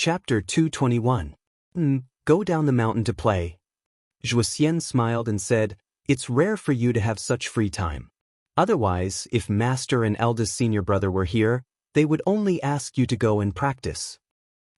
Chapter 221. Go down the mountain to play. Zhuxian smiled and said, "It's rare for you to have such free time. Otherwise, if Master and eldest senior brother were here, they would only ask you to go and practice."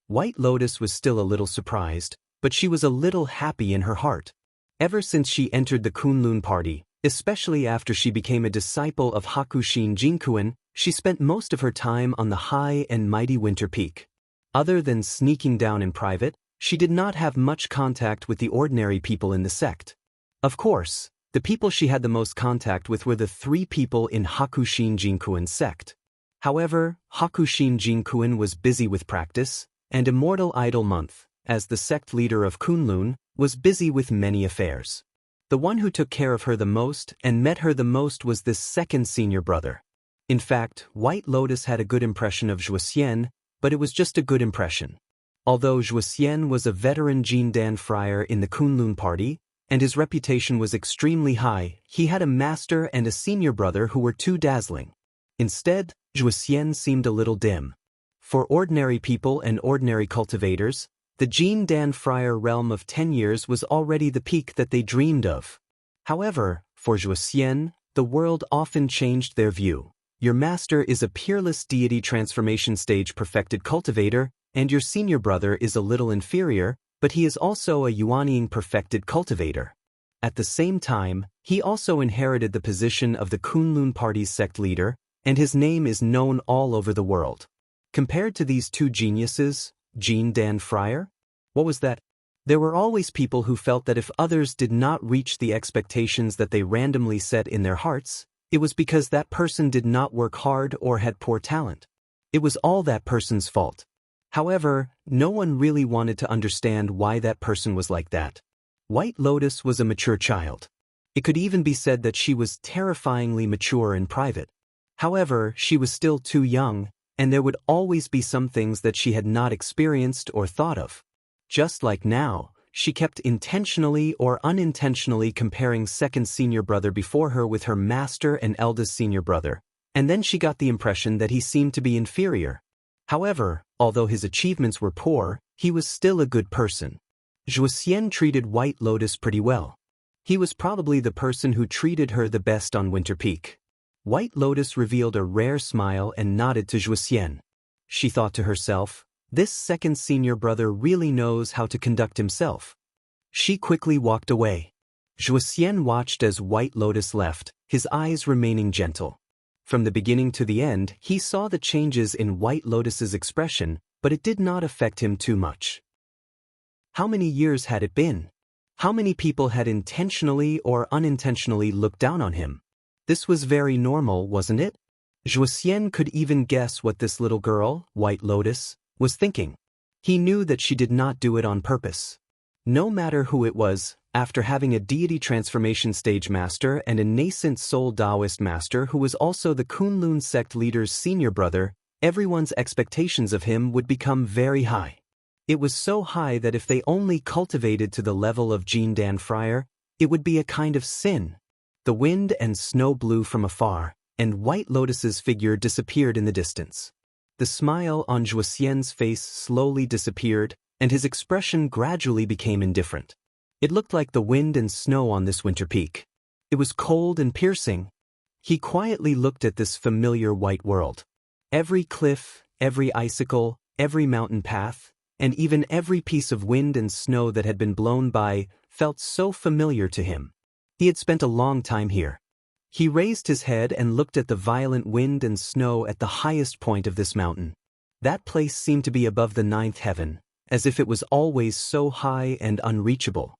White Lotus was still a little surprised, but she was a little happy in her heart. Ever since she entered the Kunlun party, especially after she became a disciple of Hakushin Jinkuen, she spent most of her time on the high and mighty winter peak. Other than sneaking down in private, she did not have much contact with the ordinary people in the sect. Of course, the people she had the most contact with were the 3 people in Hakushin Jinkuen's sect. However, Hakushin Jinkuen was busy with practice, and Immortal Idol Month, as the sect leader of Kunlun, was busy with many affairs. The one who took care of her the most and met her the most was this second senior brother. In fact, White Lotus had a good impression of Zhuxian, but it was just a good impression. Although Zhuxian was a veteran Jindan friar in the Kunlun party, and his reputation was extremely high, he had a master and a senior brother who were too dazzling. Instead, Zhuxian seemed a little dim. For ordinary people and ordinary cultivators, the Jindan friar realm of 10 years was already the peak that they dreamed of. However, for Zhuxian, the world often changed their view. Your master is a peerless deity transformation stage perfected cultivator, and your senior brother is a little inferior, but he is also a Yuanying perfected cultivator. At the same time, he also inherited the position of the Kunlun party's sect leader, and his name is known all over the world. Compared to these 2 geniuses, Jindan friar? What was that? There were always people who felt that if others did not reach the expectations that they randomly set in their hearts, it was because that person did not work hard or had poor talent. It was all that person's fault. However, no one really wanted to understand why that person was like that. White Lotus was a mature child. It could even be said that she was terrifyingly mature in private. However, she was still too young, and there would always be some things that she had not experienced or thought of. Just like now, she kept intentionally or unintentionally comparing second senior brother before her with her master and eldest senior brother, and then she got the impression that he seemed to be inferior. However, although his achievements were poor, he was still a good person. Zhuxian treated White Lotus pretty well. He was probably the person who treated her the best on Winter Peak. White Lotus revealed a rare smile and nodded to Zhuxian. She thought to herself, this second senior brother really knows how to conduct himself. She quickly walked away. Zhuxian watched as White Lotus left, his eyes remaining gentle. From the beginning to the end, he saw the changes in White Lotus's expression, but it did not affect him too much. How many years had it been? How many people had intentionally or unintentionally looked down on him? This was very normal, wasn't it? Zhuxian could even guess what this little girl, White Lotus, was thinking. He knew that she did not do it on purpose. No matter who it was, after having a deity transformation stage master and a nascent soul Taoist master who was also the Kunlun sect leader's senior brother, everyone's expectations of him would become very high. It was so high that if they only cultivated to the level of Jindan friar, it would be a kind of sin. The wind and snow blew from afar, and White Lotus's figure disappeared in the distance. The smile on Zhuxian's face slowly disappeared, and his expression gradually became indifferent. It looked like the wind and snow on this winter peak. It was cold and piercing. He quietly looked at this familiar white world. Every cliff, every icicle, every mountain path, and even every piece of wind and snow that had been blown by, felt so familiar to him. He had spent a long time here. He raised his head and looked at the violent wind and snow at the highest point of this mountain. That place seemed to be above the 9th heaven, as if it was always so high and unreachable.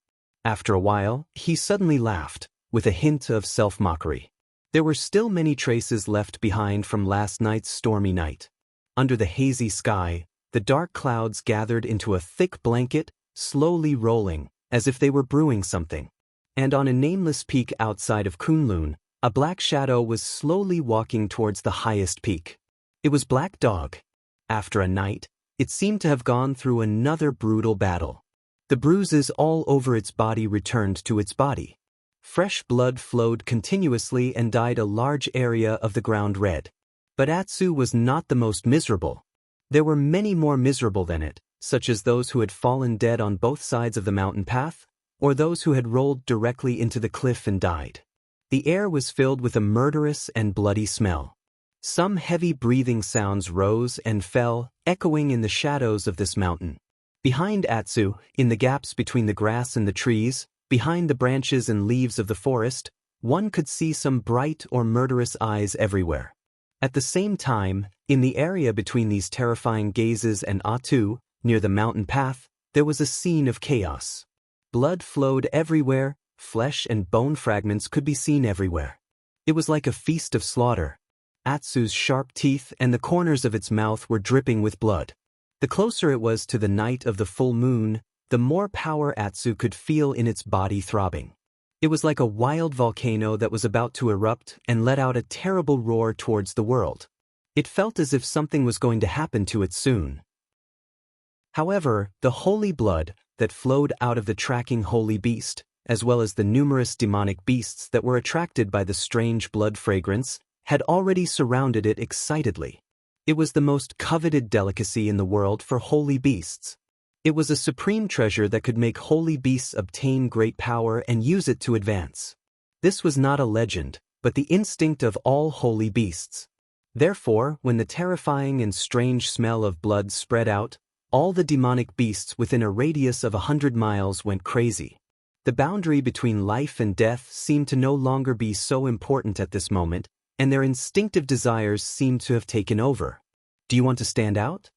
After a while, he suddenly laughed, with a hint of self-mockery. There were still many traces left behind from last night's stormy night. Under the hazy sky, the dark clouds gathered into a thick blanket, slowly rolling, as if they were brewing something. And on a nameless peak outside of Kunlun, a black shadow was slowly walking towards the highest peak. It was Black Dog. After a night, it seemed to have gone through another brutal battle. The bruises all over its body returned to its body. Fresh blood flowed continuously and dyed a large area of the ground red. But Atsu was not the most miserable. There were many more miserable than it, such as those who had fallen dead on both sides of the mountain path, or those who had rolled directly into the cliff and died. The air was filled with a murderous and bloody smell. Some heavy breathing sounds rose and fell, echoing in the shadows of this mountain. Behind Atsu, in the gaps between the grass and the trees, behind the branches and leaves of the forest, one could see some bright or murderous eyes everywhere. At the same time, in the area between these terrifying gazes and Atsu, near the mountain path, there was a scene of chaos. Blood flowed everywhere, flesh and bone fragments could be seen everywhere. It was like a feast of slaughter. Atsu's sharp teeth and the corners of its mouth were dripping with blood. The closer it was to the night of the full moon, the more power Atsu could feel in its body throbbing. It was like a wild volcano that was about to erupt and let out a terrible roar towards the world. It felt as if something was going to happen to it soon. However, the holy blood that flowed out of the tracking holy beast, as well as the numerous demonic beasts that were attracted by the strange blood fragrance, had already surrounded it excitedly. It was the most coveted delicacy in the world for holy beasts. It was a supreme treasure that could make holy beasts obtain great power and use it to advance. This was not a legend, but the instinct of all holy beasts. Therefore, when the terrifying and strange smell of blood spread out, all the demonic beasts within a radius of 100 miles went crazy. The boundary between life and death seemed to no longer be so important at this moment, and their instinctive desires seemed to have taken over. Do you want to stand out?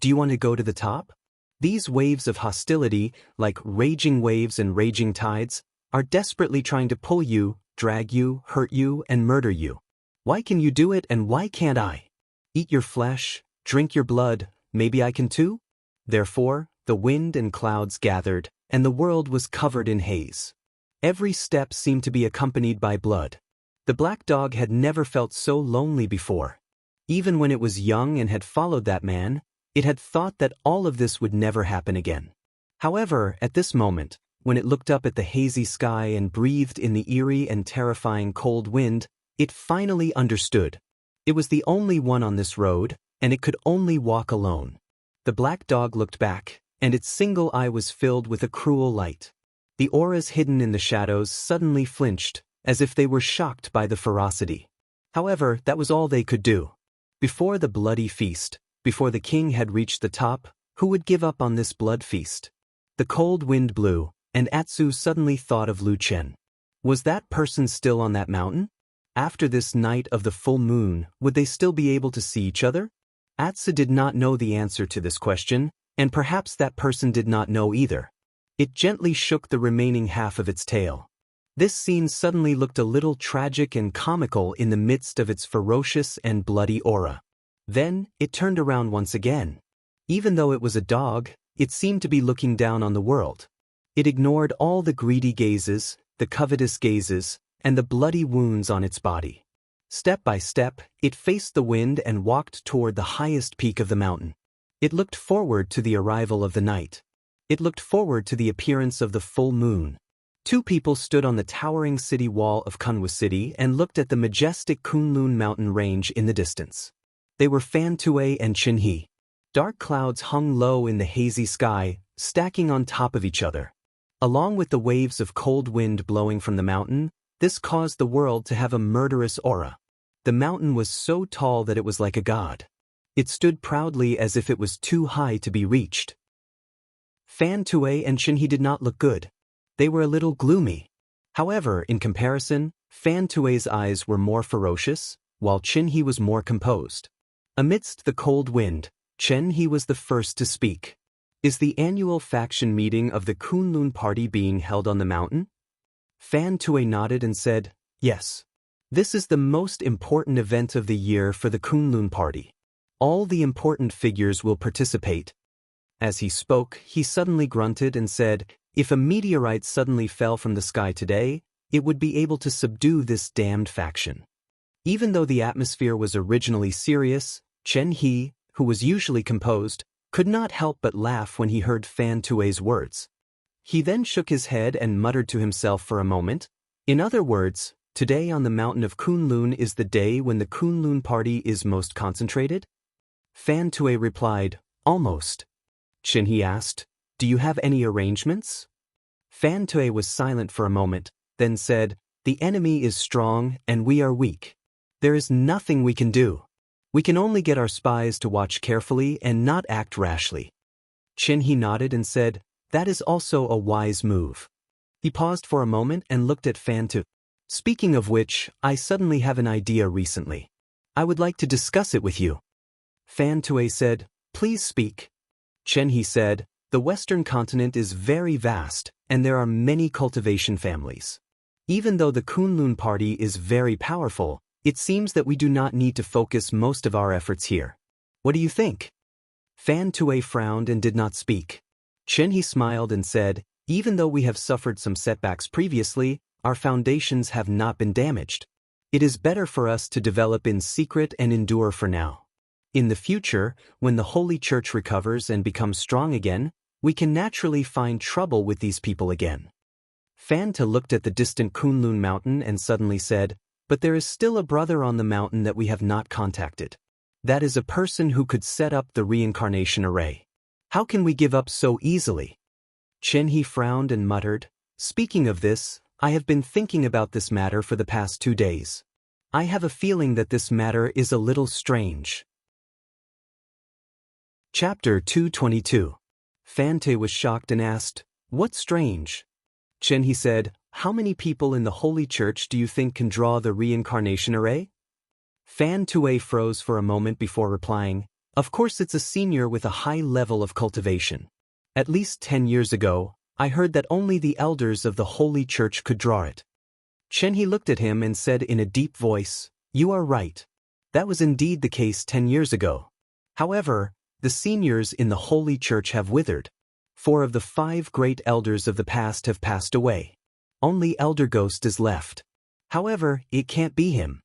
Do you want to go to the top? These waves of hostility, like raging waves and raging tides, are desperately trying to pull you, drag you, hurt you, and murder you. Why can you do it and why can't I? Eat your flesh, drink your blood, maybe I can too? Therefore, the wind and clouds gathered, and the world was covered in haze. Every step seemed to be accompanied by blood. The black dog had never felt so lonely before. Even when it was young and had followed that man, it had thought that all of this would never happen again. However, at this moment, when it looked up at the hazy sky and breathed in the eerie and terrifying cold wind, it finally understood. It was the only one on this road, and it could only walk alone. The black dog looked back, and its single eye was filled with a cruel light. The auras hidden in the shadows suddenly flinched, as if they were shocked by the ferocity. However, that was all they could do. Before the bloody feast, before the king had reached the top, who would give up on this blood feast? The cold wind blew, and Atsu suddenly thought of Lu Chen. Was that person still on that mountain? After this night of the full moon, would they still be able to see each other? Atsu did not know the answer to this question, and perhaps that person did not know either. It gently shook the remaining half of its tail. This scene suddenly looked a little tragic and comical in the midst of its ferocious and bloody aura. Then, it turned around once again. Even though it was a dog, it seemed to be looking down on the world. It ignored all the greedy gazes, the covetous gazes, and the bloody wounds on its body. Step by step, it faced the wind and walked toward the highest peak of the mountain. It looked forward to the arrival of the night. It looked forward to the appearance of the full moon. Two people stood on the towering city wall of Kunwa City and looked at the majestic Kunlun mountain range in the distance. They were Fan Tue and Chin He. Dark clouds hung low in the hazy sky, stacking on top of each other. Along with the waves of cold wind blowing from the mountain, this caused the world to have a murderous aura. The mountain was so tall that it was like a god. It stood proudly as if it was too high to be reached. Fan Tue and Chin He did not look good. They were a little gloomy. However, in comparison, Fan Tue's eyes were more ferocious, while Chin He was more composed. Amidst the cold wind, Chen He was the first to speak. Is the annual faction meeting of the Kunlun party being held on the mountain? Fan Tue nodded and said, yes. This is the most important event of the year for the Kunlun party. All the important figures will participate. As he spoke, he suddenly grunted and said, if a meteorite suddenly fell from the sky today, it would be able to subdue this damned faction. Even though the atmosphere was originally serious, Chen He, who was usually composed, could not help but laugh when he heard Fan Tue's words. He then shook his head and muttered to himself for a moment. In other words, today on the mountain of Kunlun is the day when the Kunlun party is most concentrated? Fan Tue replied, almost. Chin-hee asked. Do you have any arrangements? Fan Tue was silent for a moment, then said, The enemy is strong and we are weak. There is nothing we can do. We can only get our spies to watch carefully and not act rashly. Chin-hee nodded and said, That is also a wise move. He paused for a moment and looked at Fan Tue. Speaking of which, I suddenly have an idea recently. I would like to discuss it with you. Fan Tue said, Please speak. Chin-hee said, The Western continent is very vast, and there are many cultivation families. Even though the Kunlun party is very powerful, it seems that we do not need to focus most of our efforts here. What do you think? Fan Tue frowned and did not speak. Chin-hee smiled and said, Even though we have suffered some setbacks previously, our foundations have not been damaged. It is better for us to develop in secret and endure for now. In the future, when the Holy Church recovers and becomes strong again, we can naturally find trouble with these people again. Fan Tue looked at the distant Kunlun mountain and suddenly said, But there is still a brother on the mountain that we have not contacted. That is a person who could set up the reincarnation array. How can we give up so easily? Chin-hee frowned and muttered, Speaking of this, I have been thinking about this matter for the past 2 days. I have a feeling that this matter is a little strange. Chapter 222. Fan Tue was shocked and asked, What's strange? Chin-hee said, How many people in the Holy Church do you think can draw the reincarnation array? Fan Tue froze for a moment before replying, Of course it's a senior with a high level of cultivation. At least 10 years ago, I heard that only the elders of the Holy Church could draw it. Chin-hee looked at him and said in a deep voice, You are right. That was indeed the case 10 years ago. However, the seniors in the Holy Church have withered. 4 of the 5 great elders of the past have passed away. Only Elder Ghost is left. However, it can't be him.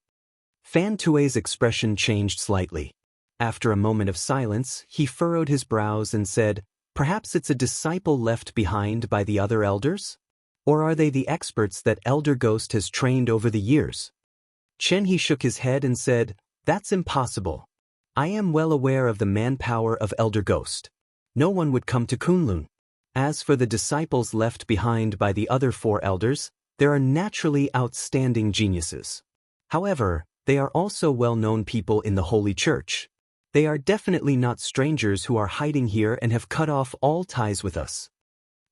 Fan Tue's expression changed slightly. After a moment of silence, he furrowed his brows and said, Perhaps it's a disciple left behind by the other elders? Or are they the experts that Elder Ghost has trained over the years? Chin-hee shook his head and said, That's impossible. I am well aware of the manpower of Elder Ghost. No one would come to Kunlun. As for the disciples left behind by the other 4 elders, there are naturally outstanding geniuses. However, they are also well-known people in the Holy Church. They are definitely not strangers who are hiding here and have cut off all ties with us.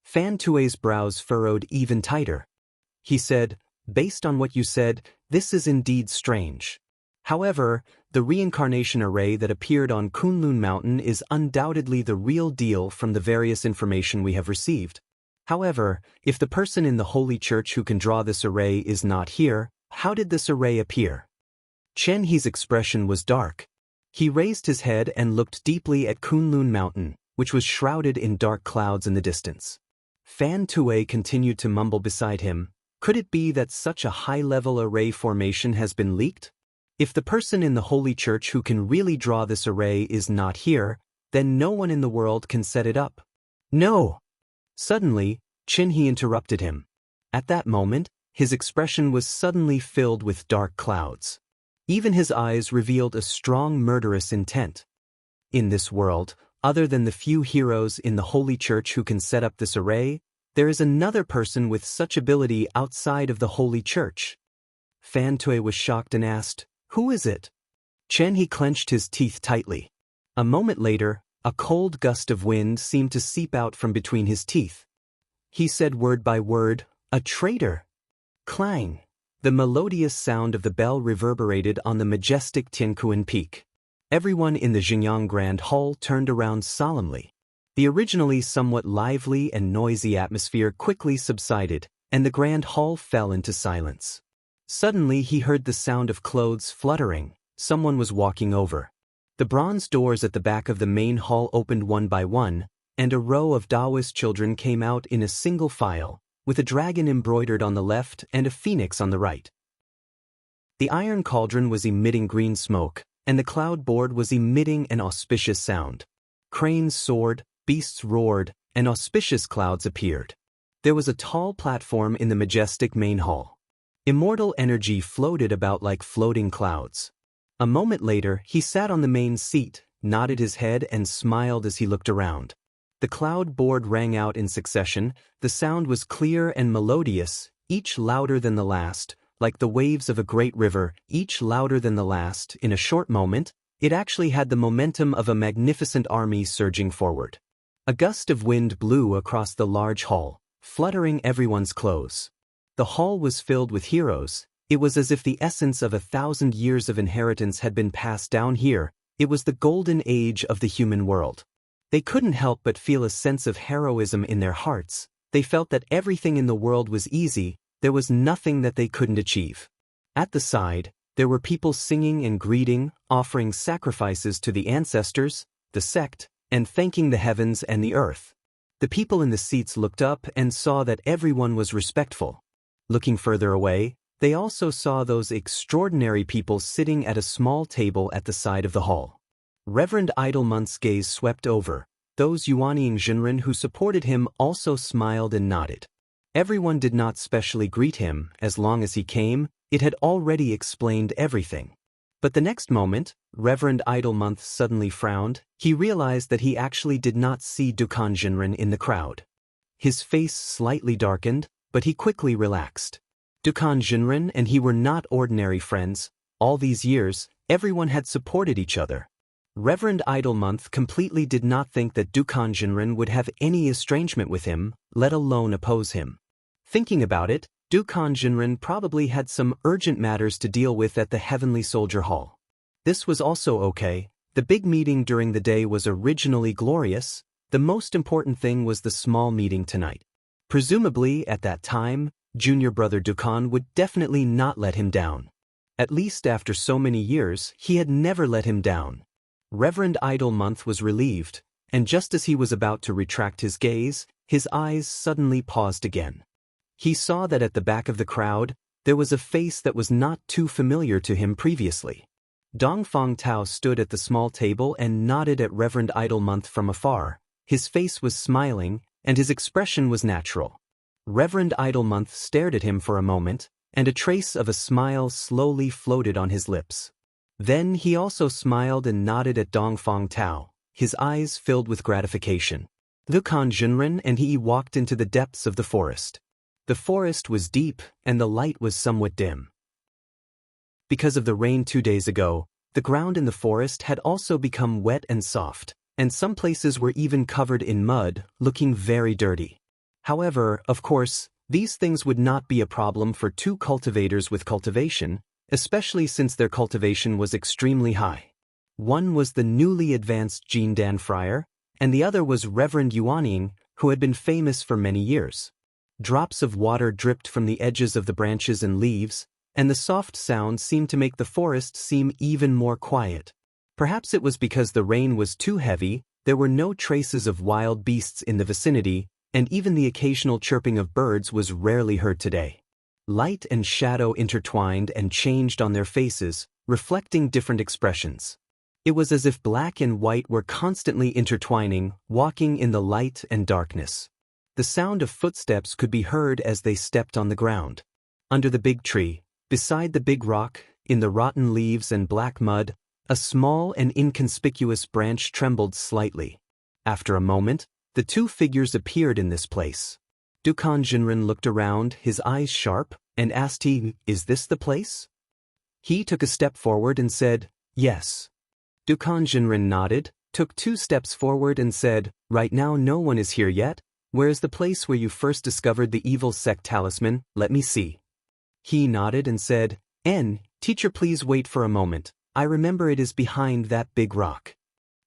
Fan Tue's brows furrowed even tighter. He said, Based on what you said, this is indeed strange. However, the reincarnation array that appeared on Kunlun Mountain is undoubtedly the real deal from the various information we have received. However, if the person in the Holy Church who can draw this array is not here, how did this array appear? Chin-hee's expression was dark. He raised his head and looked deeply at Kunlun Mountain, which was shrouded in dark clouds in the distance. Fan Tue continued to mumble beside him, Could it be that such a high-level array formation has been leaked? If the person in the Holy Church who can really draw this array is not here, then no one in the world can set it up. No! Suddenly, Chin-hee interrupted him. At that moment, his expression was suddenly filled with dark clouds. Even his eyes revealed a strong murderous intent. In this world, other than the few heroes in the Holy Church who can set up this array, there is another person with such ability outside of the Holy Church. Fan Tue was shocked and asked, Who is it? Chin-hee clenched his teeth tightly. A moment later, a cold gust of wind seemed to seep out from between his teeth. He said word by word, A traitor! Clang! The melodious sound of the bell reverberated on the majestic Tiankuan Peak. Everyone in the Xingyang Grand Hall turned around solemnly. The originally somewhat lively and noisy atmosphere quickly subsided, and the Grand Hall fell into silence. Suddenly he heard the sound of clothes fluttering. Someone was walking over. The bronze doors at the back of the main hall opened one by one, and a row of Taoist children came out in a single file, with a dragon embroidered on the left and a phoenix on the right. The iron cauldron was emitting green smoke, and the cloud board was emitting an auspicious sound. Cranes soared, beasts roared, and auspicious clouds appeared. There was a tall platform in the majestic main hall. Immortal energy floated about like floating clouds. A moment later, he sat on the main seat, nodded his head and smiled as he looked around. The cloud board rang out in succession. The sound was clear and melodious, each louder than the last, like the waves of a great river, each louder than the last. In a short moment, it actually had the momentum of a magnificent army surging forward. A gust of wind blew across the large hall, fluttering everyone's clothes. The hall was filled with heroes. It was as if the essence of 1,000 years of inheritance had been passed down here. It was the golden age of the human world. They couldn't help but feel a sense of heroism in their hearts. They felt that everything in the world was easy. There was nothing that they couldn't achieve. At the side, there were people singing and greeting, offering sacrifices to the ancestors, the sect, and thanking the heavens and the earth. The people in the seats looked up and saw that everyone was respectful. Looking further away, they also saw those extraordinary people sitting at a small table at the side of the hall. Reverend Idlemonth's gaze swept over. Those Yuanying Jinren who supported him also smiled and nodded. Everyone did not specially greet him. As long as he came, it had already explained everything. But the next moment, Reverend Idlemonth suddenly frowned. He realized that he actually did not see Dukan Jinren in the crowd. His face slightly darkened, but he quickly relaxed. Dukan Jinren and he were not ordinary friends. All these years, everyone had supported each other. Reverend Idlemonth completely did not think that Dukan Jinren would have any estrangement with him, let alone oppose him. Thinking about it, Dukan Jinren probably had some urgent matters to deal with at the Heavenly Soldier Hall. This was also okay. The big meeting during the day was originally glorious. The most important thing was the small meeting tonight. Presumably, at that time, junior brother Dukan would definitely not let him down. At least after so many years, he had never let him down. Reverend Idlemonth was relieved, and just as he was about to retract his gaze, his eyes suddenly paused again. He saw that at the back of the crowd, there was a face that was not too familiar to him previously. Dongfang Tao stood at the small table and nodded at Reverend Idlemonth from afar. His face was smiling, and his expression was natural. Reverend Idlemonth stared at him for a moment, and a trace of a smile slowly floated on his lips. Then he also smiled and nodded at Dongfang Tao, his eyes filled with gratification. Dukan Jinren and he walked into the depths of the forest. The forest was deep, and the light was somewhat dim. Because of the rain 2 days ago, the ground in the forest had also become wet and soft, and some places were even covered in mud, looking very dirty. However, of course, these things would not be a problem for 2 cultivators with cultivation, especially since their cultivation was extremely high. One was the newly advanced Jindan friar, and the other was Reverend Yuanying, who had been famous for many years. Drops of water dripped from the edges of the branches and leaves, and the soft sound seemed to make the forest seem even more quiet. Perhaps it was because the rain was too heavy. There were no traces of wild beasts in the vicinity, and even the occasional chirping of birds was rarely heard today. Light and shadow intertwined and changed on their faces, reflecting different expressions. It was as if black and white were constantly intertwining, walking in the light and darkness. The sound of footsteps could be heard as they stepped on the ground. Under the big tree, beside the big rock, in the rotten leaves and black mud, a small and inconspicuous branch trembled slightly. After a moment, the 2 figures appeared in this place. Dukan Jinren looked around, his eyes sharp, and asked he, "Is this the place?" He took a step forward and said, "Yes." Dukan Jinren nodded, took 2 steps forward and said, "Right now no one is here yet. Where is the place where you first discovered the evil sect talisman? Let me see." He nodded and said, Teacher, please wait for a moment. I remember it is behind that big rock."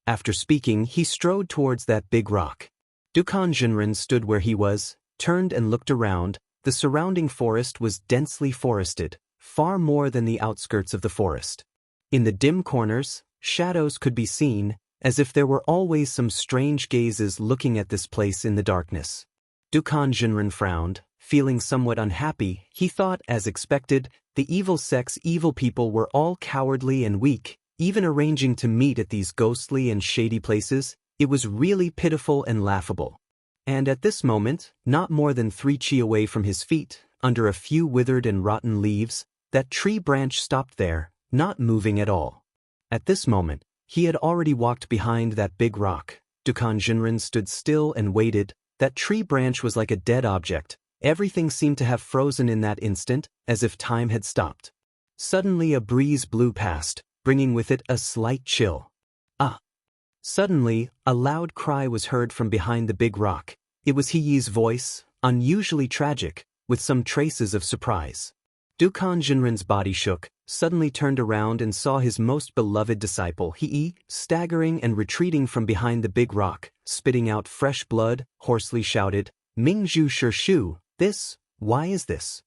After speaking, he strode towards that big rock. Dukan Jinren stood where he was, turned and looked around. The surrounding forest was densely forested, far more than the outskirts of the forest. In the dim corners, shadows could be seen, as if there were always some strange gazes looking at this place in the darkness. Dukan Jinren frowned, feeling somewhat unhappy. He thought, as expected, the evil sect's evil people were all cowardly and weak, even arranging to meet at these ghostly and shady places. It was really pitiful and laughable. And at this moment, not more than 3 chi away from his feet, under a few withered and rotten leaves, that tree branch stopped there, not moving at all. At this moment, he had already walked behind that big rock. Dukan Jinren stood still and waited. That tree branch was like a dead object. Everything seemed to have frozen in that instant, as if time had stopped. Suddenly a breeze blew past, bringing with it a slight chill. Ah! Suddenly, a loud cry was heard from behind the big rock. It was Heyi's voice, unusually tragic, with some traces of surprise. Dukan Jinren's body shook, suddenly turned around and saw his most beloved disciple Heyi, staggering and retreating from behind the big rock, spitting out fresh blood, hoarsely shouted, "Mingzhu Shu, why is this?"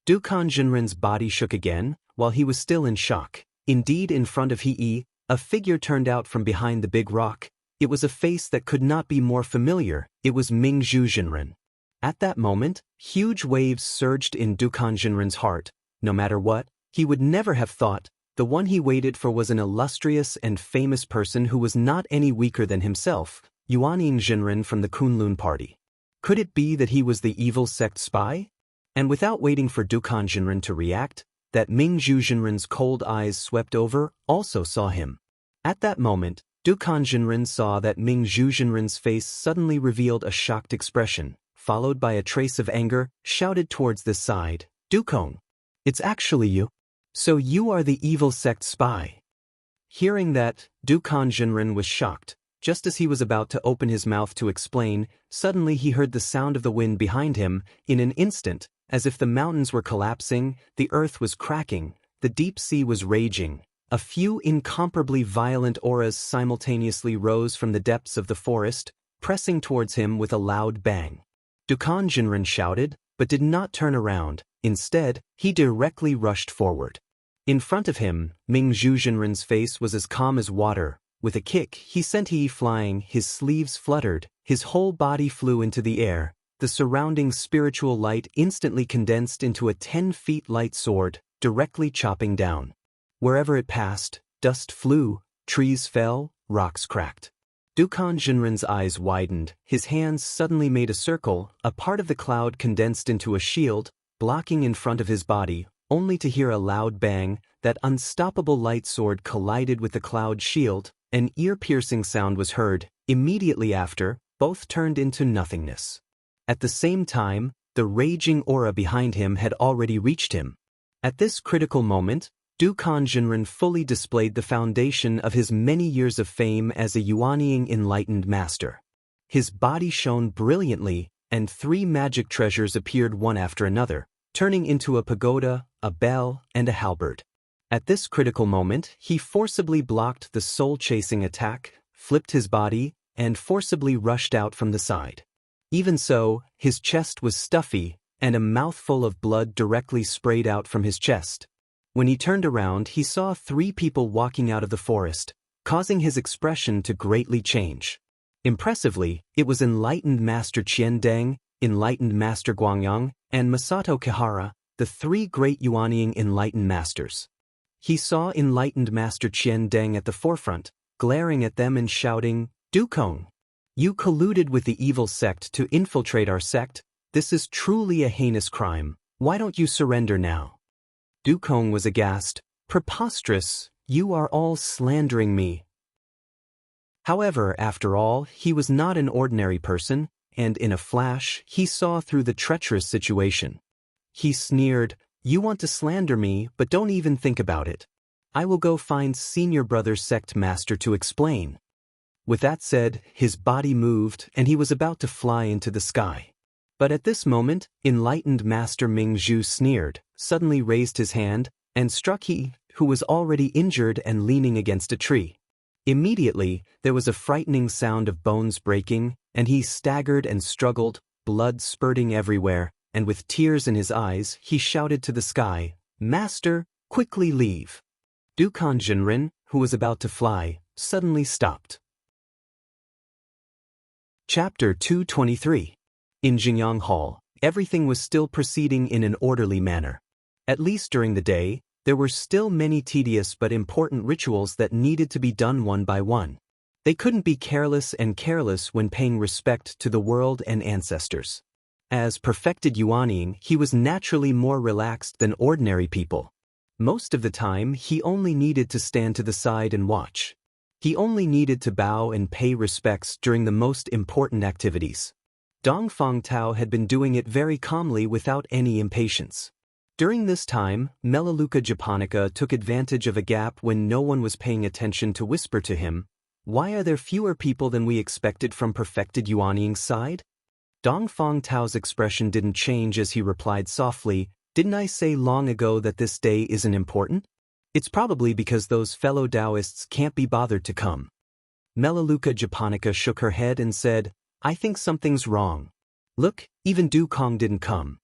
Dukan Jinren's body shook again, while he was still in shock. Indeed, in front of Heyi, a figure turned out from behind the big rock. It was a face that could not be more familiar. It was Mingzhu Jinren. At that moment, huge waves surged in Dukan Jinren's heart. No matter what, he would never have thought the one he waited for was an illustrious and famous person who was not any weaker than himself, Yuanying Jinren from the Kunlun party. Could it be that he was the evil sect spy? And without waiting for Dukan Jinren to react, that Mingzhu Jinren's cold eyes swept over, also saw him. At that moment, Dukan Jinren saw that Mingzhu Jinren's face suddenly revealed a shocked expression, followed by a trace of anger, shouted towards this side, "Dukong! It's actually you. So you are the evil sect spy." Hearing that, Dukan Jinren was shocked. Just as he was about to open his mouth to explain, suddenly he heard the sound of the wind behind him. In an instant, as if the mountains were collapsing, the earth was cracking, the deep sea was raging. A few incomparably violent auras simultaneously rose from the depths of the forest, pressing towards him with a loud bang. Dukan Jinren shouted, but did not turn around. Instead, he directly rushed forward. In front of him, Mingzhu Jinren's face was as calm as water. With a kick, he sent Heyi flying, his sleeves fluttered, his whole body flew into the air. The surrounding spiritual light instantly condensed into a 10-feet light sword, directly chopping down. Wherever it passed, dust flew, trees fell, rocks cracked. Dukan Jinren's eyes widened, his hands suddenly made a circle, a part of the cloud condensed into a shield, blocking in front of his body, only to hear a loud bang. That unstoppable light sword collided with the cloud shield. An ear-piercing sound was heard. Immediately after, both turned into nothingness. At the same time, the raging aura behind him had already reached him. At this critical moment, Dukan Jinren fully displayed the foundation of his many years of fame as a Yuanying enlightened master. His body shone brilliantly, and 3 magic treasures appeared one after another, turning into a pagoda, a bell, and a halberd. At this critical moment, he forcibly blocked the soul-chasing attack, flipped his body, and forcibly rushed out from the side. Even so, his chest was stuffy, and a mouthful of blood directly sprayed out from his chest. When he turned around, he saw 3 people walking out of the forest, causing his expression to greatly change. Impressively, it was Enlightened Master Qian Deng, Enlightened Master Guangyang, and Masato Kihara, the 3 great Yuanying enlightened masters. He saw Enlightened Master Qian Deng at the forefront, glaring at them and shouting, "Dukong! You colluded with the evil sect to infiltrate our sect. This is truly a heinous crime. Why don't you surrender now?" Dukong was aghast. "Preposterous! You are all slandering me." However, after all, he was not an ordinary person, and in a flash, he saw through the treacherous situation. He sneered, "You want to slander me, but don't even think about it. I will go find Senior Brother Sect Master to explain." With that said, his body moved, and he was about to fly into the sky. But at this moment, Enlightened Master Mingzhu sneered, suddenly raised his hand, and struck He, who was already injured and leaning against a tree. Immediately, there was a frightening sound of bones breaking, and he staggered and struggled, blood spurting everywhere, and with tears in his eyes, he shouted to the sky, "Master, quickly leave." Dukan Jinren, who was about to fly, suddenly stopped. Chapter 223. In Jingyang Hall, everything was still proceeding in an orderly manner. At least during the day, there were still many tedious but important rituals that needed to be done one by one. They couldn't be careless when paying respect to the world and ancestors. As perfected Yuanying, he was naturally more relaxed than ordinary people. Most of the time, he only needed to stand to the side and watch. He only needed to bow and pay respects during the most important activities. Dongfang Tao had been doing it very calmly without any impatience. During this time, Melaleuca japonica took advantage of a gap when no one was paying attention to whisper to him, "Why are there fewer people than we expected from perfected Yuanying's side?" Dongfang Tao's expression didn't change as he replied softly, "Didn't I say long ago that this day isn't important? It's probably because those fellow Taoists can't be bothered to come." Melaleuca japonica shook her head and said, "I think something's wrong. Look, even Du Kong didn't come."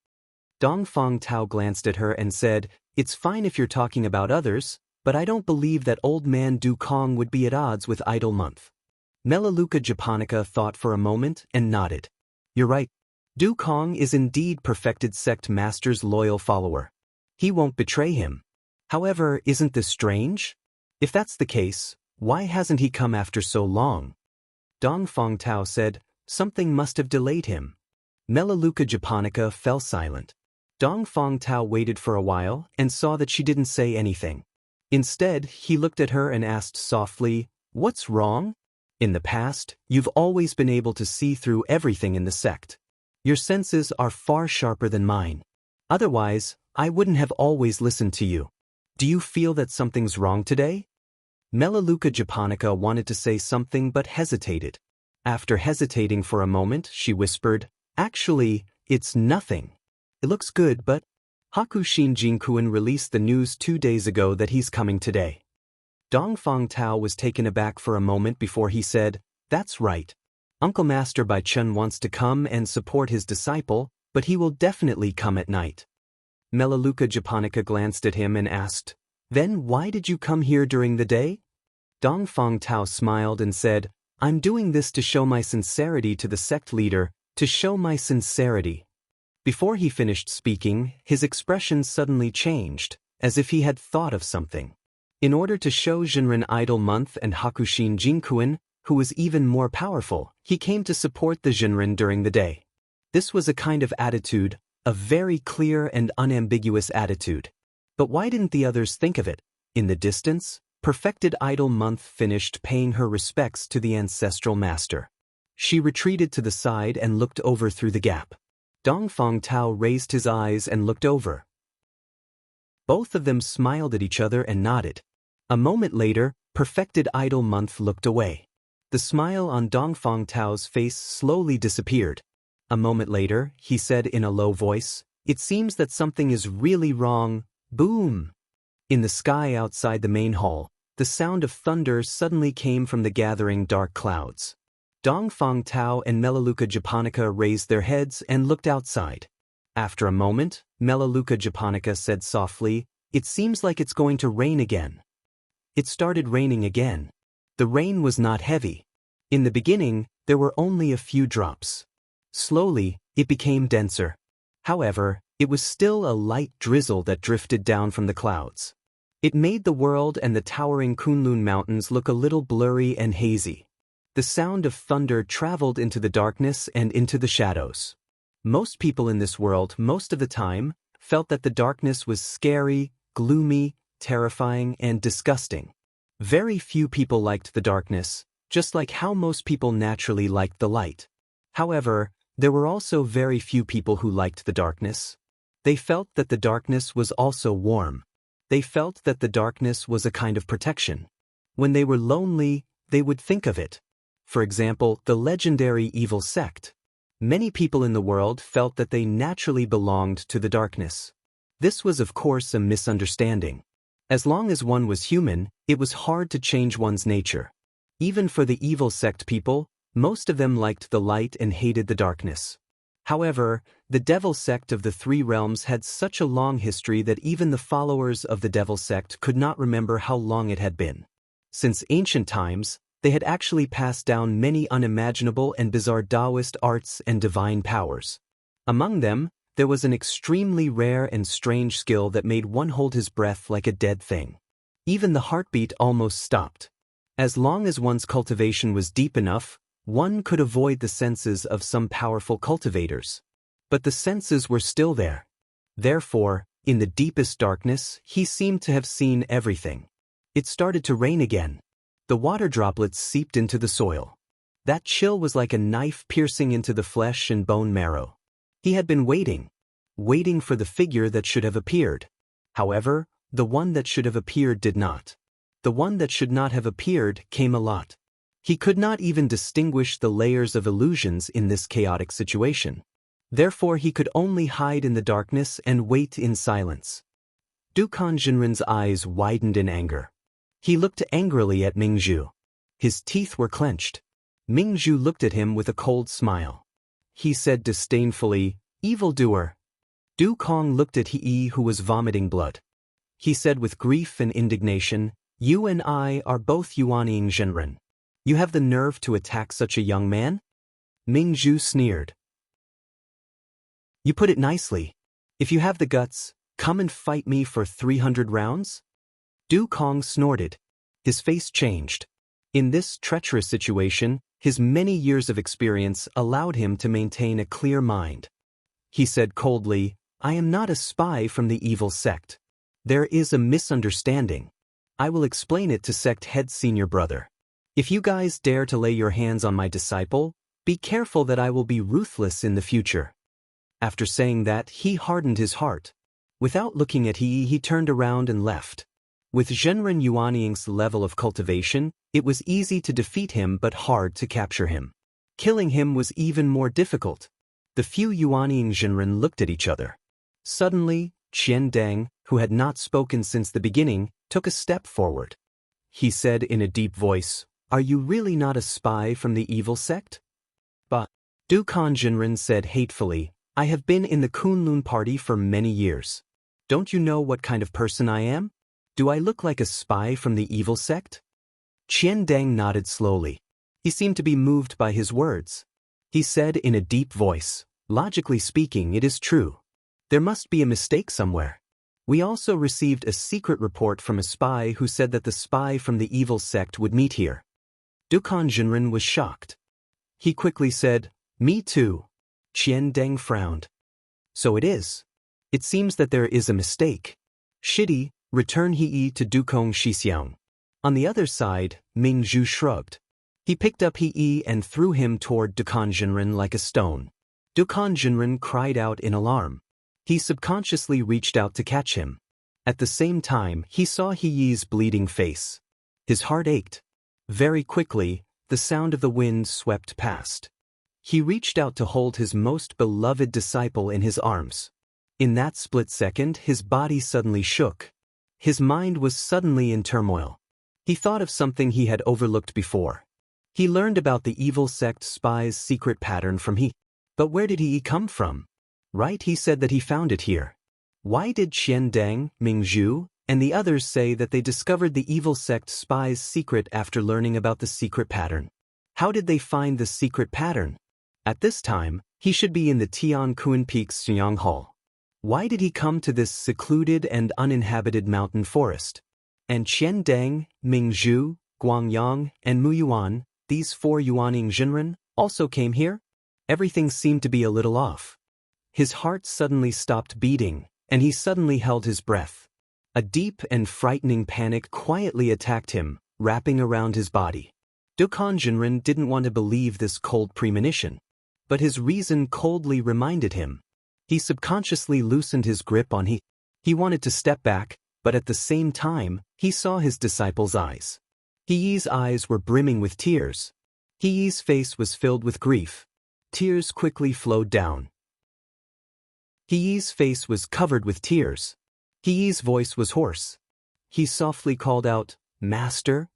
Dongfang Tao glanced at her and said, "It's fine if you're talking about others, but I don't believe that old man Du Kong would be at odds with Idle Month." Melaleuca japonica thought for a moment and nodded. "You're right. Du Kong is indeed perfected sect master's loyal follower. He won't betray him. However, isn't this strange? If that's the case, why hasn't he come after so long?" Dongfang Tao said, "Something must have delayed him." Melaleuca japonica fell silent. Dongfang Tao waited for a while and saw that she didn't say anything. Instead, he looked at her and asked softly, "What's wrong? In the past, you've always been able to see through everything in the sect. Your senses are far sharper than mine. Otherwise, I wouldn't have always listened to you. Do you feel that something's wrong today?" Melaleuca japonica wanted to say something but hesitated. After hesitating for a moment, she whispered, "Actually, it's nothing. It looks good, but Hakushin Jinkuin released the news 2 days ago that he's coming today." Dongfang Tao was taken aback for a moment before he said, "That's right. Uncle Master Bai Chun wants to come and support his disciple, but he will definitely come at night." Melaleuca japonica glanced at him and asked, "Then why did you come here during the day?" Dongfang Tao smiled and said, "I'm doing this to show my sincerity to the sect leader, to show my sincerity." Before he finished speaking, his expression suddenly changed, as if he had thought of something. In order to show Jinren Idle Month and Hakushin Jinkuin, who was even more powerful, he came to support the Jinren during the day. This was a kind of attitude, a very clear and unambiguous attitude. But why didn't the others think of it? In the distance, Perfected Idle Month finished paying her respects to the ancestral master. She retreated to the side and looked over through the gap. Dongfang Tao raised his eyes and looked over. Both of them smiled at each other and nodded. A moment later, Perfected Idle Month looked away. The smile on Dongfang Tao's face slowly disappeared. A moment later, he said in a low voice, "It seems that something is really wrong." Boom! In the sky outside the main hall, the sound of thunder suddenly came from the gathering dark clouds. Dongfang Tao and Melaleuca japonica raised their heads and looked outside. After a moment, Melaleuca japonica said softly, "It seems like it's going to rain again." It started raining again. The rain was not heavy. In the beginning, there were only a few drops. Slowly, it became denser. However, it was still a light drizzle that drifted down from the clouds. It made the world and the towering Kunlun Mountains look a little blurry and hazy. The sound of thunder traveled into the darkness and into the shadows. Most people in this world, most of the time, felt that the darkness was scary, gloomy, terrifying, and disgusting. Very few people liked the darkness, just like how most people naturally liked the light. However, there were also very few people who liked the darkness. They felt that the darkness was also warm. They felt that the darkness was a kind of protection. When they were lonely, they would think of it. For example, the legendary evil sect. Many people in the world felt that they naturally belonged to the darkness. This was of course a misunderstanding. As long as one was human, it was hard to change one's nature. Even for the evil sect people, most of them liked the light and hated the darkness. However, the devil sect of the three realms had such a long history that even the followers of the devil sect could not remember how long it had been. Since ancient times, they had actually passed down many unimaginable and bizarre Taoist arts and divine powers. Among them, there was an extremely rare and strange skill that made one hold his breath like a dead thing. Even the heartbeat almost stopped. As long as one's cultivation was deep enough, one could avoid the senses of some powerful cultivators. But the senses were still there. Therefore, in the deepest darkness, he seemed to have seen everything. It started to rain again. The water droplets seeped into the soil. That chill was like a knife piercing into the flesh and bone marrow. He had been waiting for the figure that should have appeared. However, the one that should have appeared did not. The one that should not have appeared came a lot. He could not even distinguish the layers of illusions in this chaotic situation. Therefore he could only hide in the darkness and wait in silence. Dukhan Jinren's eyes widened in anger. He looked angrily at Mingzhu. His teeth were clenched. Mingzhu looked at him with a cold smile. He said disdainfully, "Evildoer." Dukong looked at He, who was vomiting blood. He said with grief and indignation, "You and I are both Yuanying Jinren. You have the nerve to attack such a young man?" Mingzhu sneered. "You put it nicely. If you have the guts, come and fight me for 300 rounds? Dukong snorted. His face changed. In this treacherous situation, his many years of experience allowed him to maintain a clear mind. He said coldly, "I am not a spy from the evil sect. There is a misunderstanding. I will explain it to sect head senior brother. If you guys dare to lay your hands on my disciple, be careful that I will be ruthless in the future." After saying that, he hardened his heart. Without looking at he turned around and left. With Zhenren Yuanying's level of cultivation, it was easy to defeat him but hard to capture him. Killing him was even more difficult. The few Yuanying Zhenren looked at each other. Suddenly, Qian Deng, who had not spoken since the beginning, took a step forward. He said in a deep voice, "Are you really not a spy from the evil sect?" But Dukhan Jinren said hatefully, "I have been in the Kunlun party for many years. Don't you know what kind of person I am? Do I look like a spy from the evil sect?" Qian Deng nodded slowly. He seemed to be moved by his words. He said in a deep voice, "Logically speaking, it is true. There must be a mistake somewhere. We also received a secret report from a spy who said that the spy from the evil sect would meet here." Dukhan Jinren was shocked. He quickly said, "Me too." Qian Deng frowned. "So it is. It seems that there is a mistake. Shitty, return He to Dukong Shixiang." On the other side, Mingzhu shrugged. He picked up He and threw him toward Dukhan Jinren like a stone. Dukhan Jinren cried out in alarm. He subconsciously reached out to catch him. At the same time, he saw He's bleeding face. His heart ached. Very quickly, the sound of the wind swept past. He reached out to hold his most beloved disciple in his arms. In that split second, his body suddenly shook. His mind was suddenly in turmoil. He thought of something he had overlooked before. He learned about the evil sect spy's secret pattern from He. But where did He come from? Right, he said that he found it here. Why did Qian Deng, Mingzhu, and the others say that they discovered the evil sect spy's secret after learning about the secret pattern? How did they find the secret pattern? At this time, he should be in the Tian Kuan Peak's Xiang Hall. Why did he come to this secluded and uninhabited mountain forest? And Qian Deng, Mingzhu, Guangyang, and Muyuan, these 4 Yuanying Jinren, also came here? Everything seemed to be a little off. His heart suddenly stopped beating, and he suddenly held his breath. A deep and frightening panic quietly attacked him, wrapping around his body. Dukhan Jinren didn't want to believe this cold premonition, but his reason coldly reminded him. He subconsciously loosened his grip on He. He wanted to step back, but at the same time, he saw his disciple's eyes. He's eyes were brimming with tears. He's face was filled with grief. Tears quickly flowed down. He's face was covered with tears. He's voice was hoarse. He softly called out, "Master?"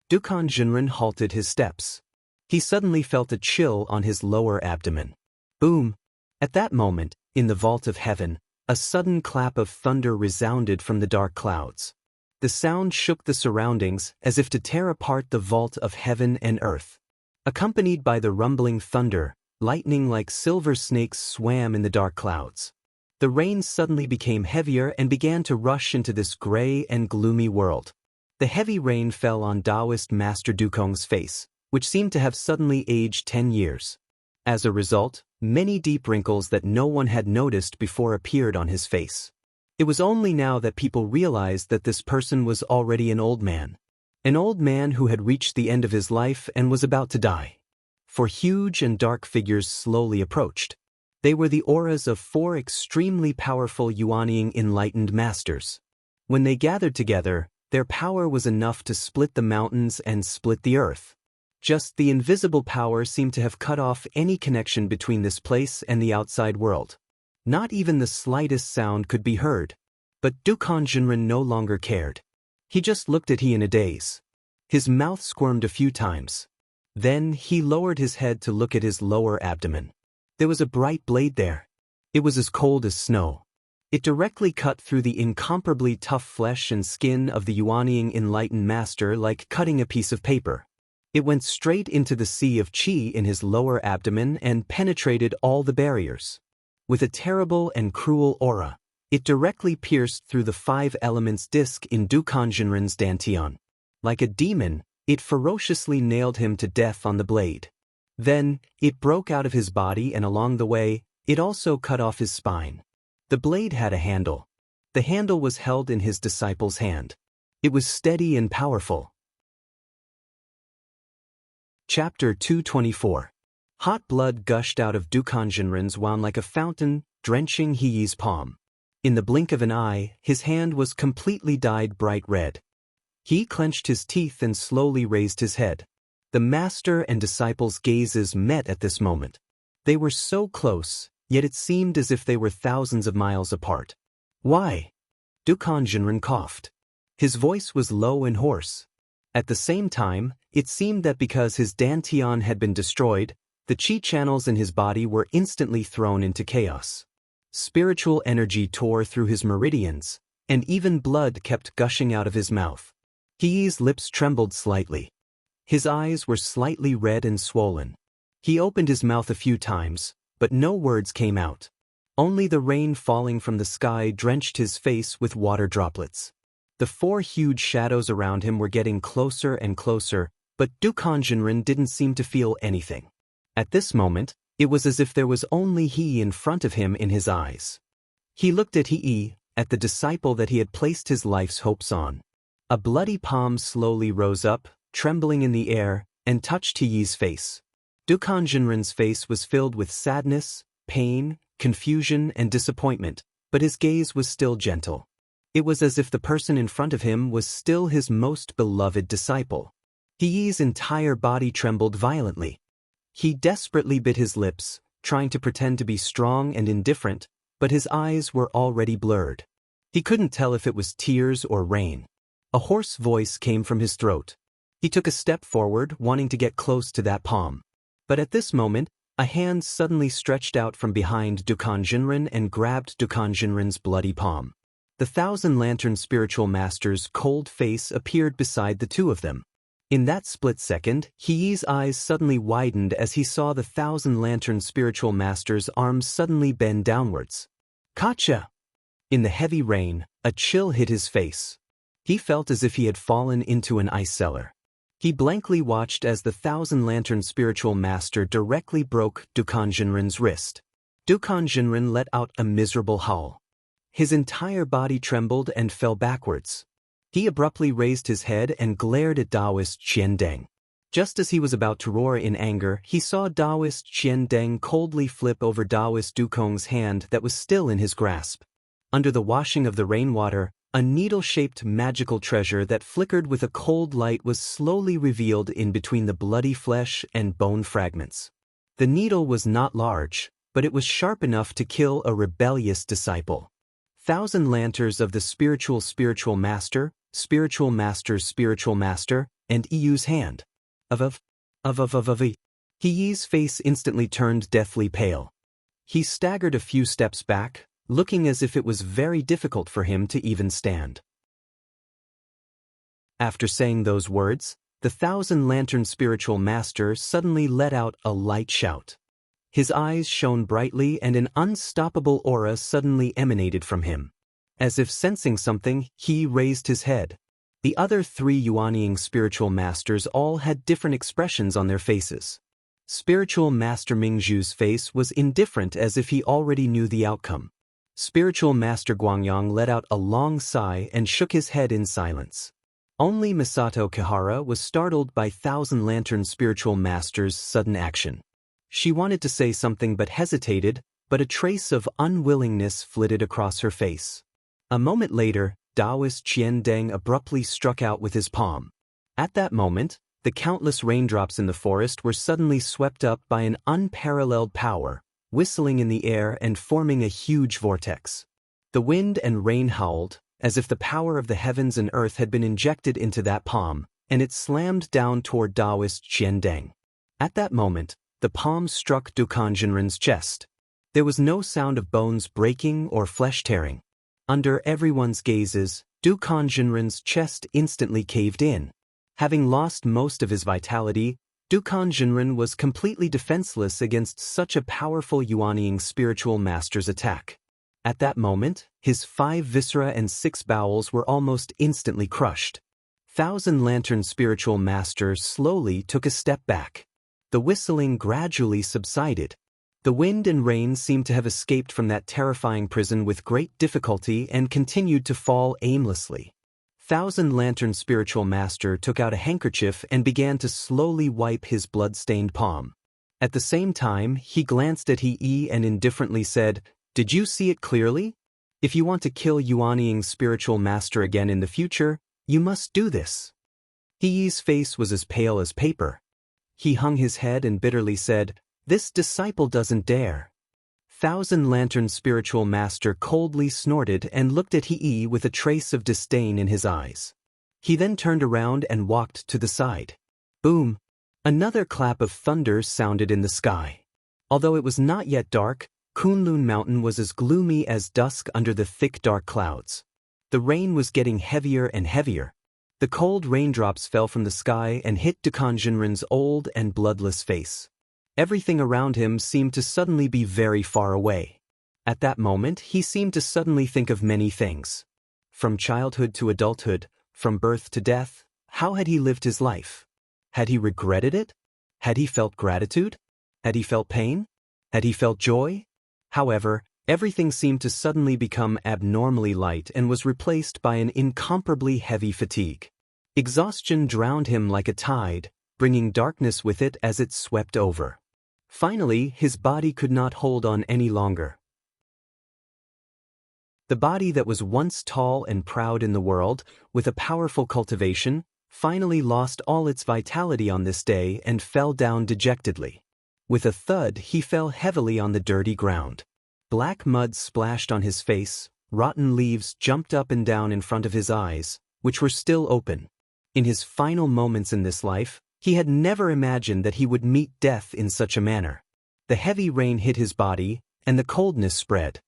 Dukhan Jinren halted his steps. He suddenly felt a chill on his lower abdomen. Boom! At that moment, in the vault of heaven, a sudden clap of thunder resounded from the dark clouds. The sound shook the surroundings as if to tear apart the vault of heaven and earth. Accompanied by the rumbling thunder, lightning like silver snakes swam in the dark clouds. The rain suddenly became heavier and began to rush into this gray and gloomy world. The heavy rain fell on Taoist Master Dukong's face, which seemed to have suddenly aged 10 years. As a result, many deep wrinkles that no one had noticed before appeared on his face. It was only now that people realized that this person was already an old man. An old man who had reached the end of his life and was about to die. 4 huge and dark figures slowly approached. They were the auras of 4 extremely powerful Yuanying enlightened masters. When they gathered together, their power was enough to split the mountains and split the earth. Just the invisible power seemed to have cut off any connection between this place and the outside world. Not even the slightest sound could be heard. But Dukhan Jinren no longer cared. He just looked at he in a daze. His mouth squirmed a few times. Then he lowered his head to look at his lower abdomen. There was a bright blade there. It was as cold as snow. It directly cut through the incomparably tough flesh and skin of the Yuanying enlightened master like cutting a piece of paper. It went straight into the sea of qi in his lower abdomen and penetrated all the barriers. With a terrible and cruel aura, it directly pierced through the 5 elements disc in Dukhan Jinren's dantian. Like a demon, it ferociously nailed him to death on the blade. Then, it broke out of his body and along the way, it also cut off his spine. The blade had a handle. The handle was held in his disciple's hand. It was steady and powerful. Chapter 224. Hot blood gushed out of Dukhan Jinren's wand like a fountain, drenching Heyi's palm. In the blink of an eye, his hand was completely dyed bright red. He clenched his teeth and slowly raised his head. The master and disciple's gazes met at this moment. They were so close, yet it seemed as if they were thousands of miles apart. Why? Dukhan Jinren coughed. His voice was low and hoarse. At the same time, it seemed that because his dantian had been destroyed, the qi channels in his body were instantly thrown into chaos. Spiritual energy tore through his meridians, and even blood kept gushing out of his mouth. Heyi's lips trembled slightly. His eyes were slightly red and swollen. He opened his mouth a few times, but no words came out. Only the rain falling from the sky drenched his face with water droplets. The 4 huge shadows around him were getting closer and closer, but Dukhan Jinren didn't seem to feel anything. At this moment, it was as if there was only he in front of him in his eyes. He looked at Heyi, at the disciple that he had placed his life's hopes on. A bloody palm slowly rose up, trembling in the air, and touched Heyi's face. Dukhan Jinren's face was filled with sadness, pain, confusion, and disappointment, but his gaze was still gentle. It was as if the person in front of him was still his most beloved disciple. Heyi's entire body trembled violently. He desperately bit his lips, trying to pretend to be strong and indifferent, but his eyes were already blurred. He couldn't tell if it was tears or rain. A hoarse voice came from his throat. He took a step forward, wanting to get close to that palm. But at this moment, a hand suddenly stretched out from behind Dukhan Jinren and grabbed Dukhan Jinren's bloody palm. The 1,000 Lantern Spiritual Master's cold face appeared beside the 2 of them. In that split second, Heyi's eyes suddenly widened as he saw the 1,000 Lantern Spiritual Master's arms suddenly bend downwards. Kacha! In the heavy rain, a chill hit his face. He felt as if he had fallen into an ice cellar. He blankly watched as the 1,000 Lantern Spiritual Master directly broke Dukhan Jinren's wrist. Dukhan Jinren let out a miserable howl. His entire body trembled and fell backwards. He abruptly raised his head and glared at Taoist Qian Deng. Just as he was about to roar in anger, he saw Taoist Qian Deng coldly flip over Taoist Dukong's hand that was still in his grasp. Under the washing of the rainwater, a needle-shaped magical treasure that flickered with a cold light was slowly revealed in between the bloody flesh and bone fragments. The needle was not large, but it was sharp enough to kill a rebellious disciple. 1,000 lanterns of the spiritual master, and Iyu's hand. Heyi's face instantly turned deathly pale. He staggered a few steps back, looking as if it was very difficult for him to even stand. After saying those words, the 1,000 Lantern Spiritual Master suddenly let out a light shout. His eyes shone brightly and an unstoppable aura suddenly emanated from him. As if sensing something, he raised his head. The other 3 Yuanying Spiritual Masters all had different expressions on their faces. Spiritual Master Mingzhu's face was indifferent as if he already knew the outcome. Spiritual Master Guangyang let out a long sigh and shook his head in silence. Only Misato Kihara was startled by Thousand Lantern Spiritual Master's sudden action. She wanted to say something but hesitated, but a trace of unwillingness flitted across her face. A moment later, Taoist Qian Deng abruptly struck out with his palm. At that moment, the countless raindrops in the forest were suddenly swept up by an unparalleled power, whistling in the air and forming a huge vortex. The wind and rain howled, as if the power of the heavens and earth had been injected into that palm, and it slammed down toward Taoist Qian Deng. At that moment, the palm struck Dukan Jinren's chest. There was no sound of bones breaking or flesh tearing. Under everyone's gazes, Dukan Jinren's chest instantly caved in. Having lost most of his vitality, Dukan Jinren was completely defenseless against such a powerful Yuanying spiritual master's attack. At that moment, his 5 viscera and 6 bowels were almost instantly crushed. Thousand Lantern spiritual master slowly took a step back. The whistling gradually subsided. The wind and rain seemed to have escaped from that terrifying prison with great difficulty and continued to fall aimlessly. Thousand Lantern spiritual master took out a handkerchief and began to slowly wipe his blood-stained palm. At the same time, he glanced at He and indifferently said, "Did you see it clearly? If you want to kill Yuanying's spiritual master again in the future, you must do this." He's face was as pale as paper. He hung his head and bitterly said, "This disciple doesn't dare." Thousand Lantern spiritual master coldly snorted and looked at He with a trace of disdain in his eyes. He then turned around and walked to the side. Boom! Another clap of thunder sounded in the sky. Although it was not yet dark, Kunlun Mountain was as gloomy as dusk under the thick dark clouds. The rain was getting heavier and heavier. The cold raindrops fell from the sky and hit Dukan Jinren's old and bloodless face. Everything around him seemed to suddenly be very far away. At that moment, he seemed to suddenly think of many things. From childhood to adulthood, from birth to death, how had he lived his life? Had he regretted it? Had he felt gratitude? Had he felt pain? Had he felt joy? However, everything seemed to suddenly become abnormally light and was replaced by an incomparably heavy fatigue. Exhaustion drowned him like a tide, bringing darkness with it as it swept over. Finally, his body could not hold on any longer. The body that was once tall and proud in the world, with a powerful cultivation, finally lost all its vitality on this day and fell down dejectedly. With a thud, he fell heavily on the dirty ground. Black mud splashed on his face, rotten leaves jumped up and down in front of his eyes, which were still open. In his final moments in this life, he had never imagined that he would meet death in such a manner. The heavy rain hit his body, and the coldness spread.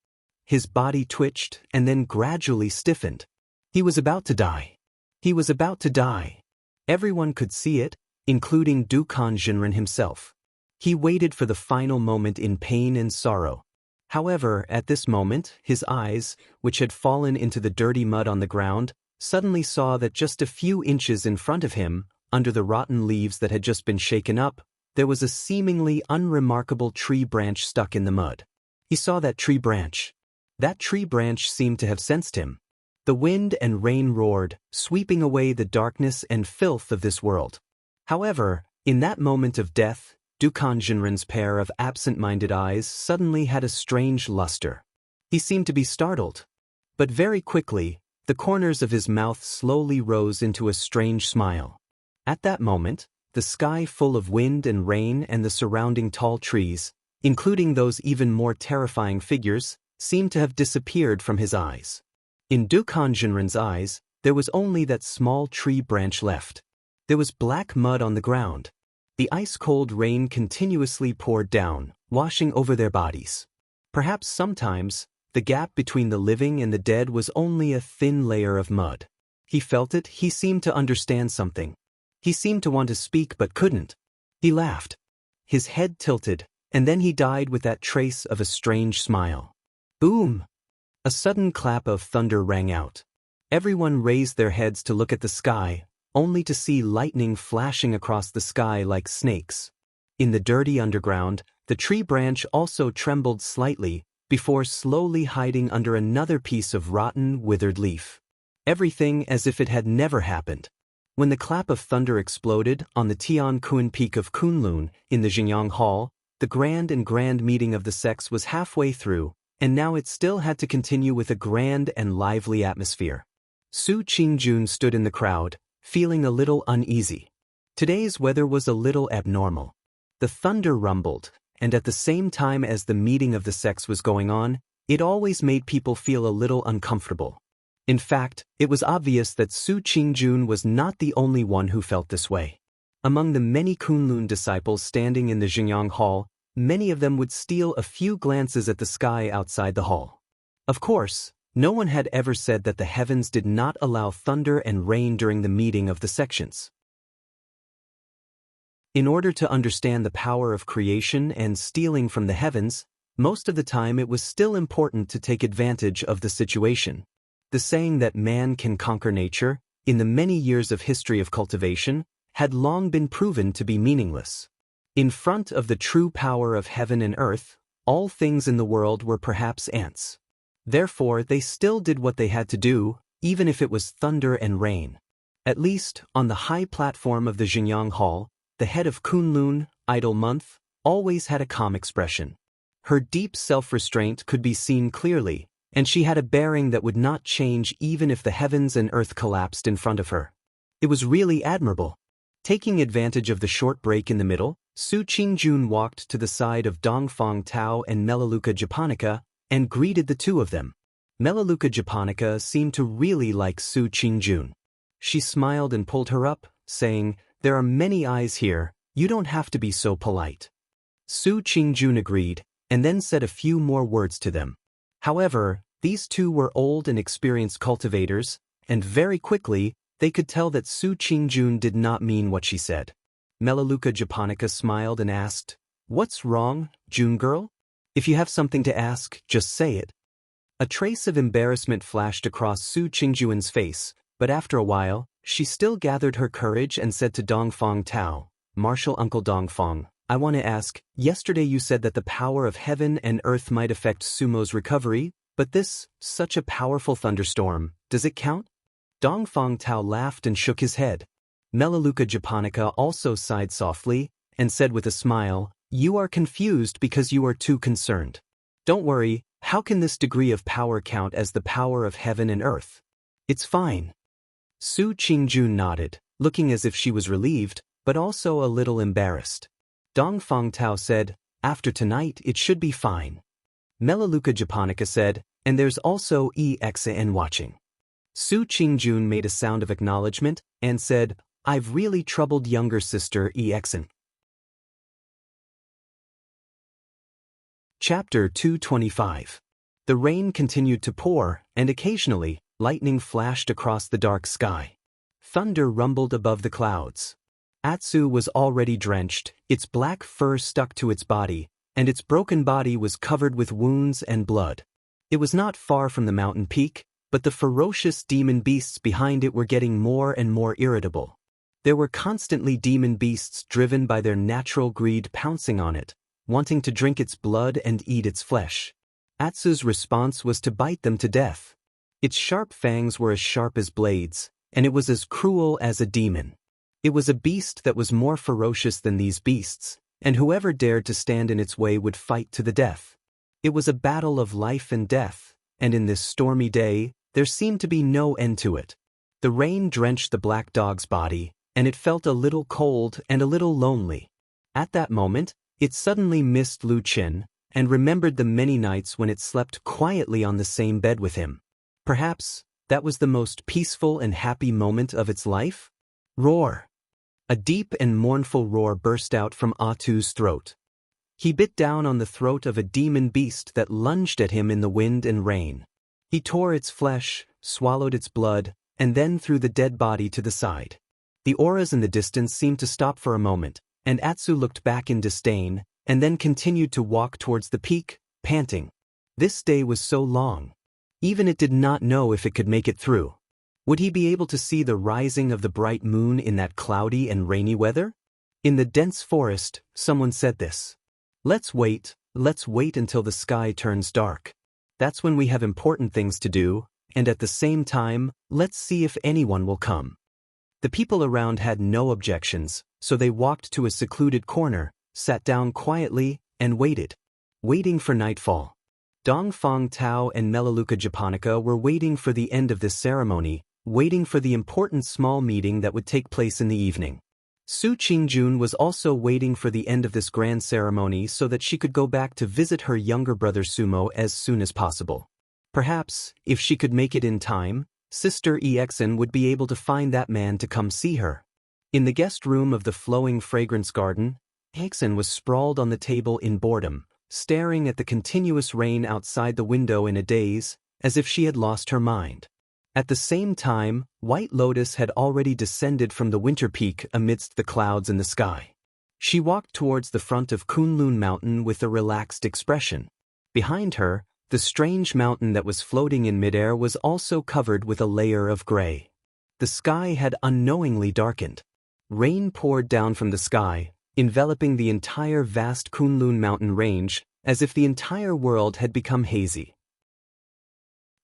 His body twitched and then gradually stiffened. He was about to die. He was about to die. Everyone could see it, including Dukan Jinren himself. He waited for the final moment in pain and sorrow. However, at this moment, his eyes, which had fallen into the dirty mud on the ground, suddenly saw that just a few inches in front of him, under the rotten leaves that had just been shaken up, there was a seemingly unremarkable tree branch stuck in the mud. He saw that tree branch. That tree branch seemed to have sensed him. The wind and rain roared, sweeping away the darkness and filth of this world. However, in that moment of death, Dukan Jinren's pair of absent-minded eyes suddenly had a strange luster. He seemed to be startled. But very quickly, the corners of his mouth slowly rose into a strange smile. At that moment, the sky full of wind and rain and the surrounding tall trees, including those even more terrifying figures, seemed to have disappeared from his eyes. In Dukan Jinren's eyes, there was only that small tree branch left. There was black mud on the ground. The ice-cold rain continuously poured down, washing over their bodies. Perhaps sometimes, the gap between the living and the dead was only a thin layer of mud. He felt it, he seemed to understand something. He seemed to want to speak but couldn't. He laughed. His head tilted, and then he died with that trace of a strange smile. Boom! A sudden clap of thunder rang out. Everyone raised their heads to look at the sky, only to see lightning flashing across the sky like snakes. In the dirty underground, the tree branch also trembled slightly, before slowly hiding under another piece of rotten, withered leaf. Everything as if it had never happened. When the clap of thunder exploded on the Tian Kun peak of Kunlun in the Xingyang Hall, the grand meeting of the sects was halfway through, and now it still had to continue with a grand and lively atmosphere. Su Qingjun stood in the crowd, feeling a little uneasy. Today's weather was a little abnormal. The thunder rumbled, and at the same time as the meeting of the sects was going on, it always made people feel a little uncomfortable. In fact, it was obvious that Su Qingjun was not the only one who felt this way. Among the many Kunlun disciples standing in the Xingyang Hall, many of them would steal a few glances at the sky outside the hall. Of course, no one had ever said that the heavens did not allow thunder and rain during the meeting of the sections. In order to understand the power of creation and stealing from the heavens, most of the time it was still important to take advantage of the situation. The saying that man can conquer nature, in the many years of history of cultivation, had long been proven to be meaningless. In front of the true power of heaven and earth, all things in the world were perhaps ants. Therefore, they still did what they had to do, even if it was thunder and rain. At least, on the high platform of the Xingyang Hall, the head of Kunlun, Idle Month, always had a calm expression. Her deep self-restraint could be seen clearly, and she had a bearing that would not change even if the heavens and earth collapsed in front of her. It was really admirable. Taking advantage of the short break in the middle, Su Qingjun walked to the side of Dongfang Tao and Melaleuca japonica and greeted the two of them. Melaleuca japonica seemed to really like Su Qingjun. She smiled and pulled her up, saying, "There are many eyes here, you don't have to be so polite." Su Qingjun agreed, and then said a few more words to them. However, these two were old and experienced cultivators, and very quickly, they could tell that Su Qingjun did not mean what she said. Melaleuca japonica smiled and asked, "What's wrong, June girl? If you have something to ask, just say it." A trace of embarrassment flashed across Su Qingjun's face, but after a while, she still gathered her courage and said to Dongfang Tao, "Martial Uncle Dongfang, I want to ask, yesterday you said that the power of heaven and earth might affect Sumo's recovery, but such a powerful thunderstorm, does it count?" Dongfang Tao laughed and shook his head. Melaleuca japonica also sighed softly, and said with a smile, "You are confused because you are too concerned. Don't worry, how can this degree of power count as the power of heaven and earth? It's fine." Su Qingjun nodded, looking as if she was relieved, but also a little embarrassed. Dongfang Tao said, "After tonight it should be fine." Melaleuca japonica said, "And there's also EXN watching." Su Qingjun made a sound of acknowledgement, and said, "I've really troubled younger sister EXN." Chapter 225. The rain continued to pour, and occasionally, lightning flashed across the dark sky. Thunder rumbled above the clouds. Atsu was already drenched, its black fur stuck to its body, and its broken body was covered with wounds and blood. It was not far from the mountain peak, but the ferocious demon beasts behind it were getting more and more irritable. There were constantly demon beasts driven by their natural greed pouncing on it, wanting to drink its blood and eat its flesh. Atsu's response was to bite them to death. Its sharp fangs were as sharp as blades, and it was as cruel as a demon. It was a beast that was more ferocious than these beasts, and whoever dared to stand in its way would fight to the death. It was a battle of life and death, and in this stormy day, there seemed to be no end to it. The rain drenched the black dog's body, and it felt a little cold and a little lonely. At that moment, it suddenly missed Lu Qin, and remembered the many nights when it slept quietly on the same bed with him. Perhaps, that was the most peaceful and happy moment of its life? Roar! A deep and mournful roar burst out from Atu's throat. He bit down on the throat of a demon beast that lunged at him in the wind and rain. He tore its flesh, swallowed its blood, and then threw the dead body to the side. The auras in the distance seemed to stop for a moment, and Atsu looked back in disdain, and then continued to walk towards the peak, panting. This day was so long. Even it did not know if it could make it through. Would he be able to see the rising of the bright moon in that cloudy and rainy weather? In the dense forest, someone said this. Let's wait until the sky turns dark. That's when we have important things to do, and at the same time, let's see if anyone will come." The people around had no objections, so they walked to a secluded corner, sat down quietly, and waited. Waiting for nightfall. Dongfang Tao and Melaleuca japonica were waiting for the end of this ceremony, waiting for the important small meeting that would take place in the evening. Su Qingjun was also waiting for the end of this grand ceremony so that she could go back to visit her younger brother Sumo as soon as possible. Perhaps, if she could make it in time, Sister Exen would be able to find that man to come see her. In the guest room of the flowing fragrance garden, Exen was sprawled on the table in boredom, staring at the continuous rain outside the window in a daze, as if she had lost her mind. At the same time, White Lotus had already descended from the winter peak amidst the clouds in the sky. She walked towards the front of Kunlun Mountain with a relaxed expression. Behind her, the strange mountain that was floating in midair was also covered with a layer of gray. The sky had unknowingly darkened. Rain poured down from the sky, enveloping the entire vast Kunlun mountain range, as if the entire world had become hazy.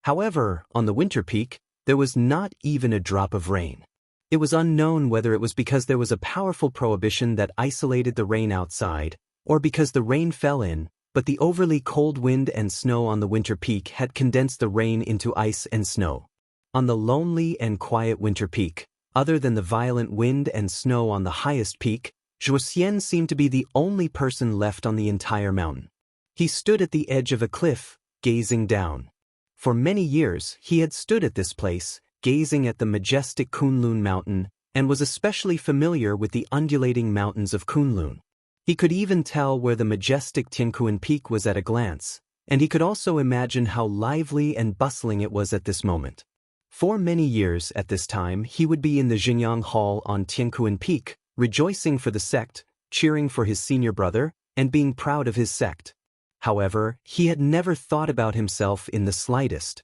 However, on the winter peak, there was not even a drop of rain. It was unknown whether it was because there was a powerful prohibition that isolated the rain outside, or because the rain fell in, but the overly cold wind and snow on the winter peak had condensed the rain into ice and snow. On the lonely and quiet winter peak, other than the violent wind and snow on the highest peak, Zhuoxian seemed to be the only person left on the entire mountain. He stood at the edge of a cliff, gazing down. For many years, he had stood at this place, gazing at the majestic Kunlun mountain, and was especially familiar with the undulating mountains of Kunlun. He could even tell where the majestic Tiankuan Peak was at a glance, and he could also imagine how lively and bustling it was at this moment. For many years at this time, he would be in the Xinyang Hall on Tiankuan Peak, rejoicing for the sect, cheering for his senior brother, and being proud of his sect. However, he had never thought about himself in the slightest.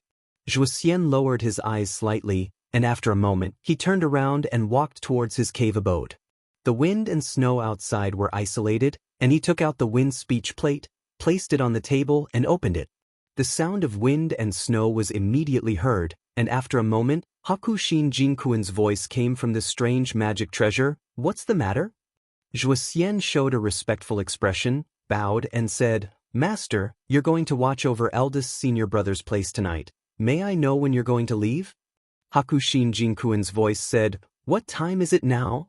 Zhuoxian lowered his eyes slightly, and after a moment, he turned around and walked towards his cave abode. The wind and snow outside were isolated, and he took out the wind speech plate, placed it on the table, and opened it. The sound of wind and snow was immediately heard, and after a moment, Hakushin Jinkuan's voice came from the strange magic treasure. "What's the matter?" Zhuoxian showed a respectful expression, bowed, and said, "Master, you're going to watch over eldest senior brother's place tonight. May I know when you're going to leave?" Hakushin Jinkuan's voice said, "What time is it now?"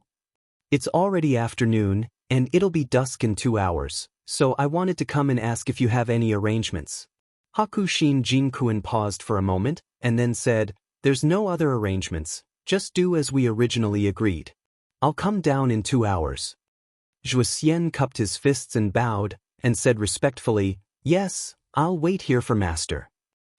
"It's already afternoon, and it'll be dusk in 2 hours, so I wanted to come and ask if you have any arrangements." Hakushin Jinkuan paused for a moment, and then said, "There's no other arrangements, just do as we originally agreed. I'll come down in 2 hours." Zhuoxian cupped his fists and bowed, and said respectfully, "Yes, I'll wait here for Master."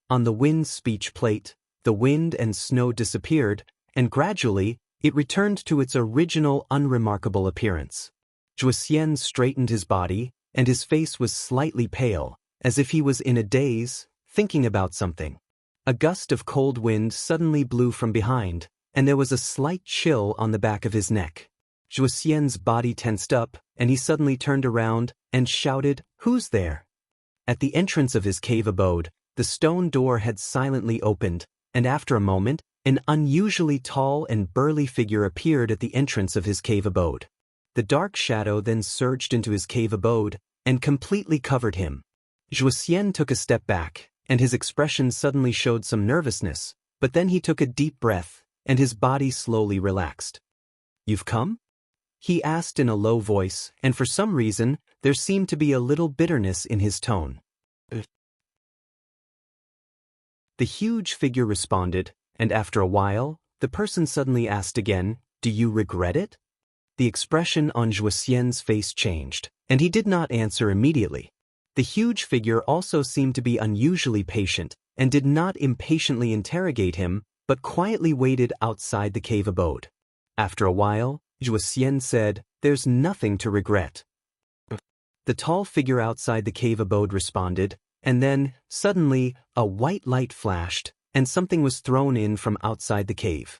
On the wind speech plate, the wind and snow disappeared, and gradually, it returned to its original unremarkable appearance. Zhuoxian straightened his body, and his face was slightly pale, as if he was in a daze, thinking about something. A gust of cold wind suddenly blew from behind, and there was a slight chill on the back of his neck. Zhuoxian's body tensed up, and he suddenly turned around and shouted, "Who's there?" At the entrance of his cave abode, the stone door had silently opened, and after a moment, an unusually tall and burly figure appeared at the entrance of his cave abode. The dark shadow then surged into his cave abode and completely covered him. Zhuoxian took a step back, and his expression suddenly showed some nervousness, but then he took a deep breath, and his body slowly relaxed. "You've come?" he asked in a low voice, and for some reason, there seemed to be a little bitterness in his tone. The huge figure responded, and after a while, the person suddenly asked again, "Do you regret it?" The expression on Zhuoxian's face changed, and he did not answer immediately. The huge figure also seemed to be unusually patient, and did not impatiently interrogate him, but quietly waited outside the cave abode. After a while, Zhuoxian said, "There's nothing to regret." The tall figure outside the cave abode responded, and then, suddenly, a white light flashed, and something was thrown in from outside the cave.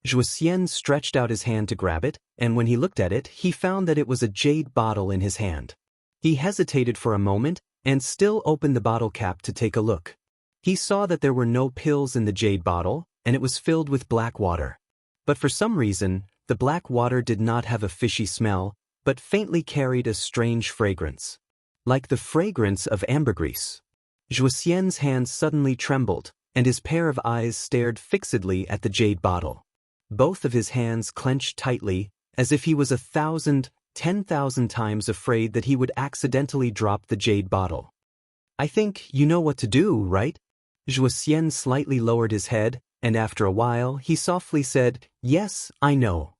Zhuoxian stretched out his hand to grab it, and when he looked at it, he found that it was a jade bottle in his hand. He hesitated for a moment, and still opened the bottle cap to take a look. He saw that there were no pills in the jade bottle, and it was filled with black water. But for some reason, The black water did not have a fishy smell, but faintly carried a strange fragrance. Like the fragrance of ambergris. Joicien's hands suddenly trembled, and his pair of eyes stared fixedly at the jade bottle. Both of his hands clenched tightly, as if he was 1,000, 10,000 times afraid that he would accidentally drop the jade bottle. "I think you know what to do, right?" Joicien slightly lowered his head, and after a while he softly said, "Yes, I know."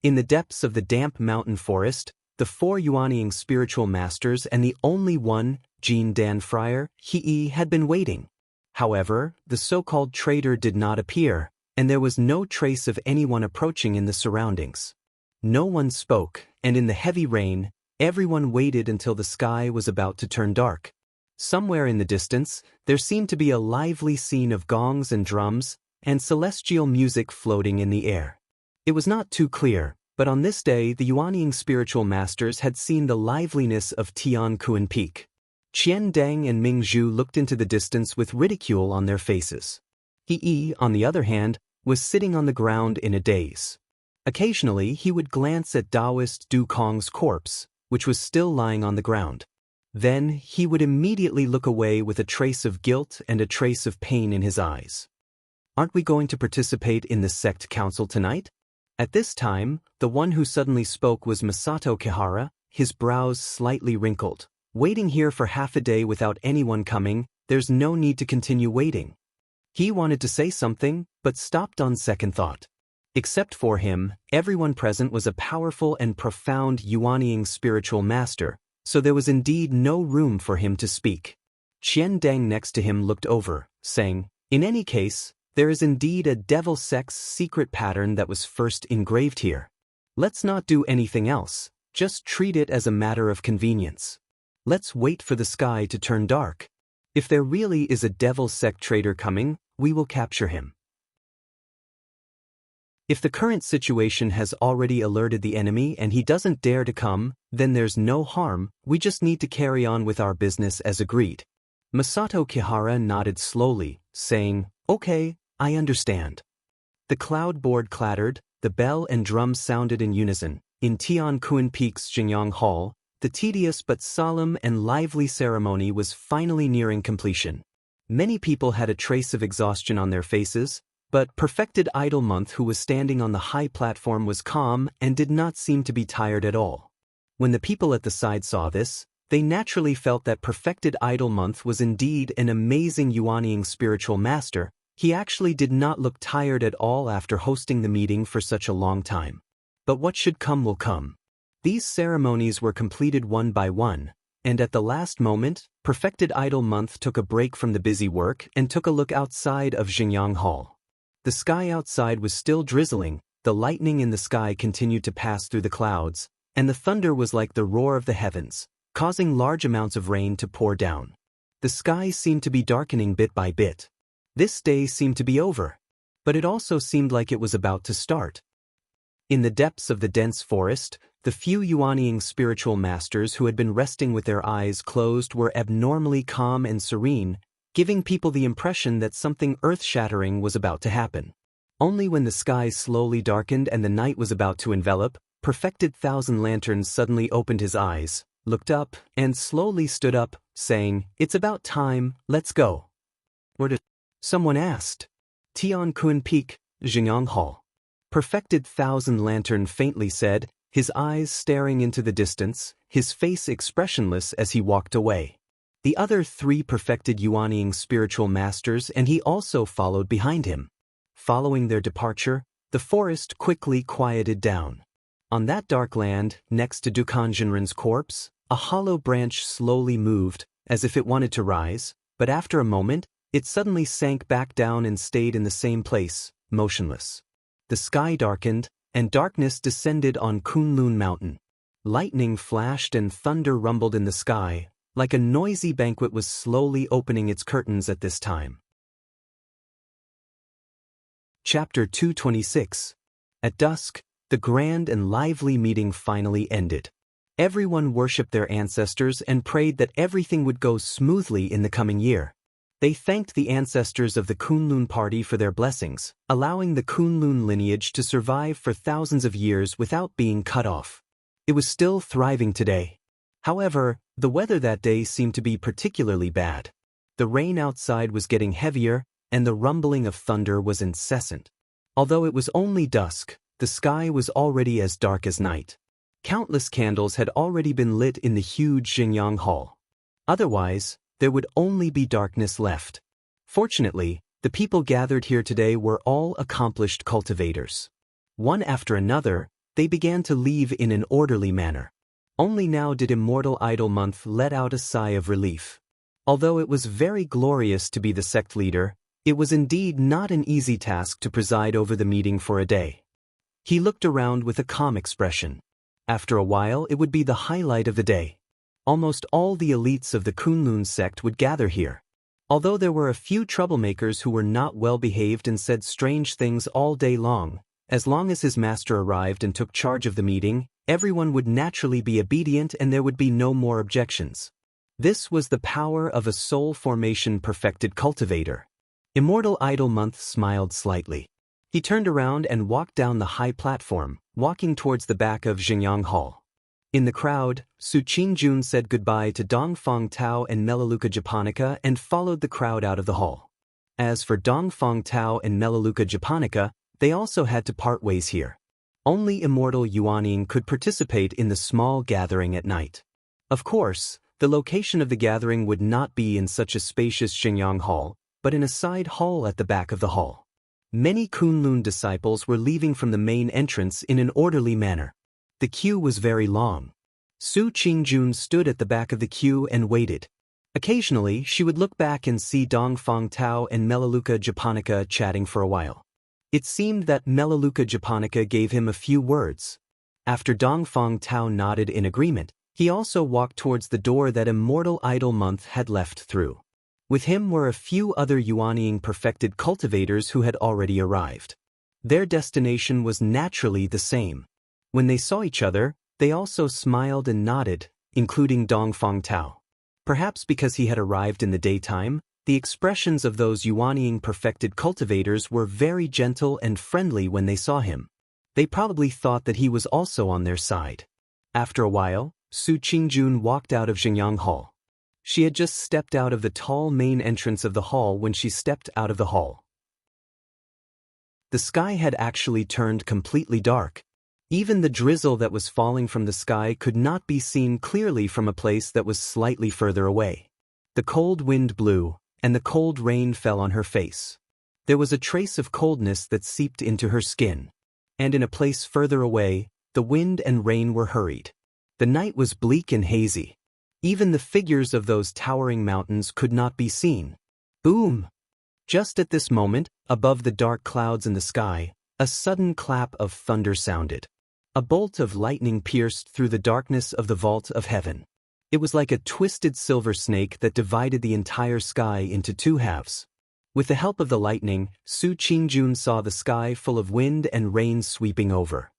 In the depths of the damp mountain forest, the 4 Yuanying spiritual masters and the only one, Jean Dan Friar, Hei, had been waiting. However, the so-called traitor did not appear, and there was no trace of anyone approaching in the surroundings. No one spoke, and in the heavy rain, everyone waited until the sky was about to turn dark. Somewhere in the distance, there seemed to be a lively scene of gongs and drums, and celestial music floating in the air. It was not too clear, but on this day the Yuanying spiritual masters had seen the liveliness of Tianquan Peak. Qian Deng and Ming Zhu looked into the distance with ridicule on their faces. Hei, on the other hand, was sitting on the ground in a daze. Occasionally he would glance at Taoist Du Kong's corpse, which was still lying on the ground. Then he would immediately look away with a trace of guilt and a trace of pain in his eyes. "Aren't we going to participate in the sect council tonight?" At this time, the one who suddenly spoke was Masato Kihara, his brows slightly wrinkled. "Waiting here for half a day without anyone coming, there's no need to continue waiting." He wanted to say something, but stopped on second thought. Except for him, everyone present was a powerful and profound Yuanying spiritual master, so there was indeed no room for him to speak. Qian Deng next to him looked over, saying, "In any case, there is indeed a devil sect's secret pattern that was first engraved here. Let's not do anything else, just treat it as a matter of convenience. Let's wait for the sky to turn dark. If there really is a devil sect traitor coming, we will capture him. If the current situation has already alerted the enemy and he doesn't dare to come, then there's no harm, we just need to carry on with our business as agreed." Masato Kihara nodded slowly, saying, "Okay, I understand." The cloud board clattered, the bell and drum sounded in unison. In Tianquan Peak's Xingyang Hall, the tedious but solemn and lively ceremony was finally nearing completion. Many people had a trace of exhaustion on their faces, but Perfected Idol Month, who was standing on the high platform, was calm and did not seem to be tired at all. When the people at the side saw this, they naturally felt that Perfected Idol Month was indeed an amazing Yuanying spiritual master. He actually did not look tired at all after hosting the meeting for such a long time. But what should come will come. These ceremonies were completed one by one, and at the last moment, Perfected Idol Month took a break from the busy work and took a look outside of Xingyang Hall. The sky outside was still drizzling, the lightning in the sky continued to pass through the clouds, and the thunder was like the roar of the heavens, causing large amounts of rain to pour down. The sky seemed to be darkening bit by bit. This day seemed to be over, but it also seemed like it was about to start. In the depths of the dense forest, the few Yuanying spiritual masters who had been resting with their eyes closed were abnormally calm and serene, giving people the impression that something earth-shattering was about to happen. Only when the sky slowly darkened and the night was about to envelop, Perfected Thousand Lanterns suddenly opened his eyes, looked up, and slowly stood up, saying, "It's about time, let's go." "Where to?" someone asked. "Tianquan Peak, Xingyang Hall." Perfected Thousand Lantern faintly said, his eyes staring into the distance, his face expressionless as he walked away. The other 3 perfected Yuanying spiritual masters and he also followed behind him. Following their departure, the forest quickly quieted down. On that dark land, next to Dukan Jinren's corpse, a hollow branch slowly moved, as if it wanted to rise, but after a moment, it suddenly sank back down and stayed in the same place, motionless. The sky darkened, and darkness descended on Kunlun Mountain. Lightning flashed and thunder rumbled in the sky, like a noisy banquet was slowly opening its curtains at this time. Chapter 226. At dusk, the grand and lively meeting finally ended. Everyone worshipped their ancestors and prayed that everything would go smoothly in the coming year. They thanked the ancestors of the Kunlun party for their blessings, allowing the Kunlun lineage to survive for thousands of years without being cut off. It was still thriving today. However, the weather that day seemed to be particularly bad. The rain outside was getting heavier, and the rumbling of thunder was incessant. Although it was only dusk, the sky was already as dark as night. Countless candles had already been lit in the huge Xingyang Hall. Otherwise, there would only be darkness left. Fortunately, the people gathered here today were all accomplished cultivators. One after another, they began to leave in an orderly manner. Only now did Immortal Idol Month let out a sigh of relief. Although it was very glorious to be the sect leader, it was indeed not an easy task to preside over the meeting for a day. He looked around with a calm expression. After a while, it would be the highlight of the day. Almost all the elites of the Kunlun sect would gather here. Although there were a few troublemakers who were not well behaved and said strange things all day long, as long as his master arrived and took charge of the meeting, everyone would naturally be obedient and there would be no more objections. This was the power of a soul formation perfected cultivator. Immortal Idol Month smiled slightly. He turned around and walked down the high platform, walking towards the back of Xingyang Hall. In the crowd, Su Qingjun said goodbye to Dongfang Tao and Melaleuca Japonica and followed the crowd out of the hall. As for Dongfang Tao and Melaleuca Japonica, they also had to part ways here. Only Immortal Yuanying could participate in the small gathering at night. Of course, the location of the gathering would not be in such a spacious Xingyang Hall, but in a side hall at the back of the hall. Many Kunlun disciples were leaving from the main entrance in an orderly manner. The queue was very long. Su Qingjun stood at the back of the queue and waited. Occasionally, she would look back and see Dongfang Tao and Melaleuca Japonica chatting for a while. It seemed that Melaleuca Japonica gave him a few words. After Dongfang Tao nodded in agreement, he also walked towards the door that Immortal Idol Month had left through. With him were a few other Yuanying perfected cultivators who had already arrived. Their destination was naturally the same. When they saw each other, they also smiled and nodded, including Dongfang Tao. Perhaps because he had arrived in the daytime, the expressions of those Yuanying perfected cultivators were very gentle and friendly when they saw him. They probably thought that he was also on their side. After a while, Su Qingjun walked out of Xingyang Hall. She had just stepped out of the tall main entrance of the hall when she stepped out of the hall. The sky had actually turned completely dark. Even the drizzle that was falling from the sky could not be seen clearly from a place that was slightly further away. The cold wind blew, and the cold rain fell on her face. There was a trace of coldness that seeped into her skin. And in a place further away, the wind and rain were hurried. The night was bleak and hazy. Even the figures of those towering mountains could not be seen. Boom! Just at this moment, above the dark clouds in the sky, a sudden clap of thunder sounded. A bolt of lightning pierced through the darkness of the vault of heaven. It was like a twisted silver snake that divided the entire sky into two halves. With the help of the lightning, Su Qingjun saw the sky full of wind and rain sweeping over.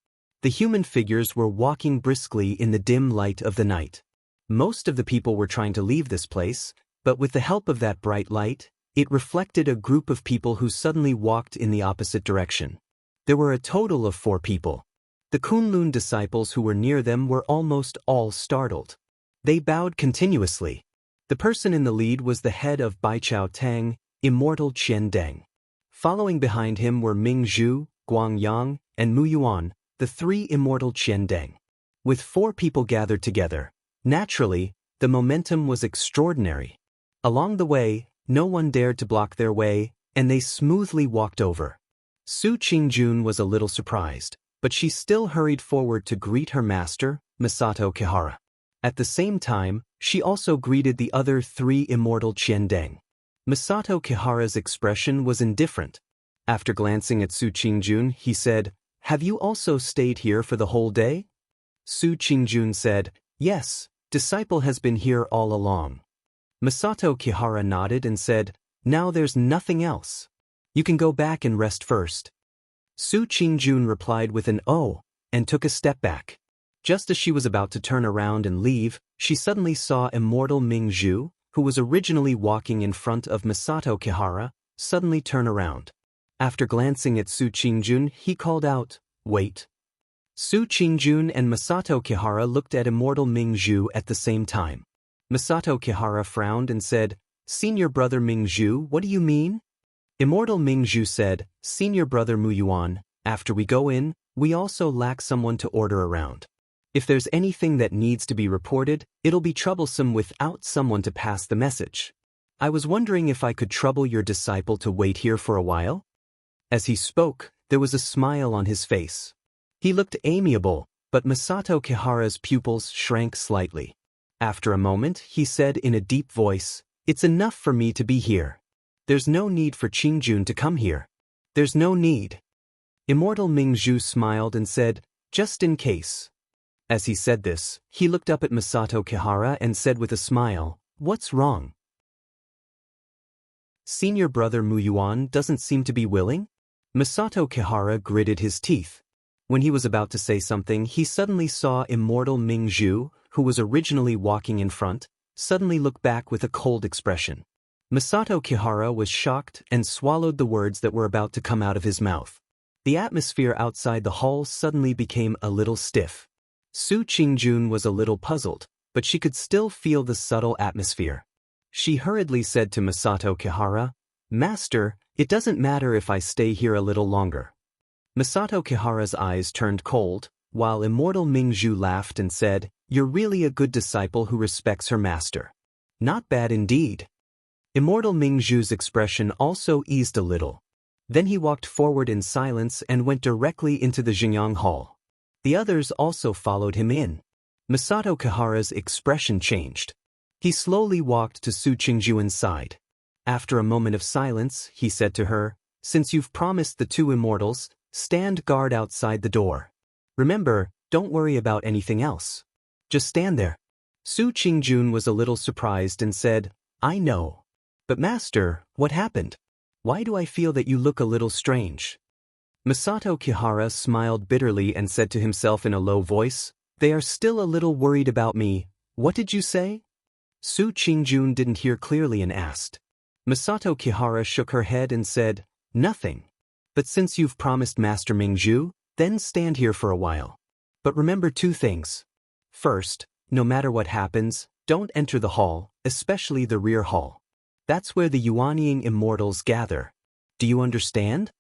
The human figures were walking briskly in the dim light of the night. Most of the people were trying to leave this place, but with the help of that bright light, it reflected a group of people who suddenly walked in the opposite direction. There were a total of 4 people. The Kunlun disciples who were near them were almost all startled. They bowed continuously. The person in the lead was the head of Baichao Tang, Immortal Qian Deng. Following behind him were Ming Zhu, Guang Yang, and Mu Yuan, the 3 Immortal Qian Deng. With 4 people gathered together, naturally, the momentum was extraordinary. Along the way, no one dared to block their way, and they smoothly walked over. Su Qingjun was a little surprised, but she still hurried forward to greet her master, Masato Kihara. At the same time, she also greeted the other 3 Immortal Qian Deng. Masato Kihara's expression was indifferent. After glancing at Su Qingjun, he said, "Have you also stayed here for the whole day?" Su Qingjun said, "Yes, disciple has been here all along." Masato Kihara nodded and said, "Now there's nothing else. You can go back and rest first." Su Qingjun replied with an "oh," and took a step back. Just as she was about to turn around and leave, she suddenly saw Immortal Ming Zhu, who was originally walking in front of Masato Kihara, suddenly turn around. After glancing at Su Qingjun, he called out, "Wait." Su Qingjun and Masato Kihara looked at Immortal Mingzhu at the same time. Masato Kihara frowned and said, "Senior brother Mingzhu, what do you mean?" Immortal Mingzhu said, "Senior brother Muyuan, after we go in, we also lack someone to order around. If there's anything that needs to be reported, it'll be troublesome without someone to pass the message. I was wondering if I could trouble your disciple to wait here for a while?" As he spoke, there was a smile on his face. He looked amiable, but Masato Kihara's pupils shrank slightly. After a moment, he said in a deep voice, "It's enough for me to be here. There's no need for Qingjun to come here. There's no need." Immortal Mingzhu smiled and said, "Just in case." As he said this, he looked up at Masato Kihara and said with a smile, "What's wrong?" "Senior brother Muyuan doesn't seem to be willing?" Masato Kihara gritted his teeth. When he was about to say something, he suddenly saw Immortal Mingzhu, who was originally walking in front, suddenly look back with a cold expression. Masato Kihara was shocked and swallowed the words that were about to come out of his mouth. The atmosphere outside the hall suddenly became a little stiff. Su Qingjun was a little puzzled, but she could still feel the subtle atmosphere. She hurriedly said to Masato Kihara, "Master, it doesn't matter if I stay here a little longer." Masato Kihara's eyes turned cold, while Immortal Mingzhu laughed and said, "You're really a good disciple who respects her master. Not bad indeed." Immortal Mingzhu's expression also eased a little. Then he walked forward in silence and went directly into the Xingyang Hall. The others also followed him in. Masato Kihara's expression changed. He slowly walked to Su Qingjun's side. After a moment of silence, he said to her, "Since you've promised the two immortals, stand guard outside the door. Remember, don't worry about anything else. Just stand there." Su Qingjun was a little surprised and said, "I know. But master, what happened? Why do I feel that you look a little strange?" Masato Kihara smiled bitterly and said to himself in a low voice, "They are still a little worried about me. What did you say?" Su Qingjun didn't hear clearly and asked. Masato Kihara shook her head and said, "Nothing. But since you've promised Master Mingzhu, then stand here for a while. But remember two things. First, no matter what happens, don't enter the hall, especially the rear hall. That's where the Yuanying immortals gather. Do you understand?"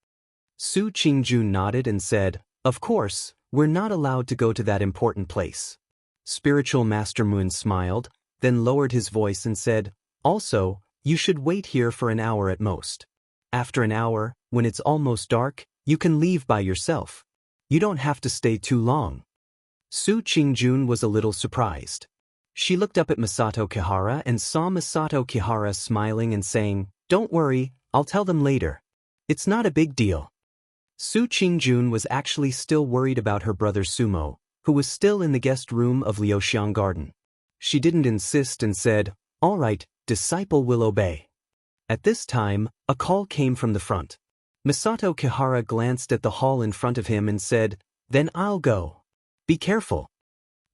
Su Qingjun nodded and said, "Of course, we're not allowed to go to that important place." Spiritual Master Moon smiled, then lowered his voice and said, "Also, you should wait here for an hour at most. After an hour, when it's almost dark, you can leave by yourself. You don't have to stay too long." Su Qingjun was a little surprised. She looked up at Masato Kihara and saw Masato Kihara smiling and saying, "Don't worry, I'll tell them later. It's not a big deal." Su Qingjun was actually still worried about her brother Sumo, who was still in the guest room of Liuxiang Garden. She didn't insist and said, "All right, disciple will obey." At this time, a call came from the front. Masato Kihara glanced at the hall in front of him and said, "Then I'll go. Be careful."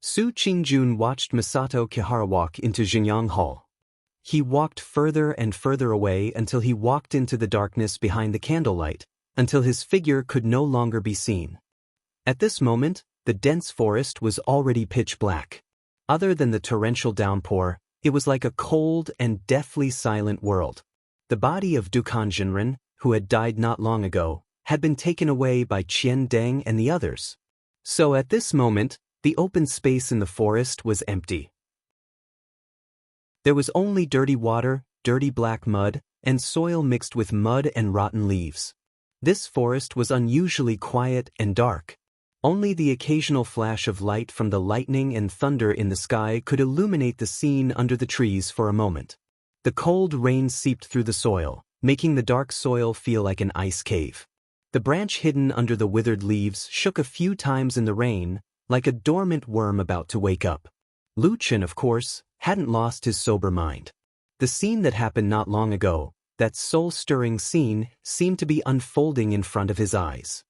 Su Qingjun watched Masato Kihara walk into Xingyang Hall. He walked further and further away until he walked into the darkness behind the candlelight, until his figure could no longer be seen. At this moment, the dense forest was already pitch black. Other than the torrential downpour, it was like a cold and deathly silent world. The body of Dukan Jinren, who had died not long ago, had been taken away by Qian Deng and the others. So at this moment, the open space in the forest was empty. There was only dirty water, dirty black mud, and soil mixed with mud and rotten leaves. This forest was unusually quiet and dark. Only the occasional flash of light from the lightning and thunder in the sky could illuminate the scene under the trees for a moment. The cold rain seeped through the soil, making the dark soil feel like an ice cave. The branch hidden under the withered leaves shook a few times in the rain, like a dormant worm about to wake up. Lu Chen, of course, hadn't lost his sober mind. The scene that happened not long ago, that soul-stirring scene, seemed to be unfolding in front of his eyes.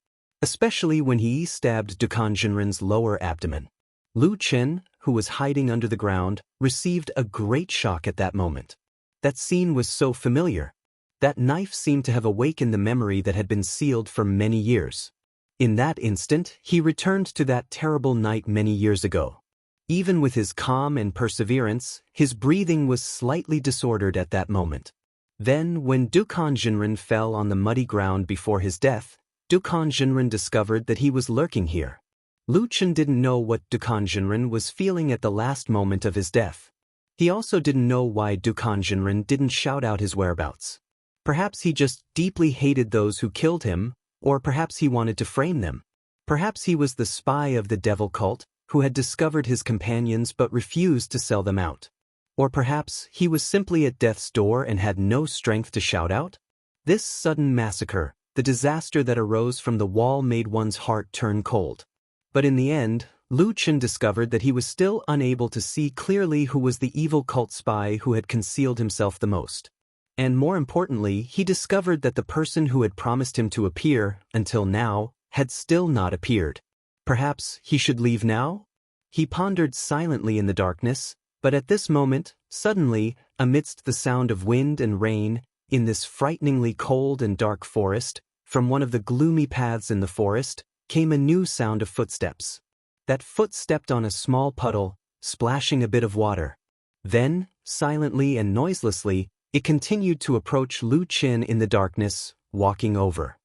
Especially when he stabbed Dukan Jinren's lower abdomen. Lu Chen, who was hiding under the ground, received a great shock at that moment. That scene was so familiar. That knife seemed to have awakened the memory that had been sealed for many years. In that instant, he returned to that terrible night many years ago. Even with his calm and perseverance, his breathing was slightly disordered at that moment. Then, when Dukan Jinren fell on the muddy ground before his death, Dukan Jinren discovered that he was lurking here. Lu Chen didn't know what Dukan Jinren was feeling at the last moment of his death. He also didn't know why Dukan Jinren didn't shout out his whereabouts. Perhaps he just deeply hated those who killed him, or perhaps he wanted to frame them. Perhaps he was the spy of the devil cult, who had discovered his companions but refused to sell them out. Or perhaps he was simply at death's door and had no strength to shout out? This sudden massacre, the disaster that arose from the wall, made one's heart turn cold. But in the end, Lu Chen discovered that he was still unable to see clearly who was the evil cult spy who had concealed himself the most. And more importantly, he discovered that the person who had promised him to appear, until now, had still not appeared. Perhaps he should leave now? He pondered silently in the darkness, but at this moment, suddenly, amidst the sound of wind and rain, in this frighteningly cold and dark forest, from one of the gloomy paths in the forest, came a new sound of footsteps. That foot stepped on a small puddle, splashing a bit of water. Then, silently and noiselessly, it continued to approach Lu Chen in the darkness, walking over.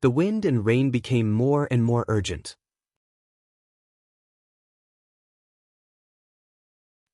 The wind and rain became more and more urgent.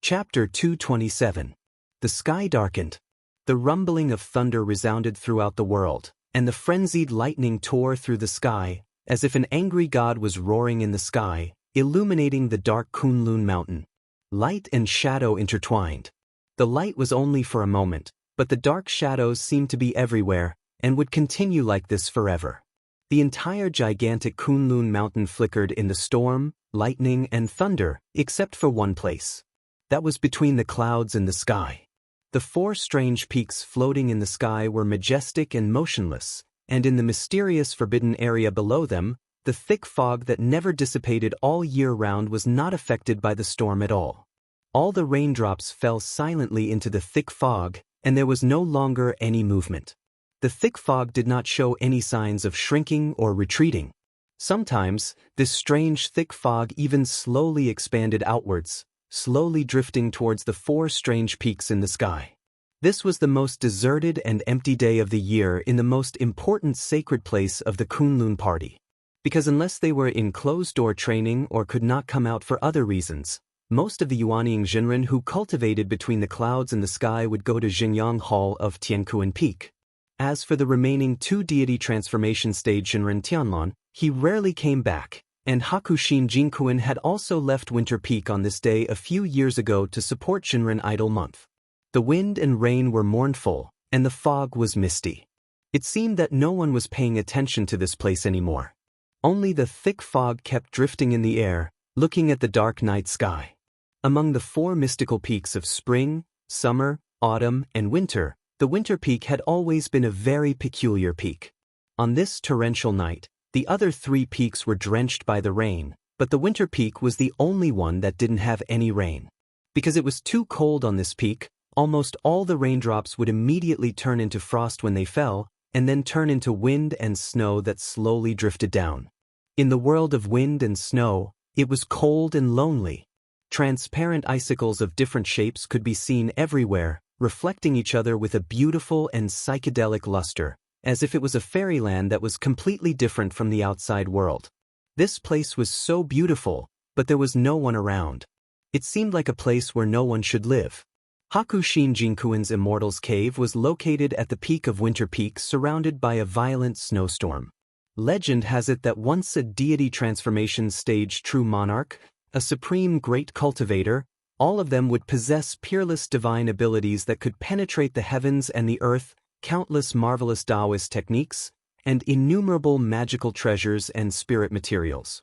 Chapter 227. The sky darkened. The rumbling of thunder resounded throughout the world, and the frenzied lightning tore through the sky, as if an angry god was roaring in the sky, illuminating the dark Kunlun mountain. Light and shadow intertwined. The light was only for a moment, but the dark shadows seemed to be everywhere, and would continue like this forever. The entire gigantic Kunlun mountain flickered in the storm, lightning, and thunder, except for one place. That was between the clouds and the sky. The four strange peaks floating in the sky were majestic and motionless, and in the mysterious forbidden area below them, the thick fog that never dissipated all year round was not affected by the storm at all. All the raindrops fell silently into the thick fog, and there was no longer any movement. The thick fog did not show any signs of shrinking or retreating. Sometimes, this strange thick fog even slowly expanded outwards, slowly drifting towards the four strange peaks in the sky. This was the most deserted and empty day of the year in the most important sacred place of the Kunlun party. Because unless they were in closed-door training or could not come out for other reasons, most of the Yuanying Jinren who cultivated between the clouds and the sky would go to Xingyang Hall of Tiankuan Peak. As for the remaining two deity transformation stage Jinren Tianlan, he rarely came back, and Hakushin Jinkuan had also left Winter Peak on this day a few years ago to support Jinren Idol Month. The wind and rain were mournful, and the fog was misty. It seemed that no one was paying attention to this place anymore. Only the thick fog kept drifting in the air, looking at the dark night sky. Among the four mystical peaks of spring, summer, autumn, and winter, the Winter Peak had always been a very peculiar peak. On this torrential night, the other three peaks were drenched by the rain, but the Winter Peak was the only one that didn't have any rain. Because it was too cold on this peak, almost all the raindrops would immediately turn into frost when they fell, and then turn into wind and snow that slowly drifted down. In the world of wind and snow, it was cold and lonely. Transparent icicles of different shapes could be seen everywhere, reflecting each other with a beautiful and psychedelic luster, as if it was a fairyland that was completely different from the outside world. This place was so beautiful, but there was no one around. It seemed like a place where no one should live. Hakushin Jinkuan's Immortal's Cave was located at the peak of Winter Peak, surrounded by a violent snowstorm. Legend has it that once a deity transformation stage true monarch, a supreme great cultivator, all of them would possess peerless divine abilities that could penetrate the heavens and the earth, countless marvelous Taoist techniques, and innumerable magical treasures and spirit materials.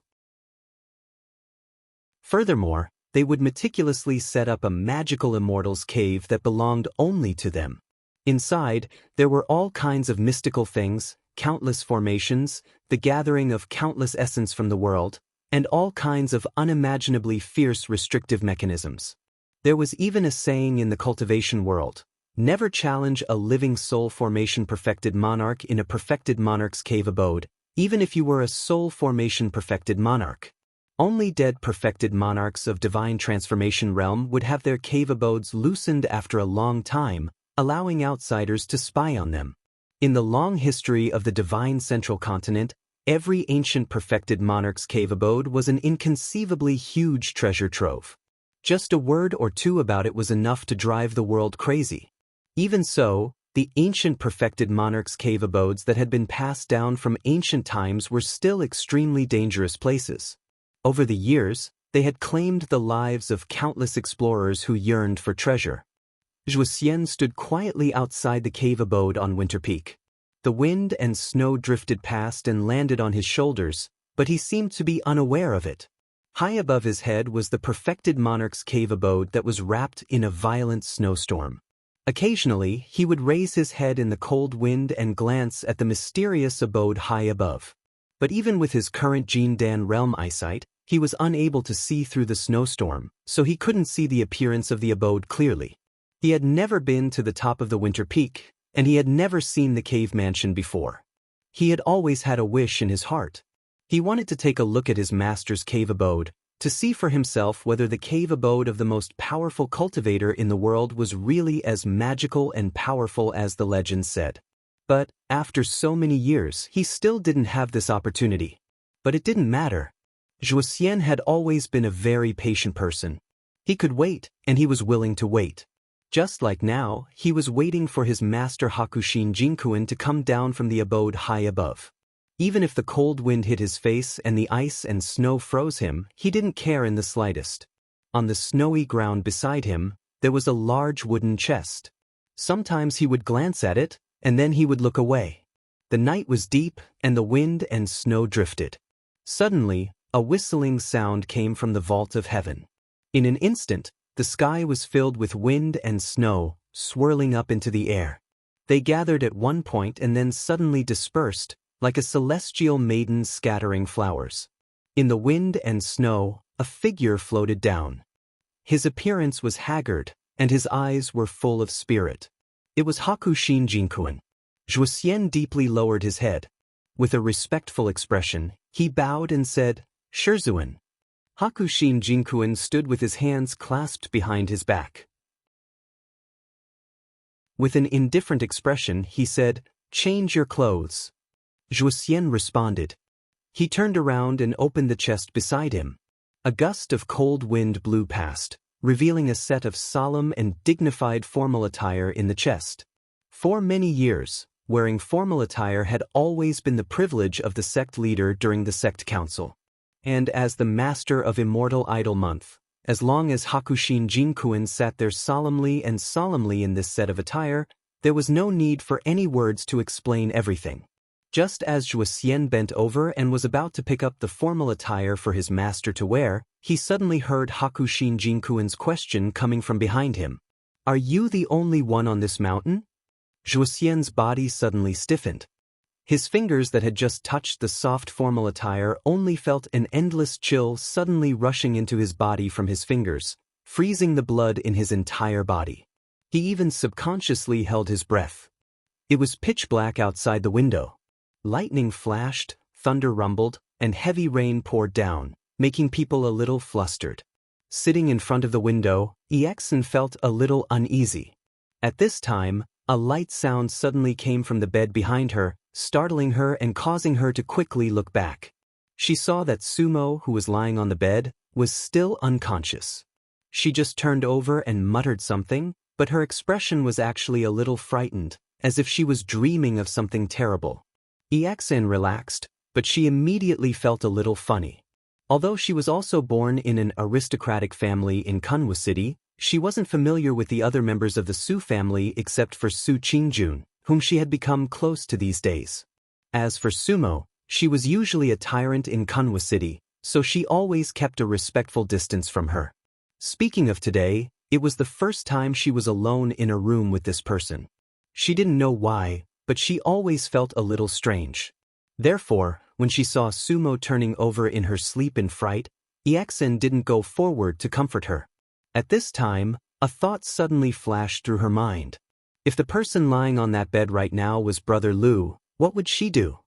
Furthermore, they would meticulously set up a magical immortal's cave that belonged only to them. Inside, there were all kinds of mystical things, countless formations, the gathering of countless essence from the world, and all kinds of unimaginably fierce restrictive mechanisms. There was even a saying in the cultivation world: Never challenge a living soul formation perfected monarch in a perfected monarch's cave abode, even if you were a soul formation perfected monarch. Only dead perfected monarchs of divine transformation realm would have their cave abodes loosened after a long time, allowing outsiders to spy on them. In the long history of the divine central continent, every ancient perfected monarch's cave abode was an inconceivably huge treasure trove. Just a word or two about it was enough to drive the world crazy. Even so, the ancient perfected monarch's cave abodes that had been passed down from ancient times were still extremely dangerous places. Over the years, they had claimed the lives of countless explorers who yearned for treasure. Zhuoxian stood quietly outside the cave abode on Winter Peak. The wind and snow drifted past and landed on his shoulders, but he seemed to be unaware of it. High above his head was the perfected monarch's cave abode that was wrapped in a violent snowstorm. Occasionally, he would raise his head in the cold wind and glance at the mysterious abode high above. But even with his current Jin Dan realm eyesight, he was unable to see through the snowstorm, so he couldn't see the appearance of the abode clearly. He had never been to the top of the Winter Peak, and he had never seen the cave mansion before. He had always had a wish in his heart. He wanted to take a look at his master's cave abode, to see for himself whether the cave abode of the most powerful cultivator in the world was really as magical and powerful as the legend said. But, after so many years, he still didn't have this opportunity. But it didn't matter. Zhuoxian had always been a very patient person. He could wait, and he was willing to wait. Just like now, he was waiting for his master Hakushin Jinkuin to come down from the abode high above. Even if the cold wind hit his face and the ice and snow froze him, he didn't care in the slightest. On the snowy ground beside him, there was a large wooden chest. Sometimes he would glance at it, and then he would look away. The night was deep, and the wind and snow drifted. Suddenly, a whistling sound came from the vault of heaven. In an instant, the sky was filled with wind and snow, swirling up into the air. They gathered at one point and then suddenly dispersed, like a celestial maiden scattering flowers. In the wind and snow, a figure floated down. His appearance was haggard, and his eyes were full of spirit. It was Hakushin Jinkuin. Zhuoxian deeply lowered his head. With a respectful expression, he bowed and said, "Shizuan." Hakushin Jinkuin stood with his hands clasped behind his back. With an indifferent expression, he said, "Change your clothes." Zhuoxian responded. He turned around and opened the chest beside him. A gust of cold wind blew past, revealing a set of solemn and dignified formal attire in the chest. For many years, wearing formal attire had always been the privilege of the sect leader during the sect council. And as the master of Immortal Idol Month, as long as Hakushin Jinkuin sat there solemnly in this set of attire, there was no need for any words to explain everything. Just as Zhuoxian bent over and was about to pick up the formal attire for his master to wear, he suddenly heard Hakushin Jinkuin's question coming from behind him. "Are you the only one on this mountain?" Zhuoxian's body suddenly stiffened. His fingers that had just touched the soft formal attire only felt an endless chill suddenly rushing into his body from his fingers, freezing the blood in his entire body. He even subconsciously held his breath. It was pitch black outside the window. Lightning flashed, thunder rumbled, and heavy rain poured down, making people a little flustered. Sitting in front of the window, Exen felt a little uneasy. At this time, a light sound suddenly came from the bed behind her, startling her and causing her to quickly look back. She saw that Sumo, who was lying on the bed, was still unconscious. She just turned over and muttered something, but her expression was actually a little frightened, as if she was dreaming of something terrible. Exen relaxed, but she immediately felt a little funny. Although she was also born in an aristocratic family in Kunwa City, she wasn't familiar with the other members of the Su family except for Su Qingjun, whom she had become close to these days. As for Sumo, she was usually a tyrant in Kunwa City, so she always kept a respectful distance from her. Speaking of today, it was the first time she was alone in a room with this person. She didn't know why, but she always felt a little strange. Therefore, when she saw Sumo turning over in her sleep in fright, Exen didn't go forward to comfort her. At this time, a thought suddenly flashed through her mind. If the person lying on that bed right now was Brother Lu, what would she do?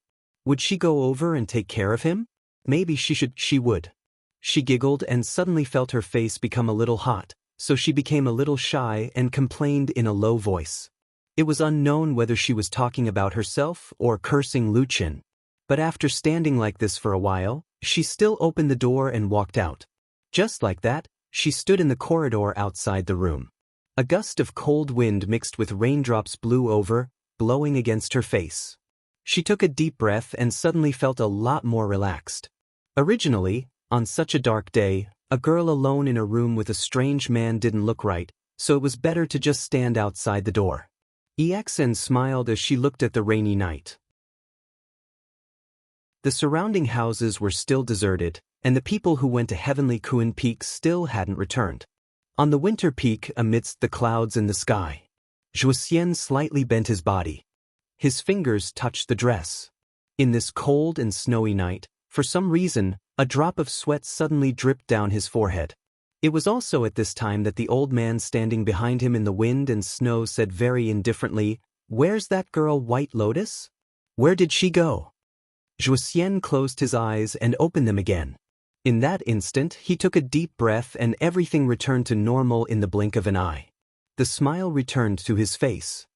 Would she go over and take care of him? Maybe she would. She giggled and suddenly felt her face become a little hot, so she became a little shy and complained in a low voice. It was unknown whether she was talking about herself or cursing Lu Qin. But after standing like this for a while, she still opened the door and walked out. Just like that, she stood in the corridor outside the room. A gust of cold wind mixed with raindrops blew over, blowing against her face. She took a deep breath and suddenly felt a lot more relaxed. Originally, on such a dark day, a girl alone in a room with a strange man didn't look right, so it was better to just stand outside the door. EXN smiled as she looked at the rainy night. The surrounding houses were still deserted, and the people who went to Heavenly Kuan Peak still hadn't returned. On the winter peak amidst the clouds in the sky, Zhuoxian slightly bent his body. His fingers touched the dress. In this cold and snowy night, for some reason, a drop of sweat suddenly dripped down his forehead. It was also at this time that the old man standing behind him in the wind and snow said very indifferently, "Where's that girl White Lotus? Where did she go?" Zhuoxian closed his eyes and opened them again. In that instant, he took a deep breath and everything returned to normal in the blink of an eye. The smile returned to his face.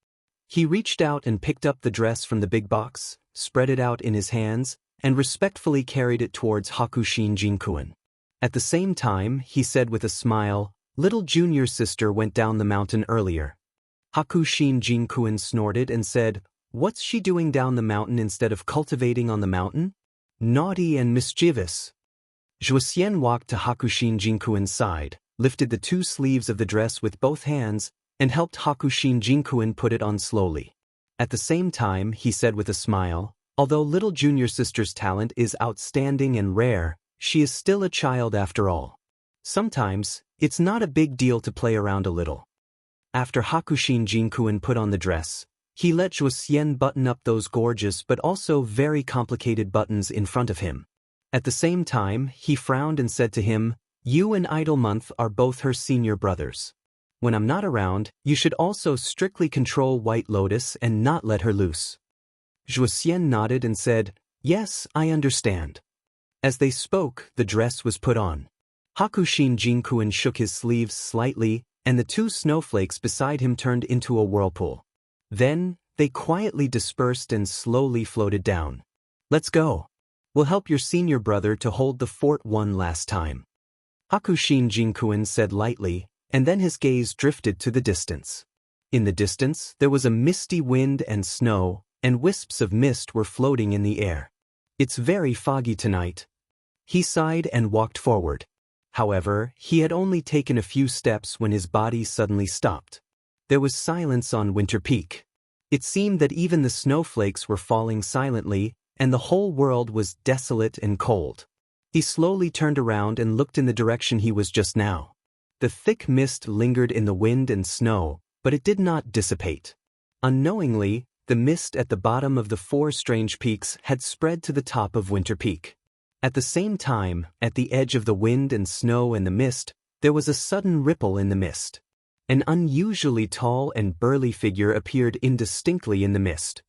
He reached out and picked up the dress from the big box, spread it out in his hands, and respectfully carried it towards Hakushin Jinkuan. At the same time, he said with a smile, "Little junior sister went down the mountain earlier." Hakushin Jinkuan snorted and said, "What's she doing down the mountain instead of cultivating on the mountain? Naughty and mischievous." Zhuoxian walked to Hakushin Jinkuan's side, lifted the two sleeves of the dress with both hands, and helped Hakushin Jinkuan put it on slowly. At the same time, he said with a smile, "Although little junior sister's talent is outstanding and rare, she is still a child after all. Sometimes, it's not a big deal to play around a little." After Hakushin Jinkuan put on the dress, he let Zhuoxian button up those gorgeous but also very complicated buttons in front of him. At the same time, he frowned and said to him, "You and Idlemonth are both her senior brothers. When I'm not around, you should also strictly control White Lotus and not let her loose." Zhuoxian nodded and said, "Yes, I understand." As they spoke, the dress was put on. Hakushin Jinkuan shook his sleeves slightly, and the two snowflakes beside him turned into a whirlpool. Then, they quietly dispersed and slowly floated down. "Let's go. We'll help your senior brother to hold the fort one last time," Hakushin Jinkuan said lightly, and then his gaze drifted to the distance. In the distance, there was a misty wind and snow, and wisps of mist were floating in the air. "It's very foggy tonight." He sighed and walked forward. However, he had only taken a few steps when his body suddenly stopped. There was silence on Winter Peak. It seemed that even the snowflakes were falling silently, and the whole world was desolate and cold. He slowly turned around and looked in the direction he was just now. The thick mist lingered in the wind and snow, but it did not dissipate. Unknowingly, the mist at the bottom of the four strange peaks had spread to the top of Winter Peak. At the same time, at the edge of the wind and snow and the mist, there was a sudden ripple in the mist. An unusually tall and burly figure appeared indistinctly in the mist.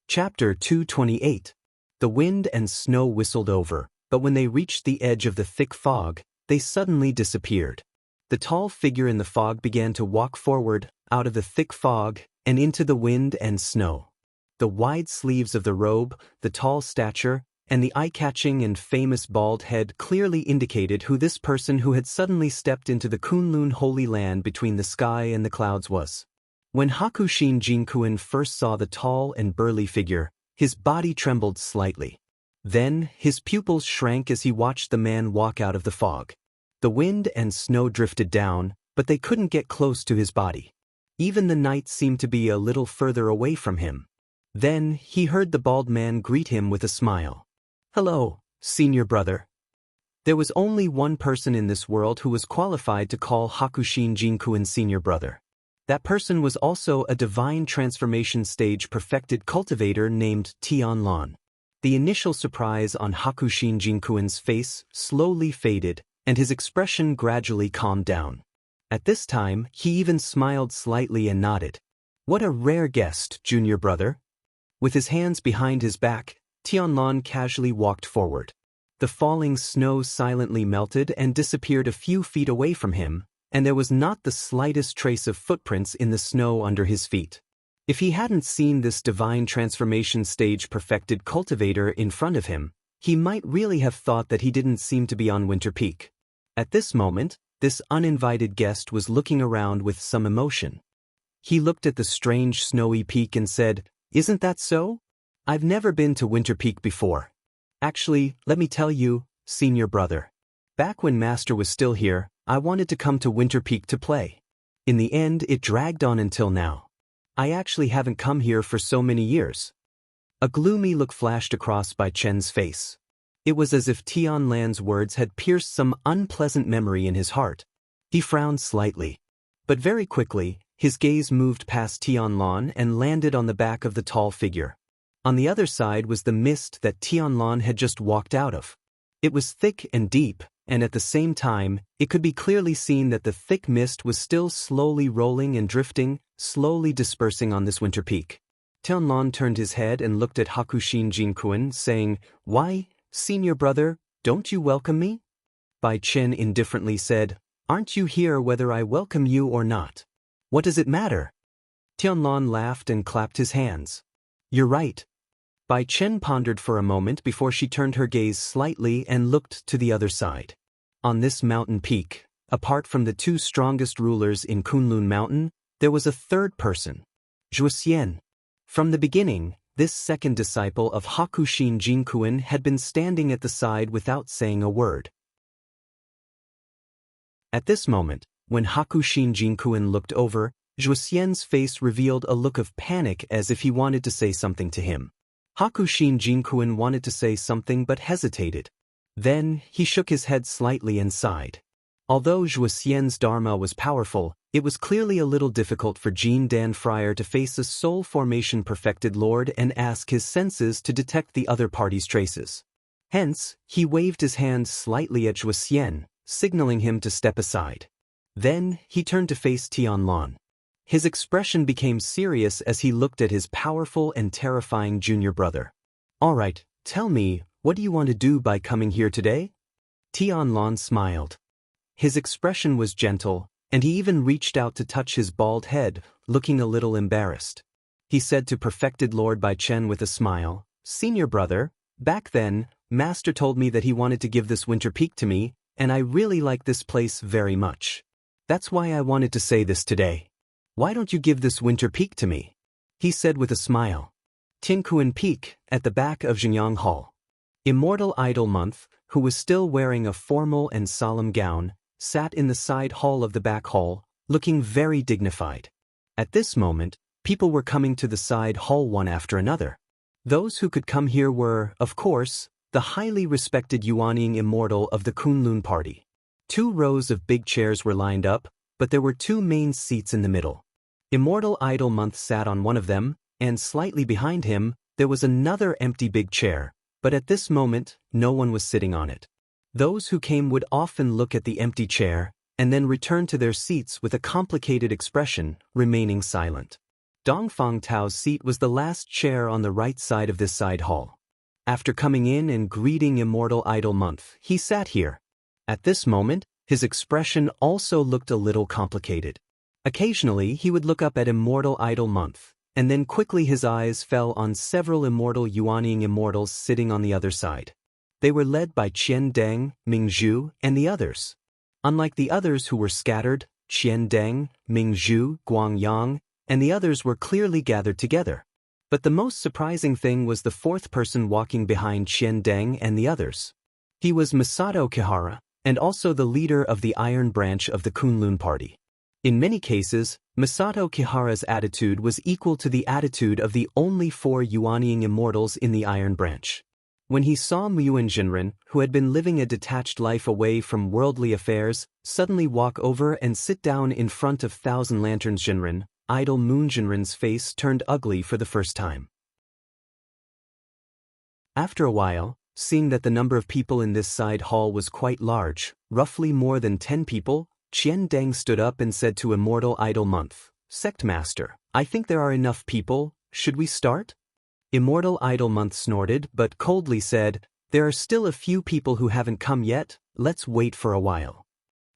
Chapter 228. The wind and snow whistled over, but when they reached the edge of the thick fog, they suddenly disappeared. The tall figure in the fog began to walk forward, out of the thick fog, and into the wind and snow. The wide sleeves of the robe, the tall stature, and the eye-catching and famous bald head clearly indicated who this person who had suddenly stepped into the Kunlun Holy Land between the sky and the clouds was. When Hakushin Jinkuan first saw the tall and burly figure, his body trembled slightly. Then, his pupils shrank as he watched the man walk out of the fog. The wind and snow drifted down, but they couldn't get close to his body. Even the night seemed to be a little further away from him. Then, he heard the bald man greet him with a smile. "Hello, senior brother." There was only one person in this world who was qualified to call Hakushin Jinkuan senior brother. That person was also a divine transformation stage perfected cultivator named Tianlan. The initial surprise on Hakushin Jinkuan's face slowly faded, and his expression gradually calmed down. At this time, he even smiled slightly and nodded. What a rare guest, junior brother. With his hands behind his back, Tianlon casually walked forward. The falling snow silently melted and disappeared a few feet away from him, and there was not the slightest trace of footprints in the snow under his feet. If he hadn't seen this divine transformation stage perfected cultivator in front of him, he might really have thought that he didn't seem to be on Winter Peak. At this moment, this uninvited guest was looking around with some emotion. He looked at the strange snowy peak and said, "Isn't that so? I've never been to Winter Peak before. Actually, let me tell you, senior brother. Back when Master was still here, I wanted to come to Winter Peak to play. In the end, it dragged on until now. I actually haven't come here for so many years." A gloomy look flashed across Bai Chen's face. It was as if Tianlan's words had pierced some unpleasant memory in his heart. He frowned slightly. But very quickly, his gaze moved past Tianlan and landed on the back of the tall figure. On the other side was the mist that Tianlan had just walked out of. It was thick and deep, and at the same time, it could be clearly seen that the thick mist was still slowly rolling and drifting, slowly dispersing on this winter peak. Tianlan turned his head and looked at Hakushin Jinkun, saying, "Why, senior brother, don't you welcome me?" Bai Chen indifferently said, "Aren't you here whether I welcome you or not? What does it matter?" Tianlan laughed and clapped his hands. "You're right." Bai Chen pondered for a moment before she turned her gaze slightly and looked to the other side. On this mountain peak, apart from the two strongest rulers in Kunlun Mountain, there was a third person, Zhuoxian. From the beginning, this second disciple of Hakushin Jinkun had been standing at the side without saying a word. At this moment, when Hakushin Jinkun looked over, Zhuoxian's face revealed a look of panic as if he wanted to say something to him. Hakushin Jinkun wanted to say something but hesitated. Then, he shook his head slightly and sighed. Although Zhuoxian's dharma was powerful, it was clearly a little difficult for Jin Dan Friar to face a soul formation perfected lord and ask his senses to detect the other party's traces. Hence, he waved his hand slightly at Zhuoxian, signaling him to step aside. Then, he turned to face Tianlan. His expression became serious as he looked at his powerful and terrifying junior brother. "All right, tell me, what do you want to do by coming here today?" Tianlan smiled. His expression was gentle, and he even reached out to touch his bald head, looking a little embarrassed. He said to perfected Lord Bai Chen with a smile, "Senior brother, back then, Master told me that he wanted to give this winter peak to me, and I really like this place very much. That's why I wanted to say this today. Why don't you give this winter peak to me?" He said with a smile. Tinkuan Peak, at the back of Jinyang Hall. Immortal Idol Month, who was still wearing a formal and solemn gown, sat in the side hall of the back hall, looking very dignified. At this moment, people were coming to the side hall one after another. Those who could come here were, of course, the highly respected Yuanying Immortal of the Kunlun Party. 2 rows of big chairs were lined up, but there were 2 main seats in the middle. Immortal Idol Month sat on one of them, and slightly behind him, there was another empty big chair, but at this moment, no one was sitting on it. Those who came would often look at the empty chair, and then return to their seats with a complicated expression, remaining silent. Dongfang Tao's seat was the last chair on the right side of this side hall. After coming in and greeting Immortal Idol Month, he sat here. At this moment, his expression also looked a little complicated. Occasionally, he would look up at Immortal Idol Month, and then quickly his eyes fell on several immortal Yuanying immortals sitting on the other side. They were led by Qian Deng, Ming Zhu, and the others. Unlike the others who were scattered, Qian Deng, Ming Zhu, Guang Yang, and the others were clearly gathered together. But the most surprising thing was the 4th person walking behind Qian Deng and the others. He was Masato Kihara, and also the leader of the Iron Branch of the Kunlun Party. In many cases, Masato Kihara's attitude was equal to the attitude of the only 4 Yuanying immortals in the Iron Branch. When he saw Muan Jinren, who had been living a detached life away from worldly affairs, suddenly walk over and sit down in front of Thousand Lanterns Jinren, idol Moon Jinren's face turned ugly for the first time. After a while, seeing that the number of people in this side hall was quite large, roughly more than 10 people, Qian Deng stood up and said to Immortal Idol Month, "Sect Master, I think there are enough people, should we start?" Immortal Idol Month snorted but coldly said, "There are still a few people who haven't come yet, let's wait for a while."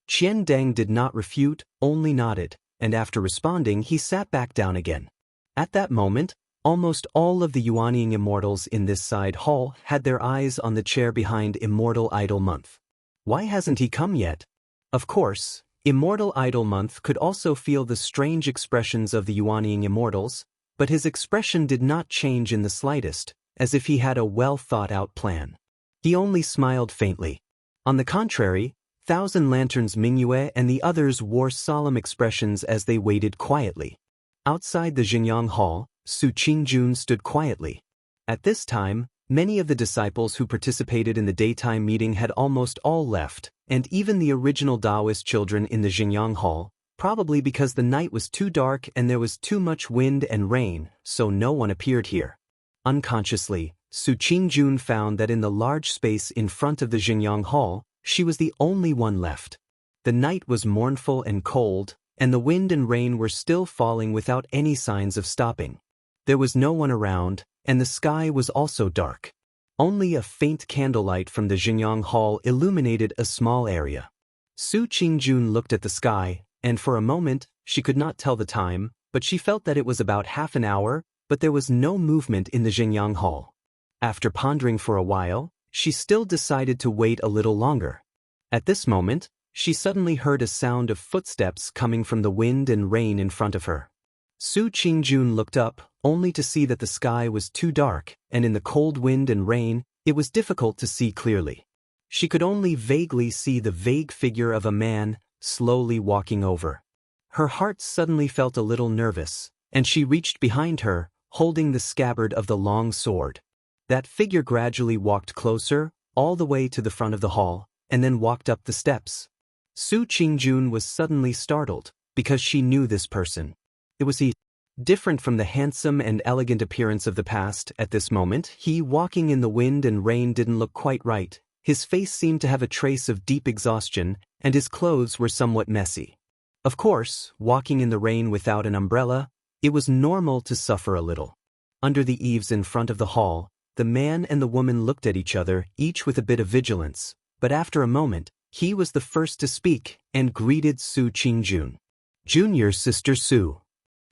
Qian Deng did not refute, only nodded, and after responding he sat back down again. At that moment, almost all of the Yuanying immortals in this side hall had their eyes on the chair behind Immortal Idol Month. Why hasn't he come yet? Of course, Immortal Idol Month could also feel the strange expressions of the Yuanying immortals, but his expression did not change in the slightest, as if he had a well-thought-out plan. He only smiled faintly. On the contrary, Thousand Lanterns Mingyue and the others wore solemn expressions as they waited quietly. Outside the Xingyang Hall, Su Qingjun stood quietly. At this time, many of the disciples who participated in the daytime meeting had almost all left, and even the original Taoist children in the Xingyang Hall, probably because the night was too dark and there was too much wind and rain, so no one appeared here. Unconsciously, Su Qingjun found that in the large space in front of the Xingyang Hall, she was the only one left. The night was mournful and cold, and the wind and rain were still falling without any signs of stopping. There was no one around, and the sky was also dark. Only a faint candlelight from the Xingyang Hall illuminated a small area. Su Qingjun looked at the sky, and for a moment, she could not tell the time, but she felt that it was about half an hour, but there was no movement in the Xingyang Hall. After pondering for a while, she still decided to wait a little longer. At this moment, she suddenly heard a sound of footsteps coming from the wind and rain in front of her. Su Qingjun looked up, only to see that the sky was too dark, and in the cold wind and rain, it was difficult to see clearly. She could only vaguely see the vague figure of a man, slowly walking over. Her heart suddenly felt a little nervous, and she reached behind her, holding the scabbard of the long sword. That figure gradually walked closer, all the way to the front of the hall, and then walked up the steps. Su Qingjun was suddenly startled, because she knew this person. It was he. Different from the handsome and elegant appearance of the past, at this moment, he walking in the wind and rain didn't look quite right. His face seemed to have a trace of deep exhaustion, and his clothes were somewhat messy. Of course, walking in the rain without an umbrella, it was normal to suffer a little. Under the eaves in front of the hall, the man and the woman looked at each other, each with a bit of vigilance, but after a moment, he was the first to speak and greeted Su Qingjun. "Junior Sister Su."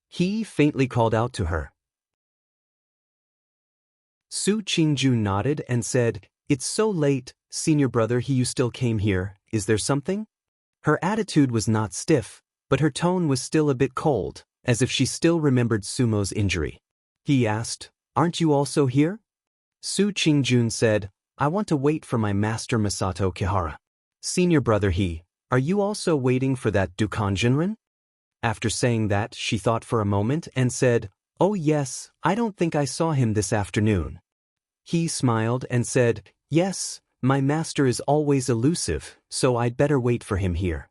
He faintly called out to her. Su Qingjun nodded and said, "It's so late, senior brother, you still came here, is there something?" Her attitude was not stiff, but her tone was still a bit cold, as if she still remembered Sumo's injury. He asked, "Aren't you also here?" Su Qingjun said, "I want to wait for my master Masato Kihara." "Senior brother are you also waiting for that Dukanjinren?" After saying that, she thought for a moment and said, "Oh yes, I don't think I saw him this afternoon." He smiled and said, "Yes, my master is always elusive, so I'd better wait for him here."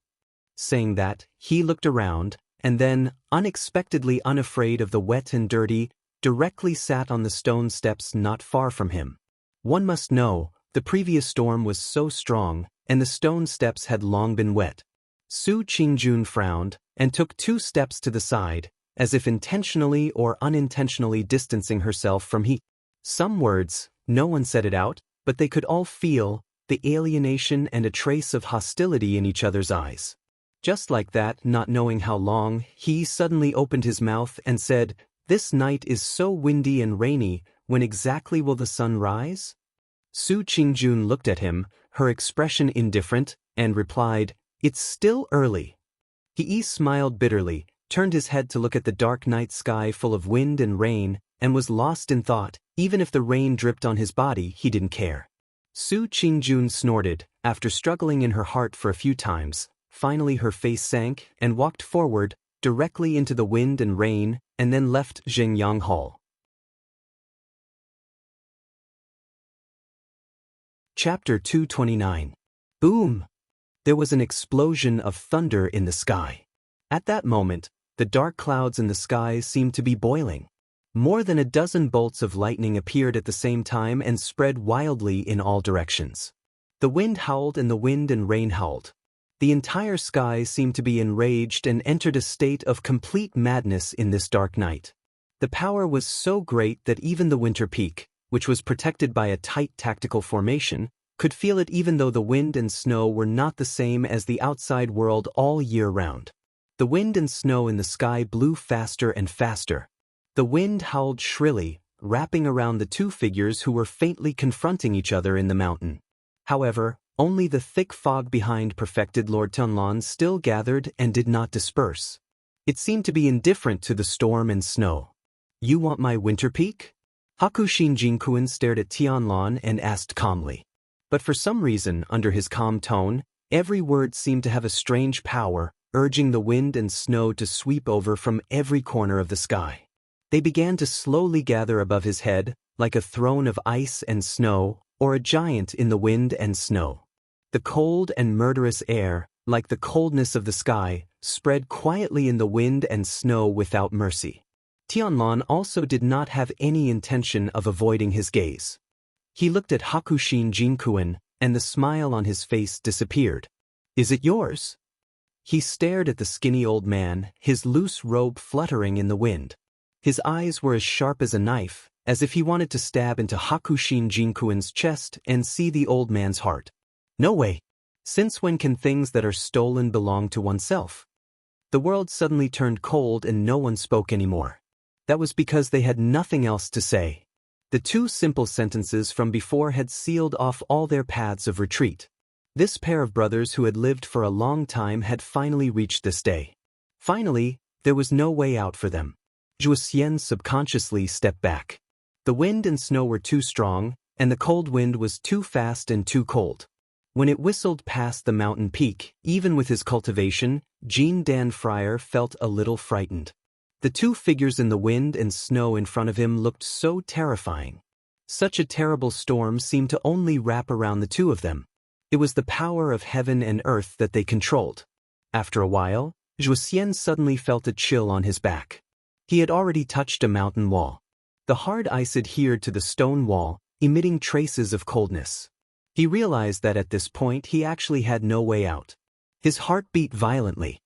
Saying that, he looked around, and then, unexpectedly unafraid of the wet and dirty, directly sat on the stone steps not far from him. One must know, the previous storm was so strong, and the stone steps had long been wet. Su Qingjun frowned, and took 2 steps to the side, as if intentionally or unintentionally distancing herself from he. Some words, no one said it out, but they could all feel the alienation and a trace of hostility in each other's eyes. Just like that, not knowing how long, he suddenly opened his mouth and said, "This night is so windy and rainy, when exactly will the sun rise?" Su Qingjun looked at him, her expression indifferent, and replied, "It's still early." He smiled bitterly, turned his head to look at the dark night sky full of wind and rain, and was lost in thought. Even if the rain dripped on his body, he didn't care. Su Qingjun snorted, after struggling in her heart for a few times. Finally her face sank, and walked forward, directly into the wind and rain, and then left Xingyang Hall. Chapter 229. Boom! There was an explosion of thunder in the sky. At that moment, the dark clouds in the sky seemed to be boiling. More than a dozen bolts of lightning appeared at the same time and spread wildly in all directions. The wind howled and the wind and rain howled. The entire sky seemed to be enraged and entered a state of complete madness in this dark night. The power was so great that even the winter peak, which was protected by a tight tactical formation, could feel it even though the wind and snow were not the same as the outside world all year round. The wind and snow in the sky blew faster and faster. The wind howled shrilly, wrapping around the two figures who were faintly confronting each other in the mountain. However, only the thick fog behind perfected Lord Tianlan still gathered and did not disperse. It seemed to be indifferent to the storm and snow. "You want my winter peak?" Hakushin Jinkuin stared at Tianlan and asked calmly. But for some reason, under his calm tone, every word seemed to have a strange power, urging the wind and snow to sweep over from every corner of the sky. They began to slowly gather above his head, like a throne of ice and snow, or a giant in the wind and snow. The cold and murderous air, like the coldness of the sky, spread quietly in the wind and snow without mercy. Tianlan also did not have any intention of avoiding his gaze. He looked at Hakushin Jinkuin, and the smile on his face disappeared. "Is it yours?" He stared at the skinny old man, his loose robe fluttering in the wind. His eyes were as sharp as a knife, as if he wanted to stab into Hakushin Jinkuin's chest and see the old man's heart. "No way. Since when can things that are stolen belong to oneself?" The world suddenly turned cold and no one spoke anymore. That was because they had nothing else to say. The two simple sentences from before had sealed off all their paths of retreat. This pair of brothers who had lived for a long time had finally reached this day. Finally, there was no way out for them. Zhuo Xian subconsciously stepped back. The wind and snow were too strong, and the cold wind was too fast and too cold. When it whistled past the mountain peak, even with his cultivation, Jean Dan Fryer felt a little frightened. The two figures in the wind and snow in front of him looked so terrifying. Such a terrible storm seemed to only wrap around the two of them. It was the power of heaven and earth that they controlled. After a while, Zhuo Xian suddenly felt a chill on his back. He had already touched a mountain wall. The hard ice adhered to the stone wall, emitting traces of coldness. He realized that at this point he actually had no way out. His heart beat violently.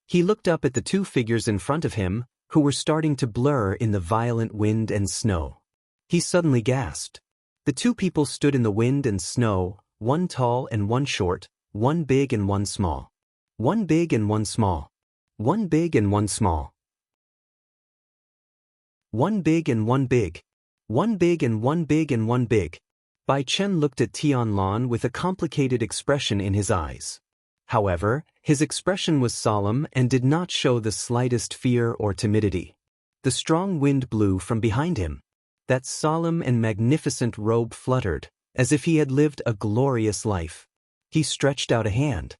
He looked up at the two figures in front of him, who were starting to blur in the violent wind and snow. He suddenly gasped. The two people stood in the wind and snow, one tall and one short, one big and one small. One big and one small. One big and one small. One big and one big. One big and one big and one big. Bai Chen looked at Tianlan with a complicated expression in his eyes. However, his expression was solemn and did not show the slightest fear or timidity. The strong wind blew from behind him. That solemn and magnificent robe fluttered, as if he had lived a glorious life. He stretched out a hand.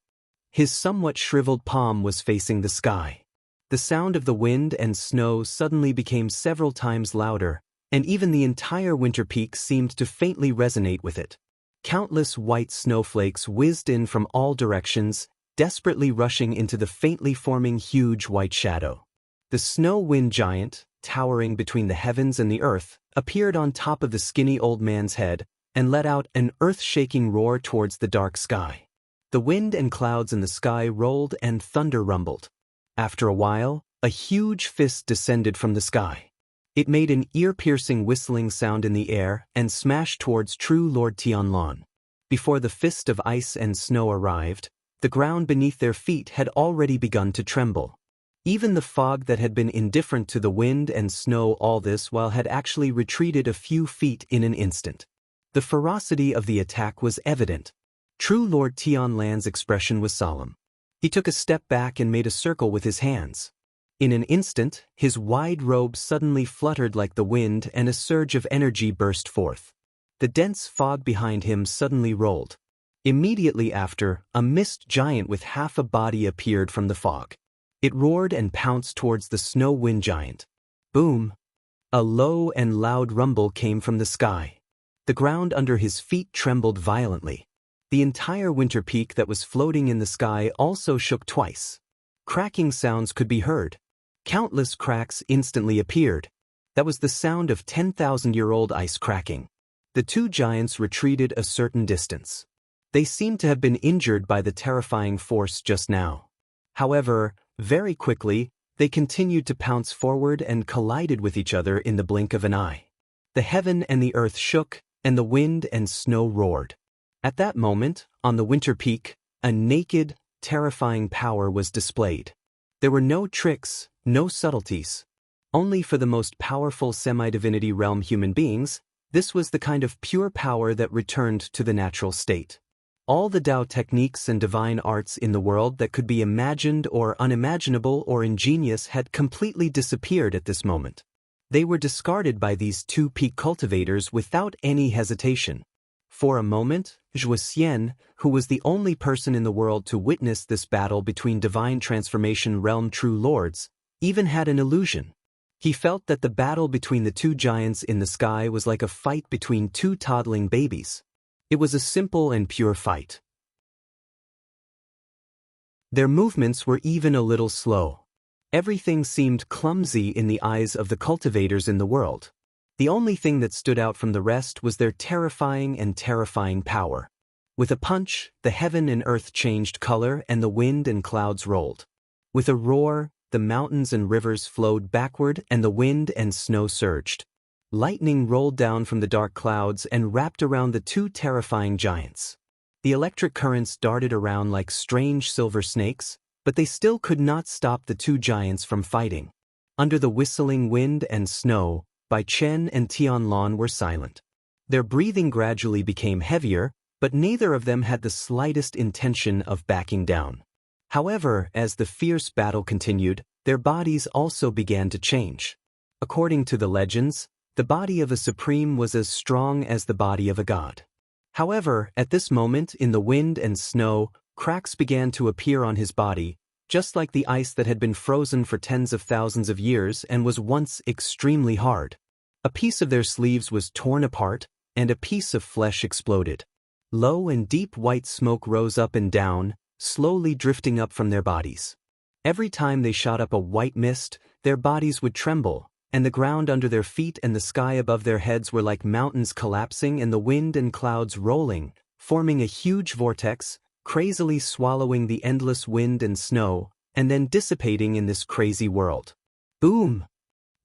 His somewhat shriveled palm was facing the sky. The sound of the wind and snow suddenly became several times louder, and even the entire winter peak seemed to faintly resonate with it. Countless white snowflakes whizzed in from all directions, desperately rushing into the faintly forming huge white shadow. The snow wind giant, towering between the heavens and the earth, appeared on top of the skinny old man's head and let out an earth-shaking roar towards the dark sky. The wind and clouds in the sky rolled and thunder rumbled. After a while, a huge fist descended from the sky. It made an ear-piercing whistling sound in the air and smashed towards true Lord Tianlan. Before the fist of ice and snow arrived, the ground beneath their feet had already begun to tremble. Even the fog that had been indifferent to the wind and snow all this while had actually retreated a few feet in an instant. The ferocity of the attack was evident. True Lord Tianlan's expression was solemn. He took a step back and made a circle with his hands. In an instant, his wide robe suddenly fluttered like the wind and a surge of energy burst forth. The dense fog behind him suddenly rolled. Immediately after, a mist giant with half a body appeared from the fog. It roared and pounced towards the snow wind giant. Boom! A low and loud rumble came from the sky. The ground under his feet trembled violently. The entire winter peak that was floating in the sky also shook twice. Cracking sounds could be heard. Countless cracks instantly appeared. That was the sound of 10,000-year-old ice cracking. The two giants retreated a certain distance. They seemed to have been injured by the terrifying force just now. However, very quickly, they continued to pounce forward and collided with each other in the blink of an eye. The heaven and the earth shook, and the wind and snow roared. At that moment, on the winter peak, a naked, terrifying power was displayed. There were no tricks, no subtleties. Only for the most powerful semi-divinity realm human beings, this was the kind of pure power that returned to the natural state. All the Tao techniques and divine arts in the world that could be imagined or unimaginable or ingenious had completely disappeared at this moment. They were discarded by these two peak cultivators without any hesitation. For a moment, Zhuoxian, who was the only person in the world to witness this battle between divine transformation realm true lords, even had an illusion. He felt that the battle between the two giants in the sky was like a fight between two toddling babies. It was a simple and pure fight. Their movements were even a little slow. Everything seemed clumsy in the eyes of the cultivators in the world. The only thing that stood out from the rest was their terrifying power. With a punch, the heaven and earth changed color and the wind and clouds rolled. With a roar, the mountains and rivers flowed backward and the wind and snow surged. Lightning rolled down from the dark clouds and wrapped around the two terrifying giants. The electric currents darted around like strange silver snakes, but they still could not stop the two giants from fighting. Under the whistling wind and snow, Bai Chen and Tianlon were silent. Their breathing gradually became heavier, but neither of them had the slightest intention of backing down. However, as the fierce battle continued, their bodies also began to change. According to the legends, the body of a supreme was as strong as the body of a god. However, at this moment in the wind and snow, cracks began to appear on his body, just like the ice that had been frozen for tens of thousands of years and was once extremely hard. A piece of their sleeves was torn apart, and a piece of flesh exploded. Low and deep white smoke rose up and down, slowly drifting up from their bodies. Every time they shot up a white mist, their bodies would tremble, and the ground under their feet and the sky above their heads were like mountains collapsing and the wind and clouds rolling, forming a huge vortex, crazily swallowing the endless wind and snow, and then dissipating in this crazy world. Boom!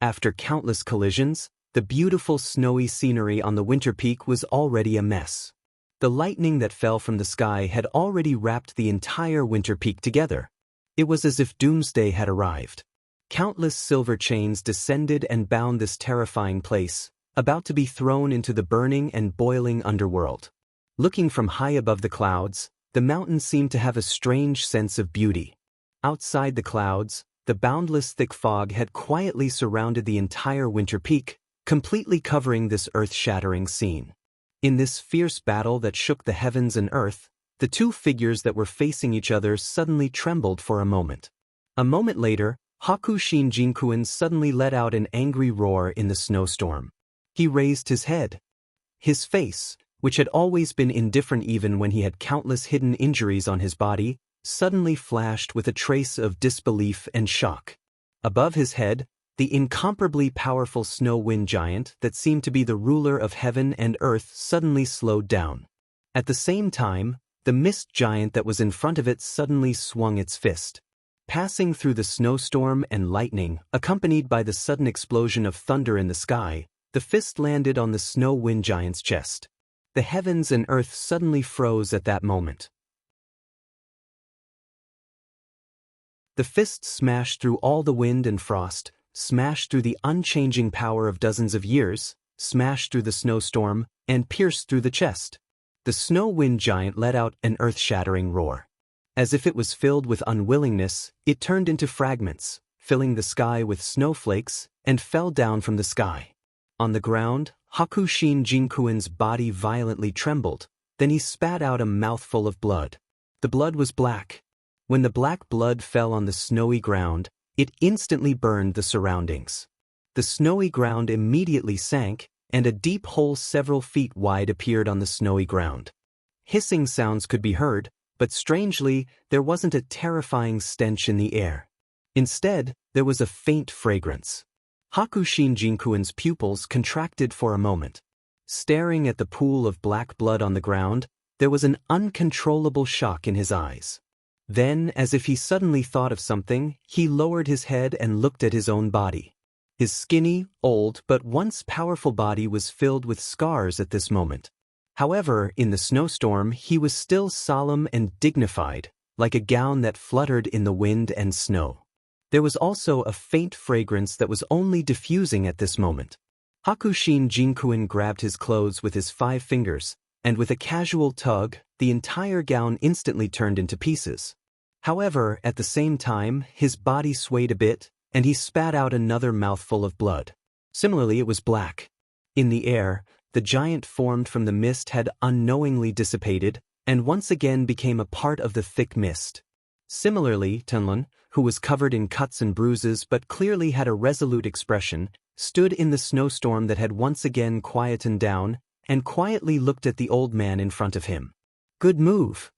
After countless collisions, the beautiful snowy scenery on the winter peak was already a mess. The lightning that fell from the sky had already wrapped the entire winter peak together. It was as if doomsday had arrived. Countless silver chains descended and bound this terrifying place, about to be thrown into the burning and boiling underworld. Looking from high above the clouds, the mountains seemed to have a strange sense of beauty. Outside the clouds, the boundless thick fog had quietly surrounded the entire winter peak, completely covering this earth-shattering scene. In this fierce battle that shook the heavens and earth, the two figures that were facing each other suddenly trembled for a moment. A moment later, Hakushin Jinkuan suddenly let out an angry roar in the snowstorm. He raised his head. His face, which had always been indifferent even when he had countless hidden injuries on his body, suddenly flashed with a trace of disbelief and shock. Above his head, the incomparably powerful snow wind giant that seemed to be the ruler of heaven and earth suddenly slowed down. At the same time, the mist giant that was in front of it suddenly swung its fist. Passing through the snowstorm and lightning, accompanied by the sudden explosion of thunder in the sky, the fist landed on the snow wind giant's chest. The heavens and earth suddenly froze at that moment. The fist smashed through all the wind and frost, smashed through the unchanging power of dozens of years, smashed through the snowstorm, and pierced through the chest. The snow wind giant let out an earth-shattering roar. As if it was filled with unwillingness, it turned into fragments, filling the sky with snowflakes, and fell down from the sky. On the ground, Hakushin Jinkuan's body violently trembled, then he spat out a mouthful of blood. The blood was black. When the black blood fell on the snowy ground, it instantly burned the surroundings. The snowy ground immediately sank, and a deep hole several feet wide appeared on the snowy ground. Hissing sounds could be heard, but strangely, there wasn't a terrifying stench in the air. Instead, there was a faint fragrance. Hakushin Jinkuan's pupils contracted for a moment. Staring at the pool of black blood on the ground, There was an uncontrollable shock in his eyes. Then, as if he suddenly thought of something, he lowered his head and looked at his own body. His skinny, old, but once powerful body was filled with scars at this moment. However, in the snowstorm, he was still solemn and dignified, like a gown that fluttered in the wind and snow. There was also a faint fragrance that was only diffusing at this moment. Hakushin Jinkuin grabbed his clothes with his 5 fingers, and with a casual tug, the entire gown instantly turned into pieces. However, at the same time, his body swayed a bit, and he spat out another mouthful of blood. Similarly, it was black. In the air, the giant formed from the mist had unknowingly dissipated, and once again became a part of the thick mist. Similarly, Tenlun, who was covered in cuts and bruises but clearly had a resolute expression, stood in the snowstorm that had once again quietened down, and quietly looked at the old man in front of him. "Good move."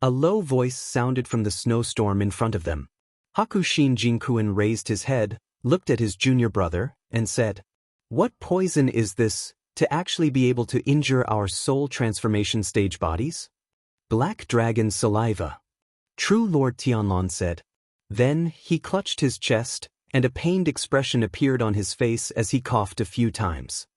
A low voice sounded from the snowstorm in front of them. Hakushin Jinkuin raised his head, looked at his junior brother, and said, "What poison is this, to actually be able to injure our soul transformation stage bodies?" "Black dragon saliva," True Lord Tianlong said. Then he clutched his chest, and a pained expression appeared on his face as he coughed a few times.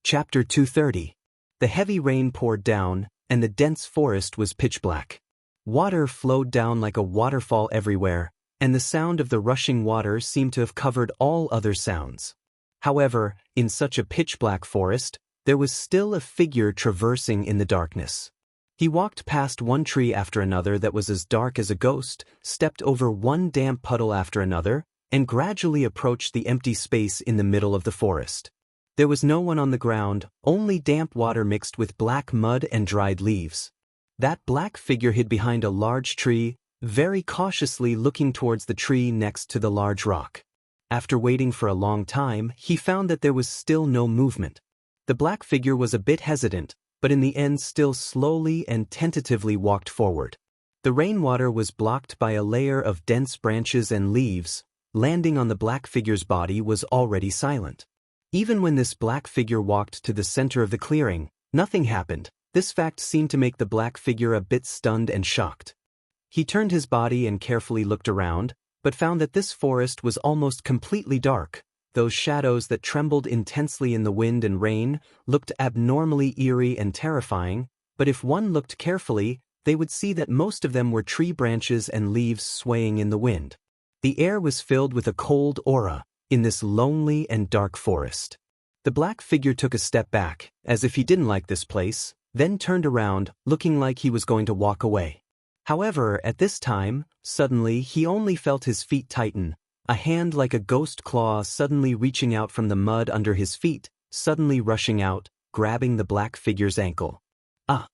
Chapter 230. The heavy rain poured down, and the dense forest was pitch black. Water flowed down like a waterfall everywhere, and the sound of the rushing water seemed to have covered all other sounds. However, in such a pitch-black forest, there was still a figure traversing in the darkness. He walked past one tree after another that was as dark as a ghost, stepped over one damp puddle after another, and gradually approached the empty space in the middle of the forest. There was no one on the ground, only damp water mixed with black mud and dried leaves. That black figure hid behind a large tree, very cautiously looking towards the tree next to the large rock. After waiting for a long time, he found that there was still no movement. The black figure was a bit hesitant, but in the end still slowly and tentatively walked forward. The rainwater was blocked by a layer of dense branches and leaves. Landing on the black figure's body was already silent. Even when this black figure walked to the center of the clearing, nothing happened. This fact seemed to make the black figure a bit stunned and shocked. He turned his body and carefully looked around, but found that this forest was almost completely dark. Those shadows that trembled intensely in the wind and rain looked abnormally eerie and terrifying, but if one looked carefully, they would see that most of them were tree branches and leaves swaying in the wind. The air was filled with a cold aura in this lonely and dark forest. The black figure took a step back, as if he didn't like this place, then turned around, looking like he was going to walk away. However, at this time, suddenly he only felt his feet tighten, a hand like a ghost claw suddenly reaching out from the mud under his feet, suddenly rushing out, grabbing the black figure's ankle. "Ah!"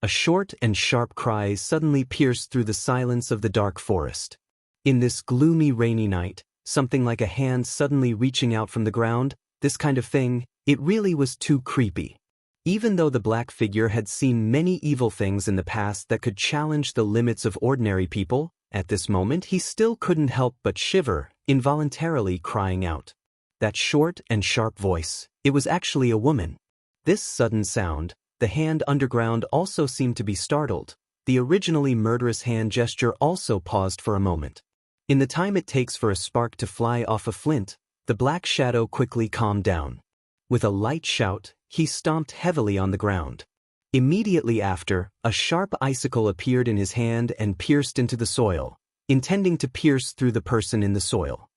A short and sharp cry suddenly pierced through the silence of the dark forest. In this gloomy rainy night, something like a hand suddenly reaching out from the ground, this kind of thing, it really was too creepy. Even though the black figure had seen many evil things in the past that could challenge the limits of ordinary people, at this moment he still couldn't help but shiver, involuntarily crying out. That short and sharp voice, it was actually a woman. This sudden sound, the hand underground also seemed to be startled. The originally murderous hand gesture also paused for a moment. In the time it takes for a spark to fly off a flint, the black shadow quickly calmed down. With a light shout, he stomped heavily on the ground. Immediately after, a sharp icicle appeared in his hand and pierced into the soil, intending to pierce through the person in the soil.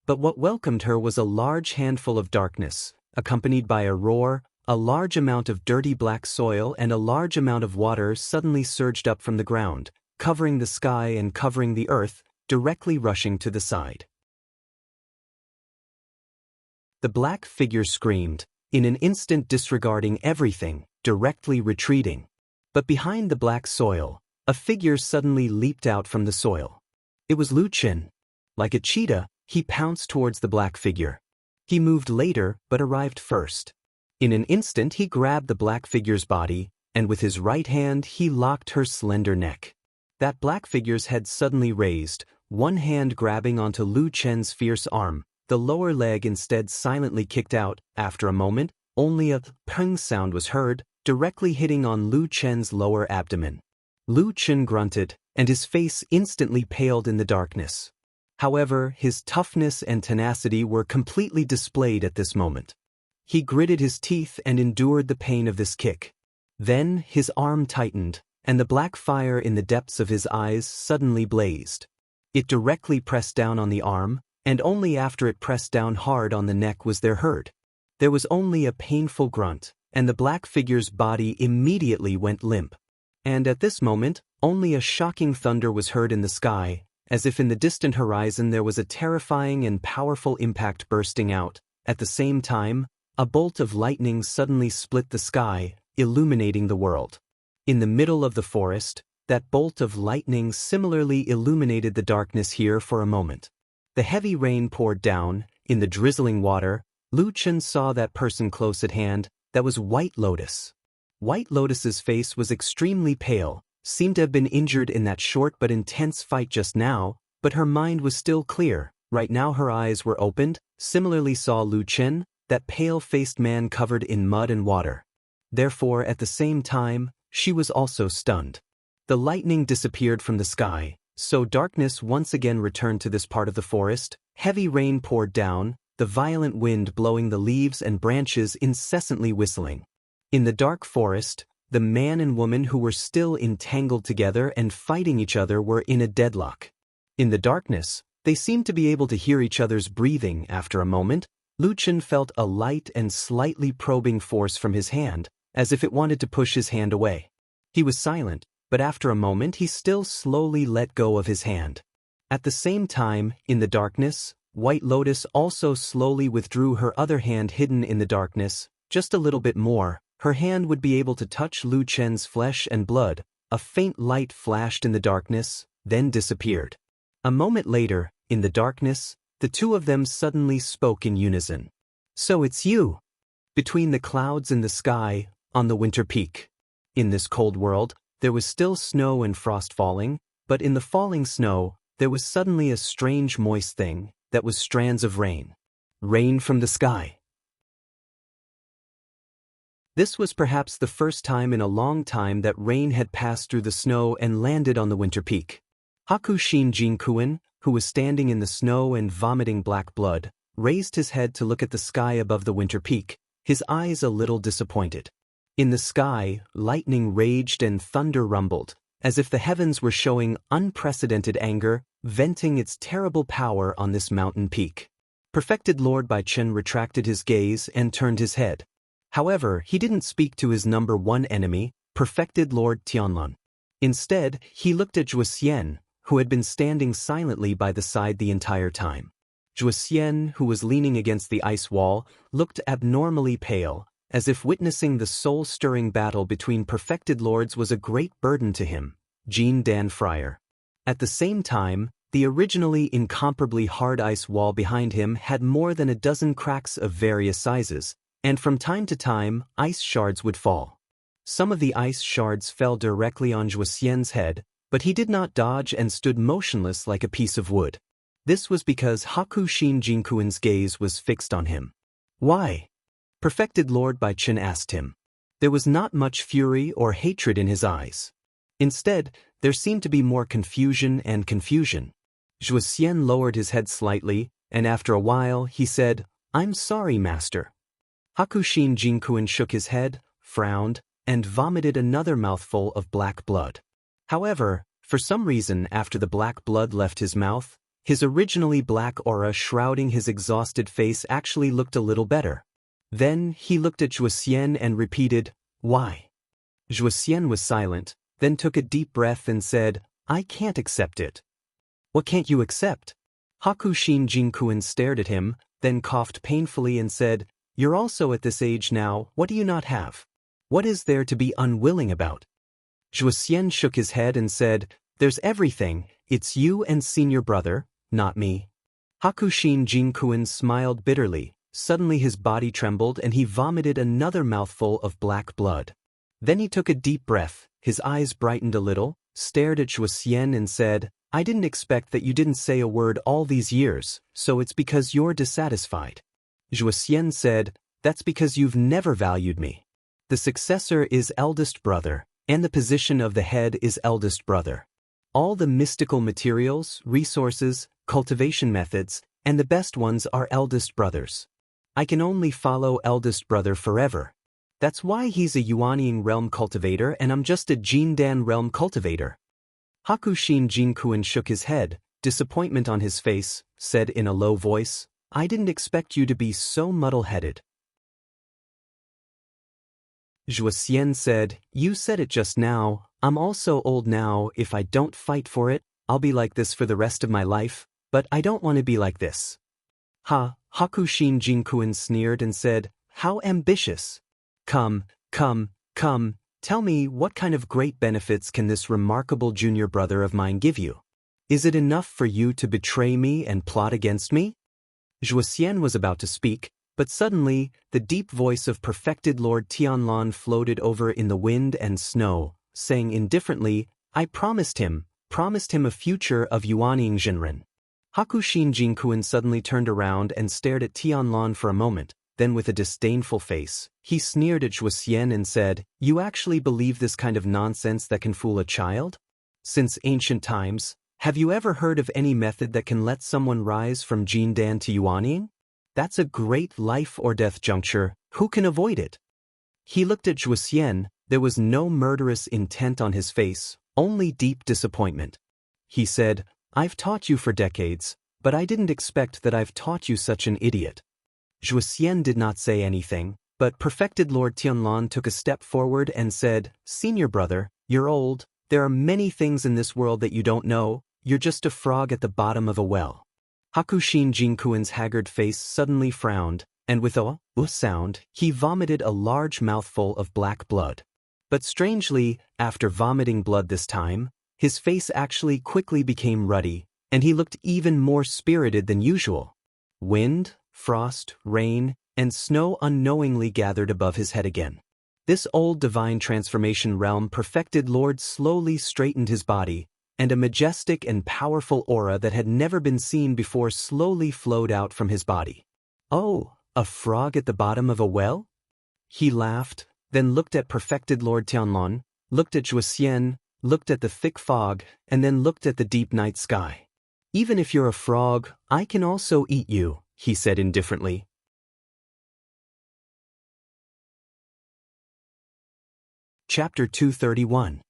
But what welcomed her was a large handful of darkness, accompanied by a roar. A large amount of dirty black soil and a large amount of water suddenly surged up from the ground, covering the sky and covering the earth, directly rushing to the side. The black figure screamed, in an instant disregarding everything, directly retreating. But behind the black soil, a figure suddenly leaped out from the soil. It was Lu Chen. Like a cheetah, he pounced towards the black figure. He moved later, but arrived first. In an instant he grabbed the black figure's body, and with his right hand he locked her slender neck. That black figure's head suddenly raised, one hand grabbing onto Lu Chen's fierce arm. The lower leg instead silently kicked out. After a moment, only a pung sound was heard, directly hitting on Lu Chen's lower abdomen. Lu Chen grunted, and his face instantly paled in the darkness. However, his toughness and tenacity were completely displayed at this moment. He gritted his teeth and endured the pain of this kick. Then his arm tightened, and the black fire in the depths of his eyes suddenly blazed. It directly pressed down on the arm, and only after it pressed down hard on the neck was there heard. There was only a painful grunt, and the black figure's body immediately went limp. And at this moment, only a shocking thunder was heard in the sky, as if in the distant horizon there was a terrifying and powerful impact bursting out. At the same time, a bolt of lightning suddenly split the sky, illuminating the world. In the middle of the forest, that bolt of lightning similarly illuminated the darkness here for a moment. The heavy rain poured down. In the drizzling water, Lu Chen saw that person close at hand. That was White Lotus. White Lotus's face was extremely pale, seemed to have been injured in that short but intense fight just now, but her mind was still clear. Right now her eyes were opened, similarly saw Lu Chen, that pale-faced man covered in mud and water. Therefore, at the same time, she was also stunned. The lightning disappeared from the sky, so darkness once again returned to this part of the forest. Heavy rain poured down, the violent wind blowing the leaves and branches incessantly whistling. In the dark forest, the man and woman who were still entangled together and fighting each other were in a deadlock. In the darkness, they seemed to be able to hear each other's breathing. After a moment, Lu Chen felt a light and slightly probing force from his hand, as if it wanted to push his hand away. He was silent, but after a moment he still slowly let go of his hand. At the same time, in the darkness, White Lotus also slowly withdrew her other hand hidden in the darkness. Just a little bit more, her hand would be able to touch Lu Chen's flesh and blood. A faint light flashed in the darkness, then disappeared. A moment later, in the darkness, the two of them suddenly spoke in unison. "So it's you!" Between the clouds in the sky, on the winter peak. In this cold world, there was still snow and frost falling, but in the falling snow, there was suddenly a strange moist thing, that was strands of rain. Rain from the sky. This was perhaps the first time in a long time that rain had passed through the snow and landed on the winter peak. Hakushin Jinkuen, who was standing in the snow and vomiting black blood, raised his head to look at the sky above the winter peak, his eyes a little disappointed. In the sky, lightning raged and thunder rumbled, as if the heavens were showing unprecedented anger, venting its terrible power on this mountain peak. Perfected Lord Bai Chen retracted his gaze and turned his head. However, he didn't speak to his number one enemy, Perfected Lord Tianlun. Instead, he looked at Zhuo, who had been standing silently by the side the entire time. Zhuo, who was leaning against the ice wall, looked abnormally pale, as if witnessing the soul-stirring battle between perfected lords was a great burden to him. Jean Dan Friar. At the same time, the originally incomparably hard ice wall behind him had more than a dozen cracks of various sizes, and from time to time, ice shards would fall. Some of the ice shards fell directly on Zhuo head, but he did not dodge and stood motionless like a piece of wood. This was because Hakushin Jinkuen's gaze was fixed on him. "Why?" Perfected Lord Bai Chen asked him. There was not much fury or hatred in his eyes. Instead, there seemed to be more confusion and confusion. Zhuo lowered his head slightly, and after a while he said, "I'm sorry, master." Hakushin Jinkuen shook his head, frowned, and vomited another mouthful of black blood. However, for some reason after the black blood left his mouth, his originally black aura shrouding his exhausted face actually looked a little better. Then he looked at Zhuo and repeated, "Why?" Zhuo was silent, then took a deep breath and said, "I can't accept it." "What can't you accept?" Hakushin Jinkuen stared at him, then coughed painfully and said, "You're also at this age now, what do you not have? What is there to be unwilling about?" Zhuo shook his head and said, "There's everything, it's you and senior brother, not me." Hakushin Jinkuen smiled bitterly. Suddenly his body trembled and he vomited another mouthful of black blood. Then he took a deep breath, his eyes brightened a little, stared at Zhuo and said, "I didn't expect that you didn't say a word all these years, so it's because you're dissatisfied." Zhuo said, That's because you've never valued me. The successor is eldest brother, and the position of the head is eldest brother. All the mystical materials, resources, cultivation methods, and the best ones are eldest brothers. I can only follow eldest brother forever. That's why he's a Yuanying realm cultivator and I'm just a Jindan realm cultivator. Hakushin Jinkuen shook his head, disappointment on his face, said in a low voice, I didn't expect you to be so muddle-headed. Zhuoxian said, you said it just now, I'm also old now, if I don't fight for it, I'll be like this for the rest of my life, but I don't want to be like this. Hakushin Jinkuen sneered and said, how ambitious. Come, tell me what kind of great benefits can this remarkable junior brother of mine give you? Is it enough for you to betray me and plot against me? Zhuoxian was about to speak, but suddenly, the deep voice of perfected Lord Tianlan floated over in the wind and snow, saying indifferently, I promised him a future of Yuanying Jinren. Hakushin Jinkuen suddenly turned around and stared at Tianlan for a moment, then with a disdainful face, he sneered at Zhuoxian and said, you actually believe this kind of nonsense that can fool a child? Since ancient times, have you ever heard of any method that can let someone rise from Jindan to Yuanying? That's a great life or death juncture, who can avoid it? He looked at Zhuoxian, there was no murderous intent on his face, only deep disappointment. He said, I've taught you for decades, but I didn't expect that I've taught you such an idiot. Zhuoxian did not say anything, but perfected Lord Tianlan took a step forward and said, Senior brother, you're old, there are many things in this world that you don't know, you're just a frog at the bottom of a well. Hakushin Jinkuen's haggard face suddenly frowned, and with a sound, he vomited a large mouthful of black blood. But strangely, after vomiting blood this time, his face actually quickly became ruddy, and he looked even more spirited than usual. Wind, frost, rain, and snow unknowingly gathered above his head again. This old divine transformation realm perfected Lord slowly straightened his body, and a majestic and powerful aura that had never been seen before slowly flowed out from his body. Oh, a frog at the bottom of a well? He laughed, then looked at perfected Lord Tianlan, looked at Zhuoxian, looked at the thick fog, and then looked at the deep night sky. Even if you're a frog, I can also eat you, he said indifferently. Chapter 231.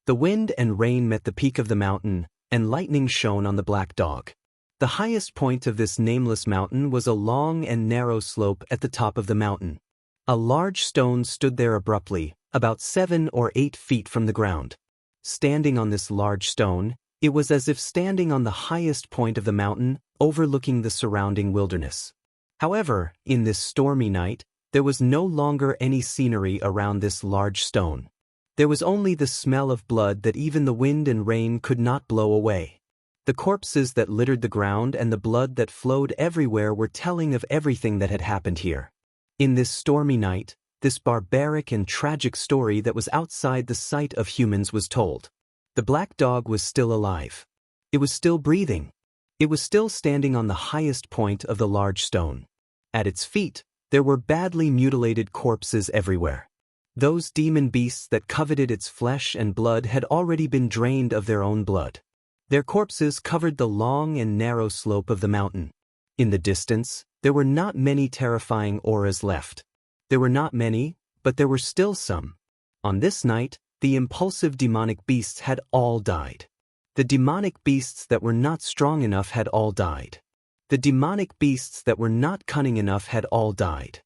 The wind and rain met the peak of the mountain, and lightning shone on the black dog. The highest point of this nameless mountain was a long and narrow slope at the top of the mountain. A large stone stood there abruptly, about 7 or 8 feet from the ground. Standing on this large stone, it was as if standing on the highest point of the mountain, overlooking the surrounding wilderness. However, in this stormy night, there was no longer any scenery around this large stone. There was only the smell of blood that even the wind and rain could not blow away. The corpses that littered the ground and the blood that flowed everywhere were telling of everything that had happened here. In this stormy night, this barbaric and tragic story that was outside the sight of humans was told. The black dog was still alive. It was still breathing. It was still standing on the highest point of the large stone. At its feet, there were badly mutilated corpses everywhere. Those demon beasts that coveted its flesh and blood had already been drained of their own blood. Their corpses covered the long and narrow slope of the mountain. In the distance, there were not many terrifying auras left. There were not many, but there were still some. On this night, the impulsive demonic beasts had all died. The demonic beasts that were not strong enough had all died. The demonic beasts that were not cunning enough had all died.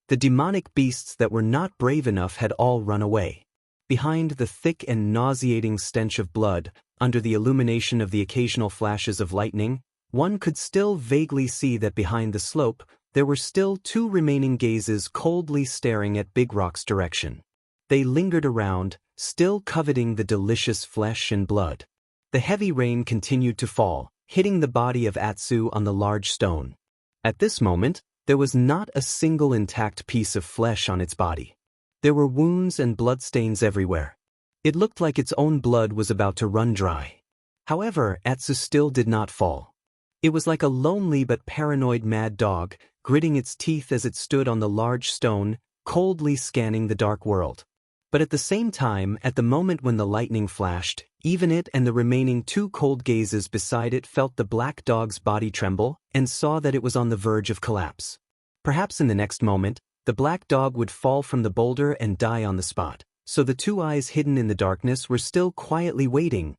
The demonic beasts that were not brave enough had all run away. Behind the thick and nauseating stench of blood, under the illumination of the occasional flashes of lightning, one could still vaguely see that behind the slope, there were still 2 remaining gazes coldly staring at Big Rock's direction. They lingered around, still coveting the delicious flesh and blood. The heavy rain continued to fall, hitting the body of Atsu on the large stone. At this moment, there was not a single intact piece of flesh on its body. There were wounds and bloodstains everywhere. It looked like its own blood was about to run dry. However, Atsu still did not fall. It was like a lonely but paranoid mad dog, gritting its teeth as it stood on the large stone, coldly scanning the dark world. But at the same time, at the moment when the lightning flashed, even it and the remaining 2 cold gazes beside it felt the black dog's body tremble and saw that it was on the verge of collapse. Perhaps in the next moment, the black dog would fall from the boulder and die on the spot, so the 2 eyes hidden in the darkness were still quietly waiting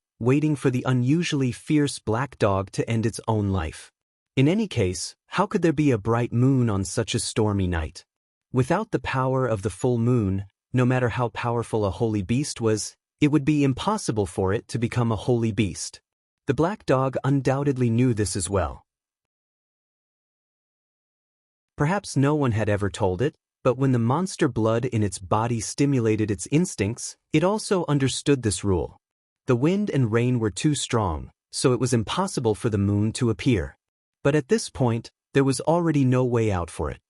for the unusually fierce black dog to end its own life. In any case, how could there be a bright moon on such a stormy night? Without the power of the full moon, no matter how powerful a holy beast was, it would be impossible for it to become a holy beast. The black dog undoubtedly knew this as well. Perhaps no one had ever told it, but when the monster blood in its body stimulated its instincts, it also understood this rule. The wind and rain were too strong, so it was impossible for the moon to appear. But at this point, there was already no way out for it.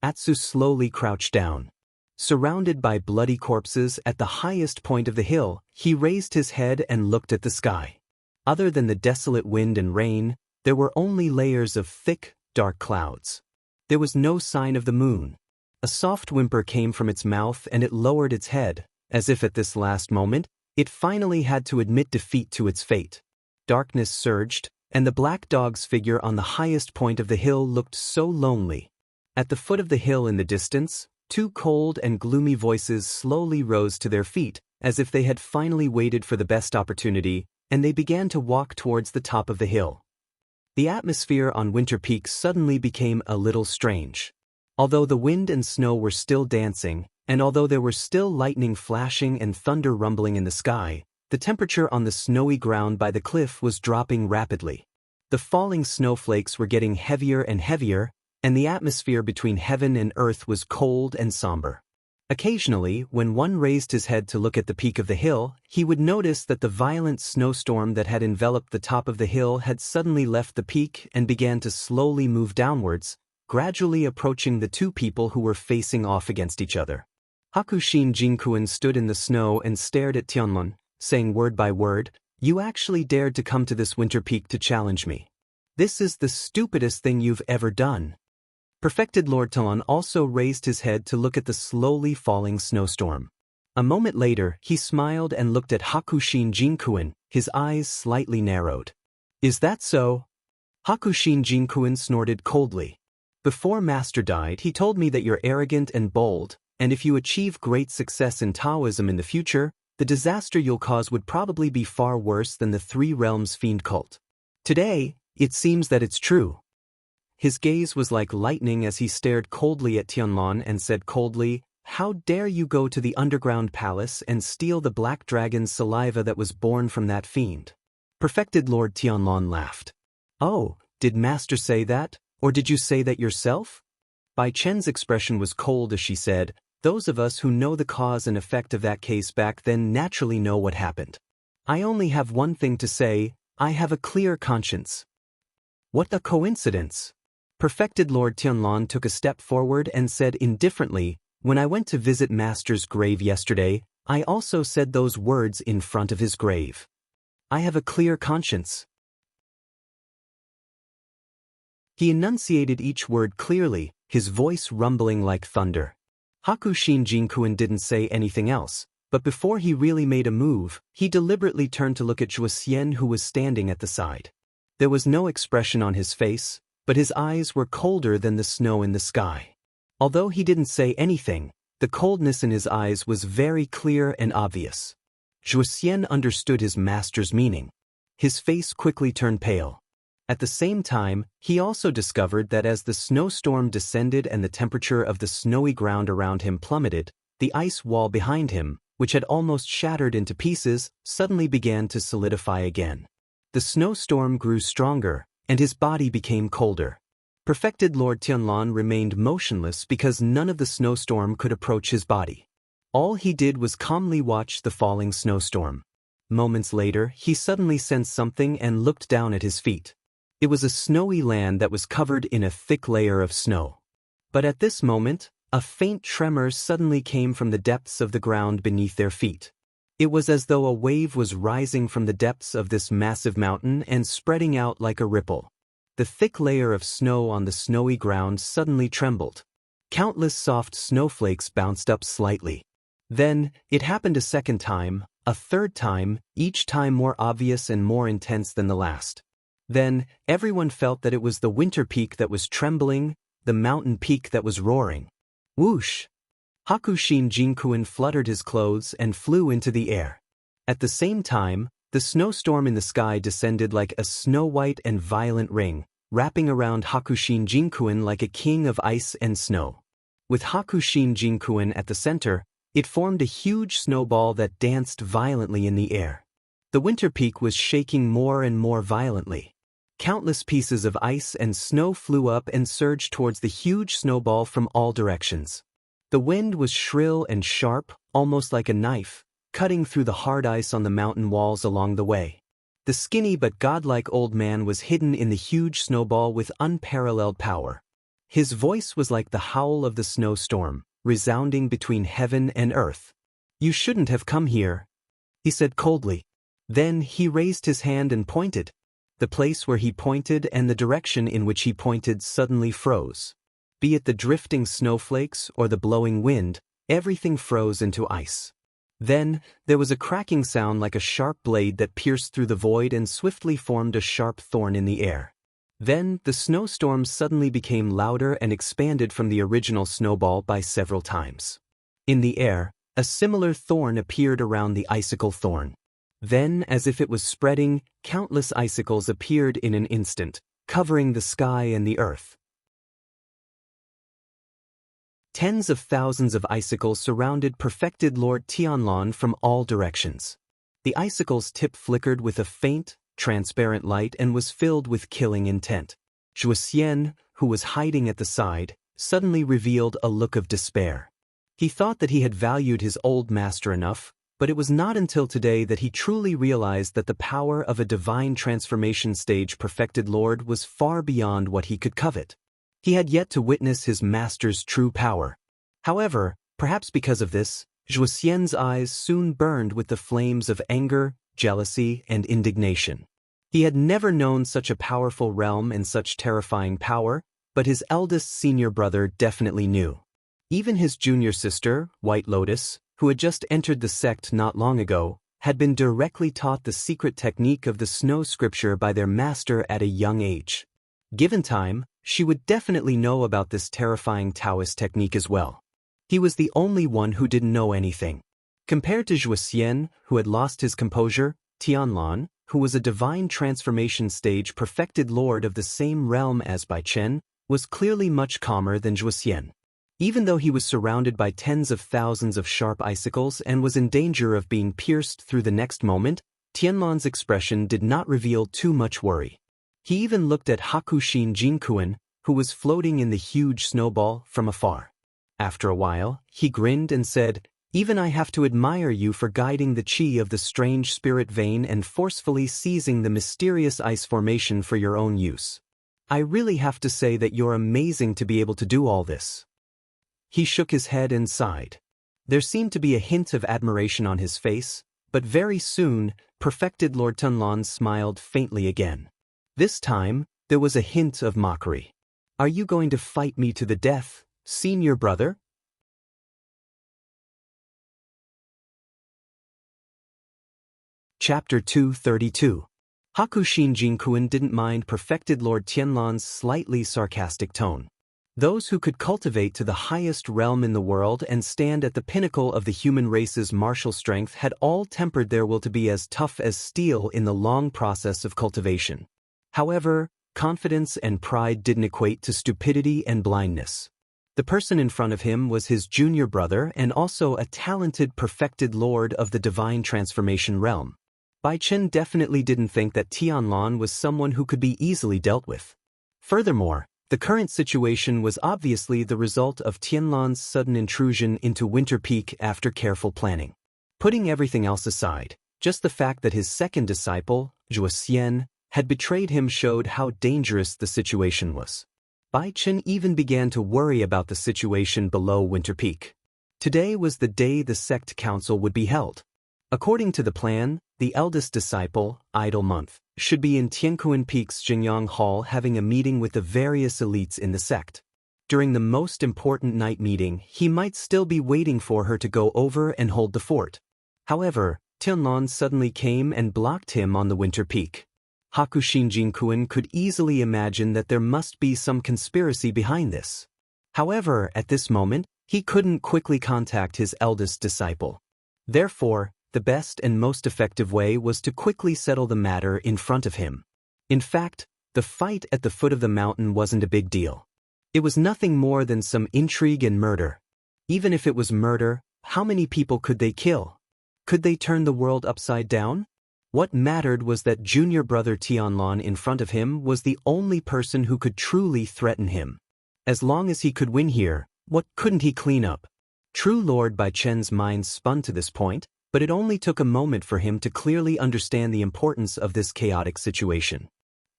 Atsu slowly crouched down. Surrounded by bloody corpses at the highest point of the hill, he raised his head and looked at the sky. Other than the desolate wind and rain, there were only layers of thick, dark clouds. There was no sign of the moon. A soft whimper came from its mouth and it lowered its head, as if at this last moment, it finally had to admit defeat to its fate. Darkness surged, and the black dog's figure on the highest point of the hill looked so lonely. At the foot of the hill in the distance, 2 cold and gloomy voices slowly rose to their feet, as if they had finally waited for the best opportunity, and they began to walk towards the top of the hill. The atmosphere on Winter Peak suddenly became a little strange. Although the wind and snow were still dancing, and although there were still lightning flashing and thunder rumbling in the sky, the temperature on the snowy ground by the cliff was dropping rapidly. The falling snowflakes were getting heavier and heavier, and the atmosphere between heaven and earth was cold and somber. Occasionally, when one raised his head to look at the peak of the hill, he would notice that the violent snowstorm that had enveloped the top of the hill had suddenly left the peak and began to slowly move downwards, gradually approaching the 2 people who were facing off against each other. Hakushin Jinkuen stood in the snow and stared at Tianlun, saying word by word, "You actually dared to come to this Winter Peak to challenge me. This is the stupidest thing you've ever done." Perfected Lord Tianlun also raised his head to look at the slowly falling snowstorm. A moment later, he smiled and looked at Hakushin Jinkuen, his eyes slightly narrowed. "Is that so?" Hakushin Jinkuen snorted coldly. "Before Master died, he told me that you're arrogant and bold, and if you achieve great success in Taoism in the future, the disaster you'll cause would probably be far worse than the 3 Realms fiend cult. Today, it seems that it's true." His gaze was like lightning as he stared coldly at Tianlun and said coldly, "How dare you go to the underground palace and steal the black dragon's saliva that was born from that fiend?" Perfected Lord Tianlun laughed. "Oh, did Master say that, or did you say that yourself?" Bai Chen's expression was cold as she said, "Those of us who know the cause and effect of that case back then naturally know what happened. I only have one thing to say, I have a clear conscience." "What a coincidence!" Perfected Lord Tianlun took a step forward and said indifferently, "When I went to visit Master's grave yesterday, I also said those words in front of his grave. I have a clear conscience." He enunciated each word clearly, his voice rumbling like thunder. Hakushin Jinkuen didn't say anything else, but before he really made a move, he deliberately turned to look at Zhuo Xian who was standing at the side. There was no expression on his face, but his eyes were colder than the snow in the sky. Although he didn't say anything, the coldness in his eyes was very clear and obvious. Zhuo Xian understood his master's meaning. His face quickly turned pale. At the same time, he also discovered that as the snowstorm descended and the temperature of the snowy ground around him plummeted, the ice wall behind him, which had almost shattered into pieces, suddenly began to solidify again. The snowstorm grew stronger, and his body became colder. Perfected Lord Tianlun remained motionless because none of the snowstorm could approach his body. All he did was calmly watch the falling snowstorm. Moments later, he suddenly sensed something and looked down at his feet. It was a snowy land that was covered in a thick layer of snow. But at this moment, a faint tremor suddenly came from the depths of the ground beneath their feet. It was as though a wave was rising from the depths of this massive mountain and spreading out like a ripple. The thick layer of snow on the snowy ground suddenly trembled. Countless soft snowflakes bounced up slightly. Then, it happened a second time, a third time, each time more obvious and more intense than the last. Then, everyone felt that it was the winter peak that was trembling, the mountain peak that was roaring. Whoosh! Hakushin Jinkuen fluttered his clothes and flew into the air. At the same time, the snowstorm in the sky descended like a snow-white and violent ring, wrapping around Hakushin Jinkuen like a king of ice and snow. With Hakushin Jinkuen at the center, it formed a huge snowball that danced violently in the air. The winter peak was shaking more and more violently. Countless pieces of ice and snow flew up and surged towards the huge snowball from all directions. The wind was shrill and sharp, almost like a knife, cutting through the hard ice on the mountain walls along the way. The skinny but godlike old man was hidden in the huge snowball with unparalleled power. His voice was like the howl of the snowstorm, resounding between heaven and earth. "You shouldn't have come here," he said coldly. Then he raised his hand and pointed. The place where he pointed and the direction in which he pointed suddenly froze. Be it the drifting snowflakes or the blowing wind, everything froze into ice. Then, there was a cracking sound like a sharp blade that pierced through the void and swiftly formed a sharp thorn in the air. Then, the snowstorm suddenly became louder and expanded from the original snowball by several times. In the air, a similar thorn appeared around the icicle thorn. Then, as if it was spreading, countless icicles appeared in an instant, covering the sky and the earth. Tens of thousands of icicles surrounded perfected Lord Tianlan from all directions. The icicle's tip flickered with a faint, transparent light and was filled with killing intent. Zhuoxian, who was hiding at the side, suddenly revealed a look of despair. He thought that he had valued his old master enough, but it was not until today that he truly realized that the power of a divine transformation stage perfected Lord was far beyond what he could covet. He had yet to witness his master's true power. However, perhaps because of this, Zhuoxian's eyes soon burned with the flames of anger, jealousy, and indignation. He had never known such a powerful realm and such terrifying power, but his eldest senior brother definitely knew. Even his junior sister, White Lotus, who had just entered the sect not long ago, had been directly taught the secret technique of the snow scripture by their master at a young age. Given time, she would definitely know about this terrifying Taoist technique as well. He was the only one who didn't know anything. Compared to Zhuoxian, who had lost his composure, Tianlan, who was a divine transformation stage perfected lord of the same realm as Bai Chen, was clearly much calmer than Zhuoxian. Even though he was surrounded by tens of thousands of sharp icicles and was in danger of being pierced through the next moment, Tianlan's expression did not reveal too much worry. He even looked at Hakushin Jinkuen, who was floating in the huge snowball, from afar. After a while, he grinned and said, "Even I have to admire you for guiding the chi of the strange spirit vein and forcefully seizing the mysterious ice formation for your own use. I really have to say that you're amazing to be able to do all this." He shook his head and sighed. There seemed to be a hint of admiration on his face, but very soon, perfected Lord Tianlan smiled faintly again. This time, there was a hint of mockery. "Are you going to fight me to the death, senior brother?" Chapter 232. Hakushin Jinkuen didn't mind perfected Lord Tianlan's slightly sarcastic tone. Those who could cultivate to the highest realm in the world and stand at the pinnacle of the human race's martial strength had all tempered their will to be as tough as steel in the long process of cultivation. However, confidence and pride didn't equate to stupidity and blindness. The person in front of him was his junior brother and also a talented perfected lord of the divine transformation realm. Bai Chen definitely didn't think that Tianlan was someone who could be easily dealt with. Furthermore, the current situation was obviously the result of Tianlan's sudden intrusion into Winter Peak after careful planning. Putting everything else aside, just the fact that his second disciple, Zhuoxian, had betrayed him showed how dangerous the situation was. Bai Chen even began to worry about the situation below Winter Peak. Today was the day the sect council would be held. According to the plan, the eldest disciple, Idle Month, should be in Tiankuan Peak's Jingyang Hall having a meeting with the various elites in the sect. During the most important night meeting, he might still be waiting for her to go over and hold the fort. However, Tianlan suddenly came and blocked him on the winter peak. Hakushin Jinkuan could easily imagine that there must be some conspiracy behind this. However, at this moment, he couldn't quickly contact his eldest disciple. Therefore, the best and most effective way was to quickly settle the matter in front of him. In fact, the fight at the foot of the mountain wasn't a big deal. It was nothing more than some intrigue and murder. Even if it was murder, how many people could they kill? Could they turn the world upside down? What mattered was that junior brother Tianlan in front of him was the only person who could truly threaten him. As long as he could win here, what couldn't he clean up? True Lord Bai Chen's mind spun to this point, but it only took a moment for him to clearly understand the importance of this chaotic situation.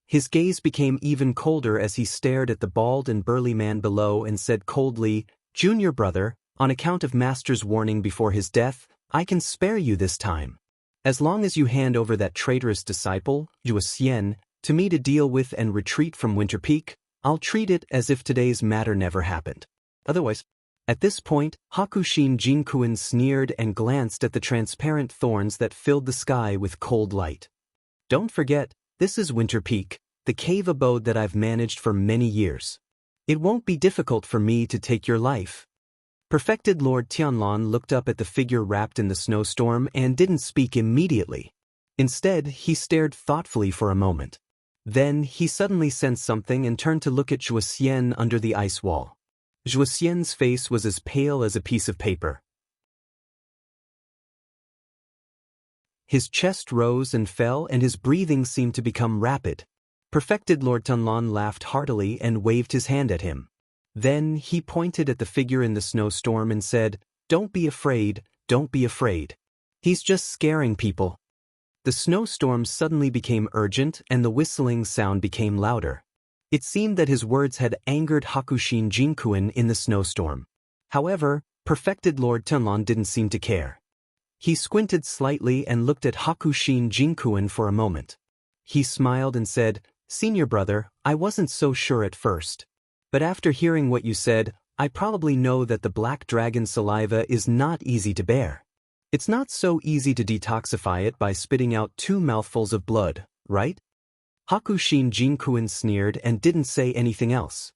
His gaze became even colder as he stared at the bald and burly man below and said coldly, "Junior brother, on account of Master's warning before his death, I can spare you this time. As long as you hand over that traitorous disciple, Zhuo Xian, to me to deal with and retreat from Winter Peak, I'll treat it as if today's matter never happened. Otherwise..." At this point, Hakushin Jinkuan sneered and glanced at the transparent thorns that filled the sky with cold light. "Don't forget, this is Winter Peak, the cave abode that I've managed for many years. It won't be difficult for me to take your life." Perfected Lord Tianlan looked up at the figure wrapped in the snowstorm and didn't speak immediately. Instead, he stared thoughtfully for a moment. Then, he suddenly sensed something and turned to look at Zhuo Xian under the ice wall. Zhuo Xian's face was as pale as a piece of paper. His chest rose and fell and his breathing seemed to become rapid. Perfected Lord Tianlan laughed heartily and waved his hand at him. Then he pointed at the figure in the snowstorm and said, "Don't be afraid, don't be afraid. He's just scaring people." The snowstorm suddenly became urgent and the whistling sound became louder. It seemed that his words had angered Hakushin Jinkuan in the snowstorm. However, Perfected Lord Tianlan didn't seem to care. He squinted slightly and looked at Hakushin Jinkuan for a moment. He smiled and said, "Senior brother, I wasn't so sure at first. But after hearing what you said, I probably know that the black dragon saliva is not easy to bear. It's not so easy to detoxify it by spitting out 2 mouthfuls of blood, right?" Hakushin Jinkuan sneered and didn't say anything else.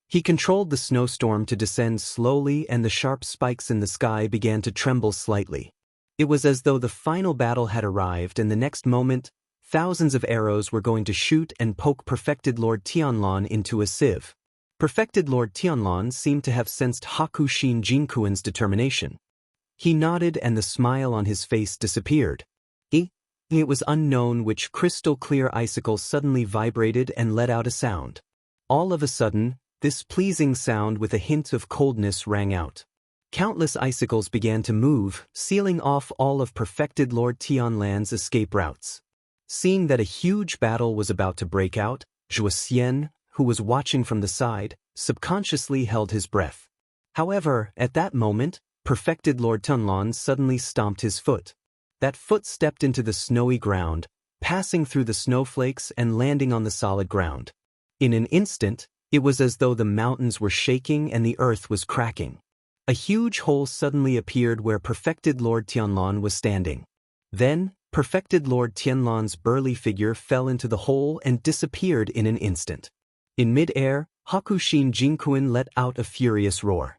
He controlled the snowstorm to descend slowly and the sharp spikes in the sky began to tremble slightly. It was as though the final battle had arrived and the next moment, thousands of arrows were going to shoot and poke Perfected Lord Tianlan into a sieve. Perfected Lord Tianlan seemed to have sensed Hakushin Jinkuan's determination. He nodded and the smile on his face disappeared. It was unknown which crystal-clear icicle suddenly vibrated and let out a sound. All of a sudden, this pleasing sound with a hint of coldness rang out. Countless icicles began to move, sealing off all of Perfected Lord Tianlan's escape routes. Seeing that a huge battle was about to break out, Zhuo Xian, who was watching from the side, subconsciously held his breath. However, at that moment, Perfected Lord Tianlan suddenly stomped his foot. That foot stepped into the snowy ground, passing through the snowflakes and landing on the solid ground. In an instant, it was as though the mountains were shaking and the earth was cracking. A huge hole suddenly appeared where Perfected Lord Tianlan was standing. Then, Perfected Lord Tianlan's burly figure fell into the hole and disappeared in an instant. In mid-air, Hakushin Jinkuan let out a furious roar.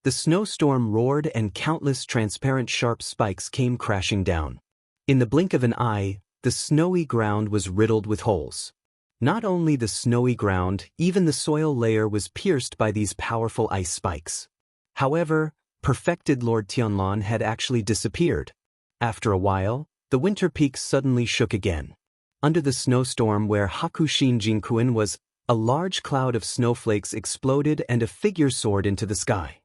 The snowstorm roared and countless transparent sharp spikes came crashing down. In the blink of an eye, the snowy ground was riddled with holes. Not only the snowy ground, even the soil layer was pierced by these powerful ice spikes. However, Perfected Lord Tianlan had actually disappeared. After a while, the winter peak suddenly shook again. Under the snowstorm where Hakushin Jinkuan was, a large cloud of snowflakes exploded and a figure soared into the sky.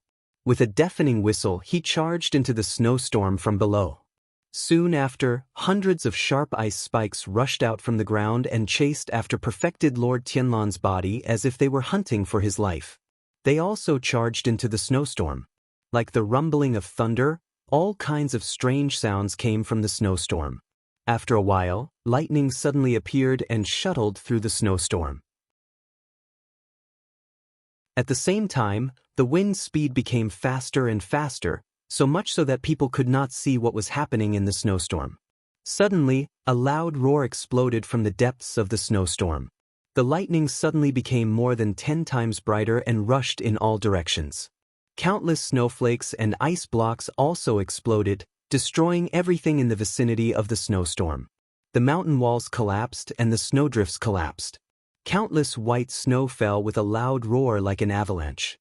With a deafening whistle, he charged into the snowstorm from below. Soon after, hundreds of sharp ice spikes rushed out from the ground and chased after Perfected Lord Tianlan's body as if they were hunting for his life. They also charged into the snowstorm. Like the rumbling of thunder, all kinds of strange sounds came from the snowstorm. After a while, lightning suddenly appeared and shuttled through the snowstorm. At the same time, the wind's speed became faster and faster, so much so that people could not see what was happening in the snowstorm. Suddenly, a loud roar exploded from the depths of the snowstorm. The lightning suddenly became more than 10 times brighter and rushed in all directions. Countless snowflakes and ice blocks also exploded, destroying everything in the vicinity of the snowstorm. The mountain walls collapsed and the snowdrifts collapsed. Countless white snow fell with a loud roar like an avalanche.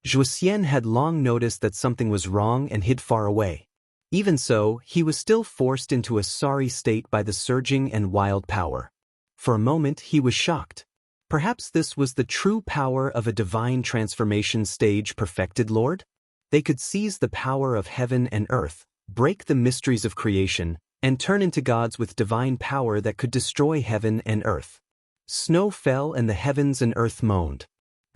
Zhuoxian had long noticed that something was wrong and hid far away. Even so, he was still forced into a sorry state by the surging and wild power. For a moment he was shocked. Perhaps this was the true power of a divine transformation stage perfected Lord? They could seize the power of heaven and earth, break the mysteries of creation, and turn into gods with divine power that could destroy heaven and earth. Snow fell and the heavens and earth moaned.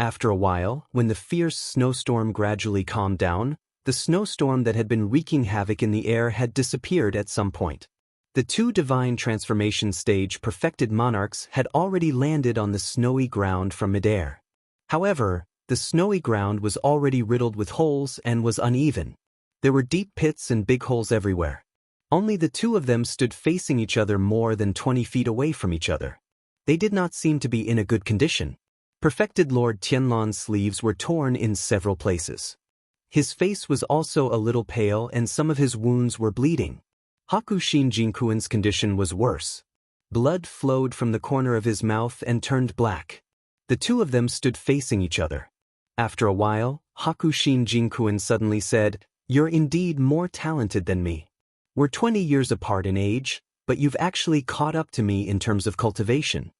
After a while, when the fierce snowstorm gradually calmed down, the snowstorm that had been wreaking havoc in the air had disappeared at some point. The two divine transformation stage perfected monarchs had already landed on the snowy ground from midair. However, the snowy ground was already riddled with holes and was uneven. There were deep pits and big holes everywhere. Only the two of them stood facing each other more than 20 feet away from each other. They did not seem to be in a good condition. Perfected Lord Tianlan's sleeves were torn in several places. His face was also a little pale and some of his wounds were bleeding. Hakushin Jinkuan's condition was worse. Blood flowed from the corner of his mouth and turned black. The two of them stood facing each other. After a while, Hakushin Jinkuan suddenly said, "You're indeed more talented than me. We're 20 years apart in age, but you've actually caught up to me in terms of cultivation."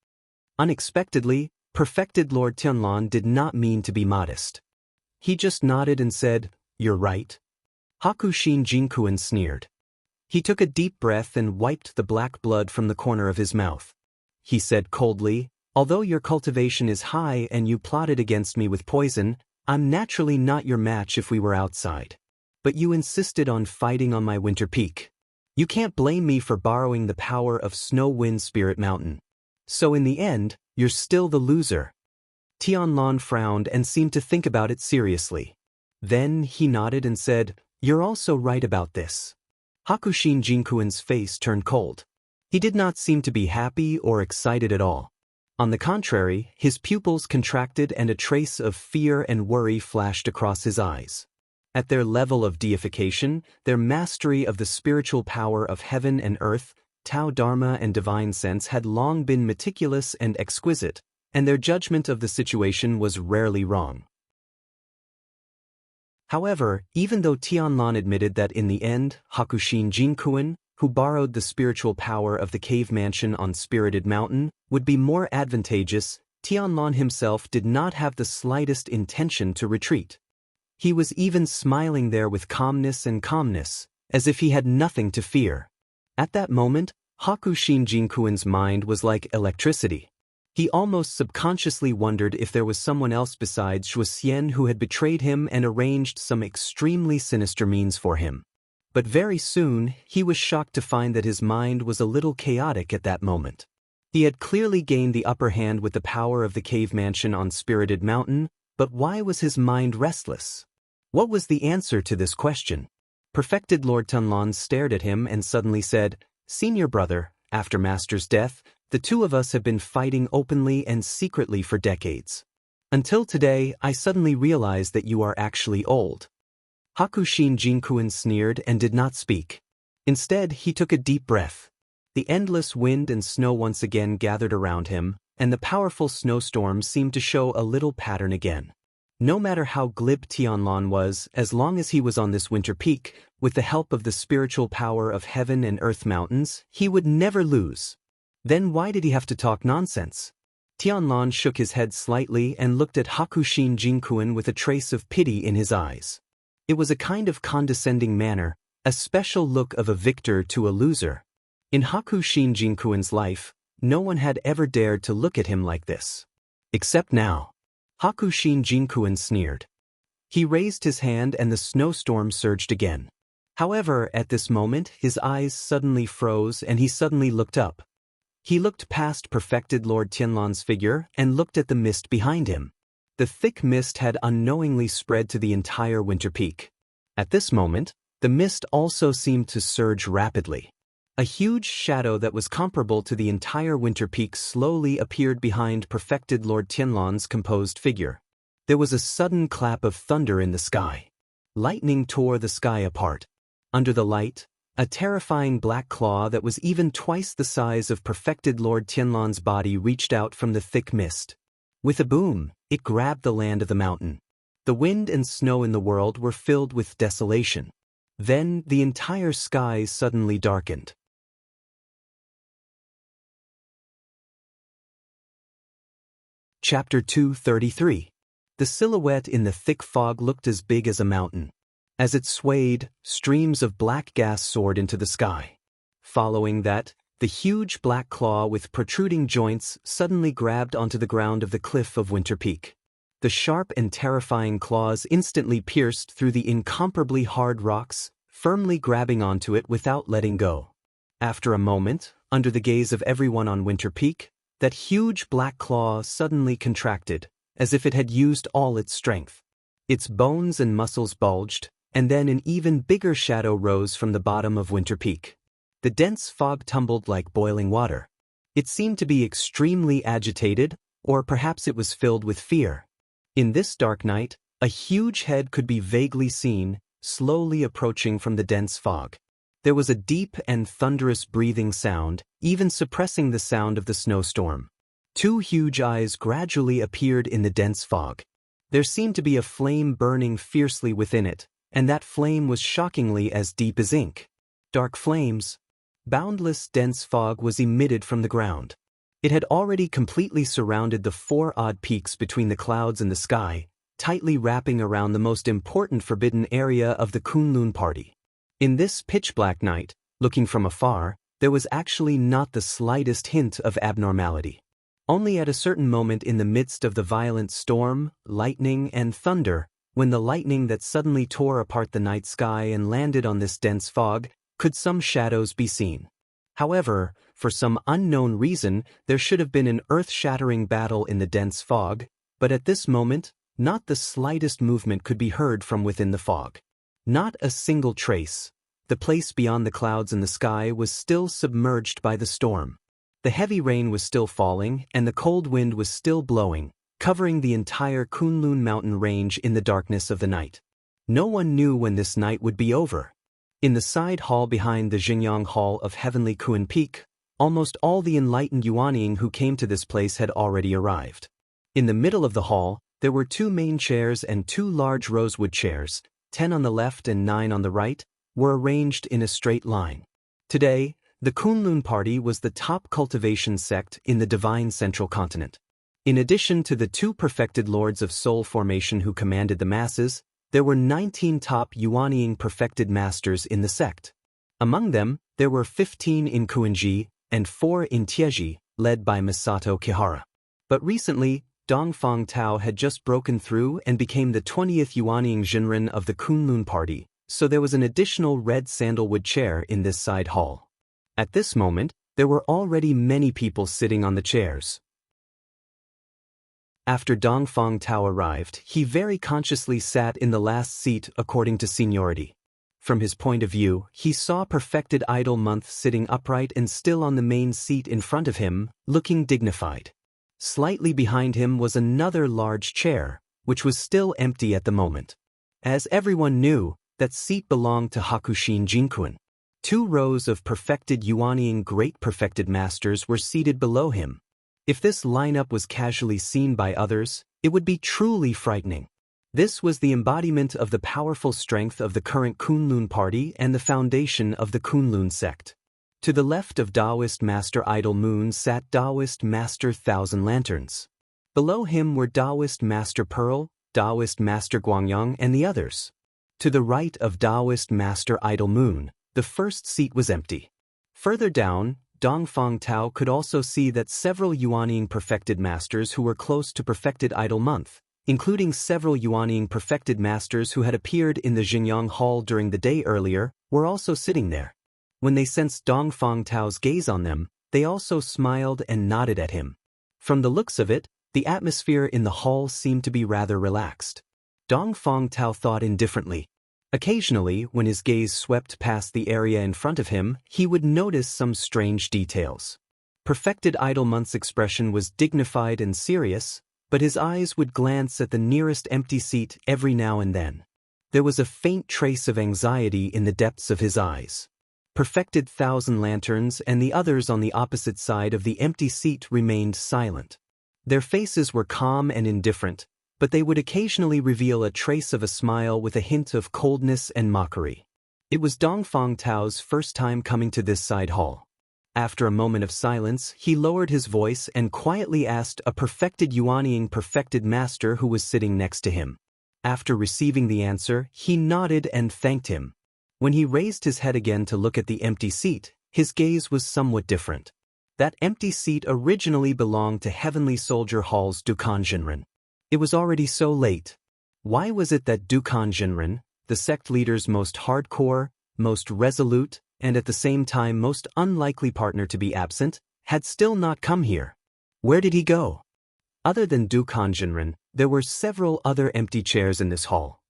Unexpectedly, perfected Lord Tianlan did not mean to be modest. He just nodded and said, "You're right." Hakushin Jinkuan sneered. He took a deep breath and wiped the black blood from the corner of his mouth. He said coldly, "Although your cultivation is high and you plotted against me with poison, I'm naturally not your match if we were outside. But you insisted on fighting on my winter peak. You can't blame me for borrowing the power of Snow Wind Spirit Mountain. So in the end, you're still the loser." Tianlan frowned and seemed to think about it seriously. Then he nodded and said, "You're also right about this." Hakushin Jinkuan's face turned cold. He did not seem to be happy or excited at all. On the contrary, his pupils contracted and a trace of fear and worry flashed across his eyes. At their level of deification, their mastery of the spiritual power of heaven and earth, Tao Dharma and divine sense had long been meticulous and exquisite, and their judgment of the situation was rarely wrong. However, even though Tianlan admitted that in the end, Hakushin Jinkuan, who borrowed the spiritual power of the cave mansion on Spirited Mountain, would be more advantageous, Tianlan himself did not have the slightest intention to retreat. He was even smiling there with calmness, as if he had nothing to fear. At that moment, Hakushin Jinkuan's mind was like electricity. He almost subconsciously wondered if there was someone else besides Zhuoxian who had betrayed him and arranged some extremely sinister means for him. But very soon, he was shocked to find that his mind was a little chaotic at that moment. He had clearly gained the upper hand with the power of the cave mansion on Spirited Mountain, but why was his mind restless? What was the answer to this question? Perfected Lord Tianlan stared at him and suddenly said, "Senior brother, after Master's death, the two of us have been fighting openly and secretly for decades. Until today, I suddenly realized that you are actually old." Hakushin Jinkuan sneered and did not speak. Instead, he took a deep breath. The endless wind and snow once again gathered around him, and the powerful snowstorm seemed to show a little pattern again. No matter how glib Tianlan was, as long as he was on this winter peak, with the help of the spiritual power of heaven and earth mountains, he would never lose. Then why did he have to talk nonsense? Tianlan shook his head slightly and looked at Hakushin Jinkuan with a trace of pity in his eyes. It was a kind of condescending manner, a special look of a victor to a loser. In Hakushin Jinkuan's life, no one had ever dared to look at him like this. Except now. Hakushin Jinkuan sneered. He raised his hand and the snowstorm surged again. However, at this moment, his eyes suddenly froze and he suddenly looked up. He looked past perfected Lord Tianlan's figure and looked at the mist behind him. The thick mist had unknowingly spread to the entire Winter Peak. At this moment, the mist also seemed to surge rapidly. A huge shadow that was comparable to the entire Winter Peak slowly appeared behind perfected Lord Tianlan's composed figure. There was a sudden clap of thunder in the sky. Lightning tore the sky apart. Under the light, a terrifying black claw that was even twice the size of perfected Lord Tianlan's body reached out from the thick mist. With a boom, it grabbed the land of the mountain. The wind and snow in the world were filled with desolation. Then the entire sky suddenly darkened. Chapter 233. The silhouette in the thick fog looked as big as a mountain. As it swayed, streams of black gas soared into the sky. Following that, the huge black claw with protruding joints suddenly grabbed onto the ground of the cliff of Winter Peak. The sharp and terrifying claws instantly pierced through the incomparably hard rocks, firmly grabbing onto it without letting go. After a moment, under the gaze of everyone on Winter Peak, that huge black claw suddenly contracted, as if it had used all its strength. Its bones and muscles bulged, and then an even bigger shadow rose from the bottom of Winter Peak. The dense fog tumbled like boiling water. It seemed to be extremely agitated, or perhaps it was filled with fear. In this dark night, a huge head could be vaguely seen, slowly approaching from the dense fog. There was a deep and thunderous breathing sound, even suppressing the sound of the snowstorm. Two huge eyes gradually appeared in the dense fog. There seemed to be a flame burning fiercely within it, and that flame was shockingly as deep as ink. Dark flames. Boundless dense fog was emitted from the ground. It had already completely surrounded the four odd peaks between the clouds and the sky, tightly wrapping around the most important forbidden area of the Kunlun party. In this pitch-black night, looking from afar, there was actually not the slightest hint of abnormality. Only at a certain moment in the midst of the violent storm, lightning, and thunder, when the lightning that suddenly tore apart the night sky and landed on this dense fog, could some shadows be seen. However, for some unknown reason, there should have been an earth-shattering battle in the dense fog, but at this moment, not the slightest movement could be heard from within the fog. Not a single trace. The place beyond the clouds in the sky was still submerged by the storm. The heavy rain was still falling, and the cold wind was still blowing, covering the entire Kunlun mountain range in the darkness of the night. No one knew when this night would be over. In the side hall behind the Xingyang Hall of Heavenly Kun Peak, almost all the enlightened Yuanying who came to this place had already arrived. In the middle of the hall, there were two main chairs and two large rosewood chairs, 10 on the left and 9 on the right, were arranged in a straight line. Today, the Kunlun party was the top cultivation sect in the divine central continent. In addition to the two perfected lords of soul formation who commanded the masses, there were 19 top Yuanying perfected masters in the sect. Among them, there were 15 in Kuinji and 4 in Tieji, led by Misato Kihara. But recently, Dongfang Tao had just broken through and became the 20th Yuanying Jinren of the Kunlun party, so there was an additional red sandalwood chair in this side hall. At this moment, there were already many people sitting on the chairs. After Dongfang Tao arrived, he very consciously sat in the last seat according to seniority. From his point of view, he saw perfected idol month sitting upright and still on the main seat in front of him, looking dignified. Slightly behind him was another large chair, which was still empty at the moment. As everyone knew, that seat belonged to Hakushin Jinkun. 2 rows of perfected Yuanying great perfected masters were seated below him. If this lineup was casually seen by others, it would be truly frightening. This was the embodiment of the powerful strength of the current Kunlun party and the foundation of the Kunlun sect. To the left of Taoist Master Idol Moon sat Taoist Master Thousand Lanterns. Below him were Taoist Master Pearl, Taoist Master Guangyang, and the others. To the right of Taoist Master Idol Moon, the first seat was empty. Further down, Dongfang Tao could also see that several Yuanying perfected masters who were close to perfected idol month, including several Yuanying perfected masters who had appeared in the Xingyang Hall during the day earlier, were also sitting there. When they sensed Dongfang Tao's gaze on them, they also smiled and nodded at him. From the looks of it, the atmosphere in the hall seemed to be rather relaxed. Dongfang Tao thought indifferently. Occasionally, when his gaze swept past the area in front of him, he would notice some strange details. Perfected Idol Month's expression was dignified and serious, but his eyes would glance at the nearest empty seat every now and then. There was a faint trace of anxiety in the depths of his eyes. Perfected Thousand Lanterns and the others on the opposite side of the empty seat remained silent. Their faces were calm and indifferent, but they would occasionally reveal a trace of a smile with a hint of coldness and mockery. It was Dongfang Tao's first time coming to this side hall. After a moment of silence, he lowered his voice and quietly asked a perfected Yuanying perfected master who was sitting next to him. After receiving the answer, he nodded and thanked him. When he raised his head again to look at the empty seat, his gaze was somewhat different. That empty seat originally belonged to Heavenly Soldier Hall's Dukan Jinren. It was already so late. Why was it that Dukan Jinren, the sect leader's most hardcore, most resolute, and at the same time most unlikely partner to be absent, had still not come here? Where did he go? Other than Dukan Jinren, there were several other empty chairs in this hall.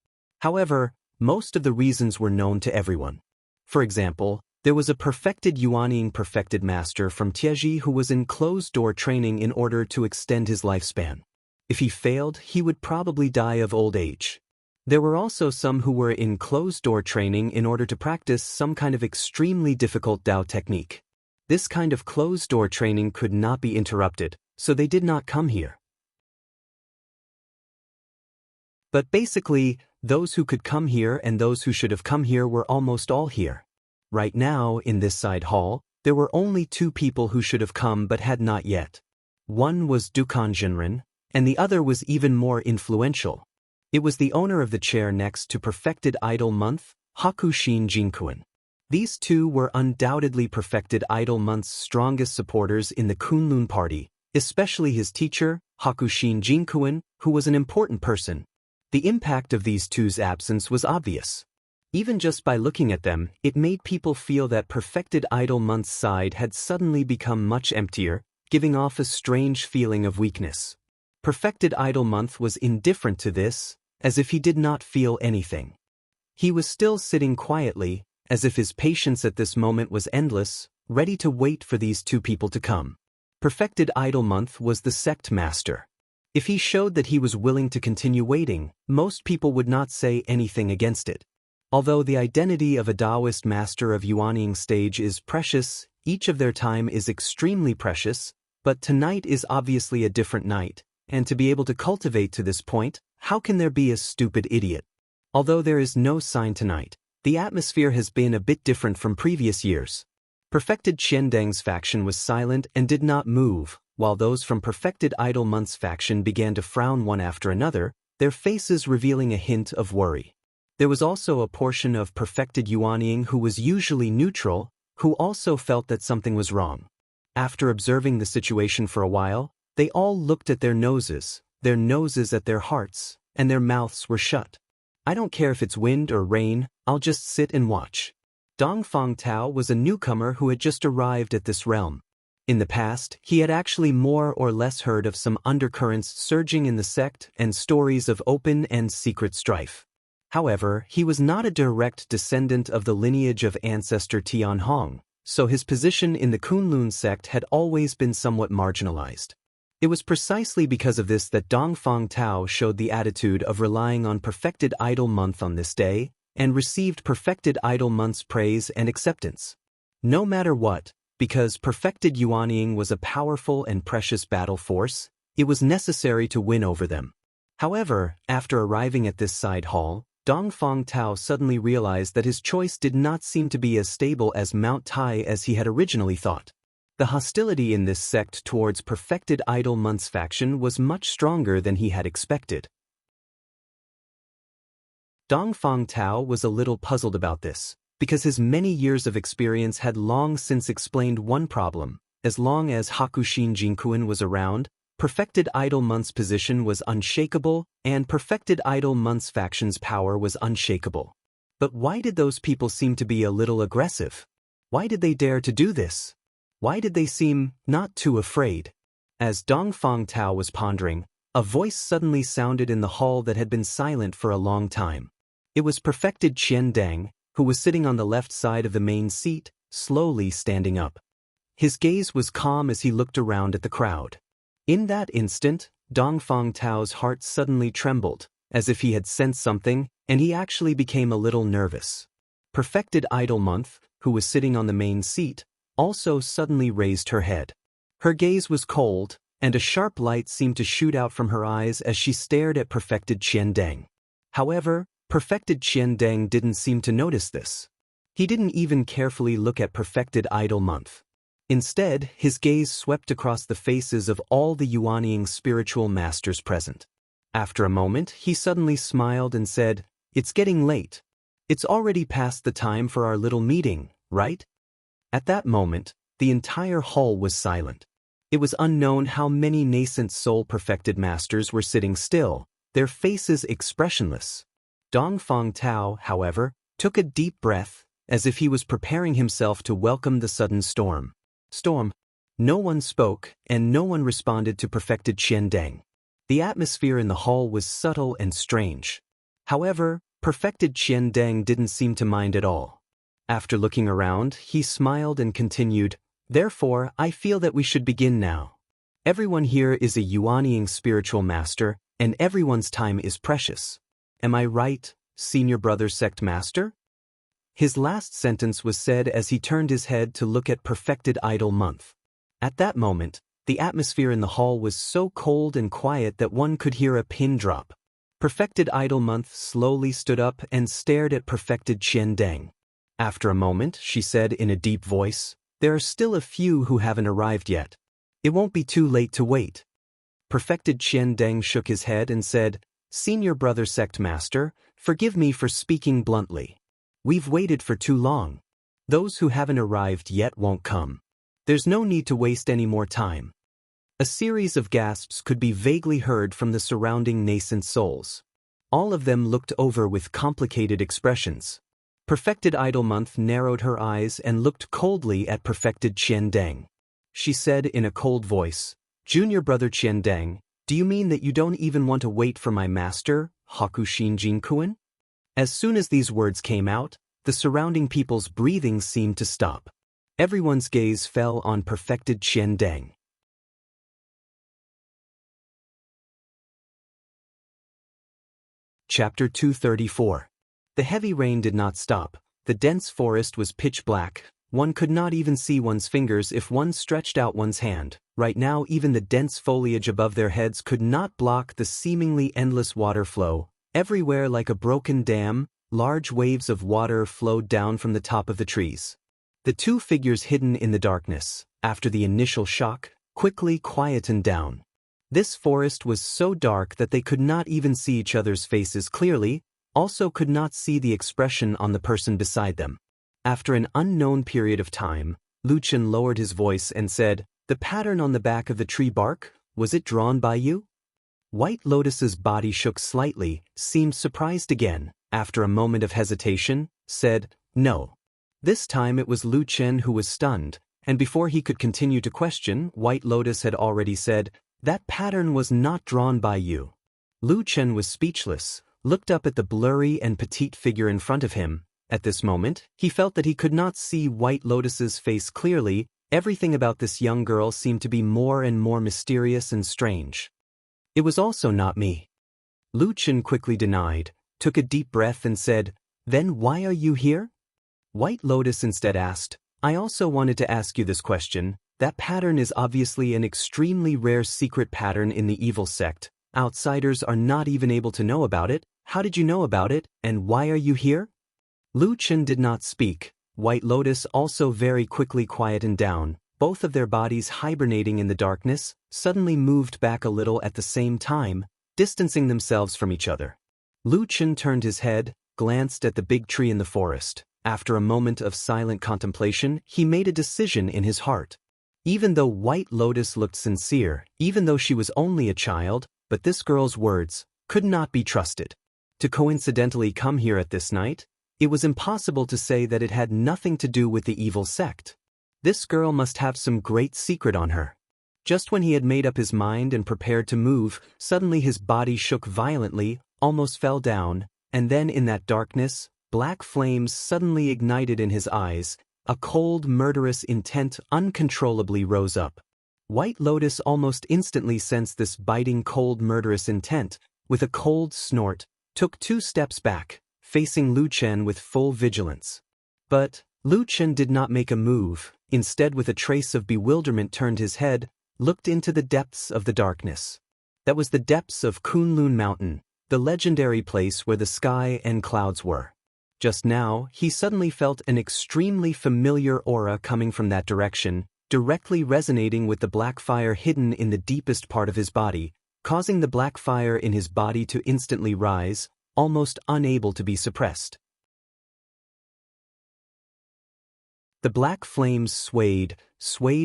However, most of the reasons were known to everyone. For example, there was a perfected Yuanying perfected master from Tieji who was in closed-door training in order to extend his lifespan. If he failed, he would probably die of old age. There were also some who were in closed-door training in order to practice some kind of extremely difficult Dao technique. This kind of closed-door training could not be interrupted, so they did not come here. But basically, those who could come here and those who should have come here were almost all here. Right now, in this side hall, there were only two people who should have come but had not yet. One was Dukan Jinren, and the other was even more influential. It was the owner of the chair next to Perfected Idol Month, Hakushin Jinkuan. These two were undoubtedly Perfected Idol Month's strongest supporters in the Kunlun party, especially his teacher, Hakushin Jinkuan, who was an important person. The impact of these two's absence was obvious. Even just by looking at them, it made people feel that Perfected Idol Month's side had suddenly become much emptier, giving off a strange feeling of weakness. Perfected Idol Month was indifferent to this, as if he did not feel anything. He was still sitting quietly, as if his patience at this moment was endless, ready to wait for these two people to come. Perfected Idol Month was the sect master. If he showed that he was willing to continue waiting, most people would not say anything against it. Although the identity of a Taoist master of Yuanying stage is precious, each of their time is extremely precious, but tonight is obviously a different night, and to be able to cultivate to this point, how can there be a stupid idiot? Although there is no sign tonight, the atmosphere has been a bit different from previous years. Perfected Qiandeng's faction was silent and did not move, while those from Perfected Idol Month's faction began to frown one after another, their faces revealing a hint of worry. There was also a portion of Perfected Yuanying who was usually neutral, who also felt that something was wrong. After observing the situation for a while, they all looked at their noses at their hearts, and their mouths were shut. I don't care if it's wind or rain, I'll just sit and watch. Dongfang Tao was a newcomer who had just arrived at this realm. In the past, he had actually more or less heard of some undercurrents surging in the sect and stories of open and secret strife. However, he was not a direct descendant of the lineage of ancestor Tianhong, so his position in the Kunlun sect had always been somewhat marginalized. It was precisely because of this that Dongfang Tao showed the attitude of relying on Perfected Idol Month on this day, and received Perfected Idol Month's praise and acceptance. No matter what, because Perfected Yuanying was a powerful and precious battle force, it was necessary to win over them. However, after arriving at this side hall, Dongfang Tao suddenly realized that his choice did not seem to be as stable as Mount Tai as he had originally thought. The hostility in this sect towards Perfected Idol Month's faction was much stronger than he had expected. Dongfang Tao was a little puzzled about this, because his many years of experience had long since explained one problem: as long as Hakushin Jinkuan was around, Perfected Idol Month's position was unshakable, and Perfected Idol Month's faction's power was unshakable. But why did those people seem to be a little aggressive? Why did they dare to do this? Why did they seem not too afraid? As Dongfang Tao was pondering, a voice suddenly sounded in the hall that had been silent for a long time. It was Perfected Qian Dang, who was sitting on the left side of the main seat, slowly standing up. His gaze was calm as he looked around at the crowd. In that instant, Dongfang Tao's heart suddenly trembled, as if he had sensed something, and he actually became a little nervous. Perfected Idol Month, who was sitting on the main seat, also suddenly raised her head. Her gaze was cold, and a sharp light seemed to shoot out from her eyes as she stared at Perfected Qian Dang. However, Perfected Qian Dang didn't seem to notice this. He didn't even carefully look at Perfected Idol Month. Instead, his gaze swept across the faces of all the Yuanying spiritual masters present. After a moment, he suddenly smiled and said, "It's getting late. It's already past the time for our little meeting, right?" At that moment, the entire hall was silent. It was unknown how many nascent soul-perfected masters were sitting still, their faces expressionless. Dongfang Tao, however, took a deep breath, as if he was preparing himself to welcome the sudden storm. No one spoke, and no one responded to Perfected Qian Dang. The atmosphere in the hall was subtle and strange. However, Perfected Qian Dang didn't seem to mind at all. After looking around, he smiled and continued, "Therefore, I feel that we should begin now. Everyone here is a Yuanying spiritual master, and everyone's time is precious. Am I right, Senior Brother Sect Master?" His last sentence was said as he turned his head to look at Perfected Idol Month. At that moment, the atmosphere in the hall was so cold and quiet that one could hear a pin drop. Perfected Idol Month slowly stood up and stared at Perfected Qian Dang. After a moment, she said in a deep voice, "There are still a few who haven't arrived yet. It won't be too late to wait." Perfected Qian Dang shook his head and said, "Senior Brother Sect Master, forgive me for speaking bluntly. We've waited for too long. Those who haven't arrived yet won't come. There's no need to waste any more time." A series of gasps could be vaguely heard from the surrounding nascent souls. All of them looked over with complicated expressions. Perfected Idol Month narrowed her eyes and looked coldly at Perfected Qian Dang. She said in a cold voice, "Junior Brother Qian Dang, do you mean that you don't even want to wait for my master, Hakushin Jinkuen?" As soon as these words came out, the surrounding people's breathing seemed to stop. Everyone's gaze fell on Perfected Qian Dang. Chapter 234. The heavy rain did not stop. The dense forest was pitch black. One could not even see one's fingers if one stretched out one's hand. Right now, even the dense foliage above their heads could not block the seemingly endless water flow. Everywhere, like a broken dam, large waves of water flowed down from the top of the trees. The two figures hidden in the darkness, after the initial shock, quickly quietened down. This forest was so dark that they could not even see each other's faces clearly, also could not see the expression on the person beside them. After an unknown period of time, Lu Chen lowered his voice and said, "The pattern on the back of the tree bark, was it drawn by you?" White Lotus's body shook slightly, seemed surprised again, after a moment of hesitation, said, "No." This time it was Lu Chen who was stunned, and before he could continue to question, White Lotus had already said, "That pattern was not drawn by you." Lu Chen was speechless, looked up at the blurry and petite figure in front of him. At this moment, he felt that he could not see White Lotus's face clearly. Everything about this young girl seemed to be more and more mysterious and strange. "It was also not me." Lu Chen quickly denied, took a deep breath and said, "Then why are you here?" White Lotus instead asked, "I also wanted to ask you this question. That pattern is obviously an extremely rare secret pattern in the evil sect. Outsiders are not even able to know about it. How did you know about it, and why are you here?" Lu Chen did not speak. White Lotus also very quickly quietened down. Both of their bodies hibernating in the darkness, suddenly moved back a little at the same time, distancing themselves from each other. Lu Chen turned his head, glanced at the big tree in the forest. After a moment of silent contemplation, he made a decision in his heart. Even though White Lotus looked sincere, even though she was only a child, but this girl's words could not be trusted. To coincidentally come here at this night, it was impossible to say that it had nothing to do with the evil sect. This girl must have some great secret on her. Just when he had made up his mind and prepared to move, suddenly his body shook violently, almost fell down, and then in that darkness, black flames suddenly ignited in his eyes. A cold, murderous intent uncontrollably rose up. White Lotus almost instantly sensed this biting, cold, murderous intent. With a cold snort, took 2 steps back, facing Lu Chen with full vigilance. But Lu Chen did not make a move, instead with a trace of bewilderment turned his head, looked into the depths of the darkness. That was the depths of Kunlun Mountain, the legendary place where the sky and clouds were. Just now, he suddenly felt an extremely familiar aura coming from that direction, directly resonating with the black fire hidden in the deepest part of his body, causing the black fire in his body to instantly rise, almost unable to be suppressed. The black flames swayed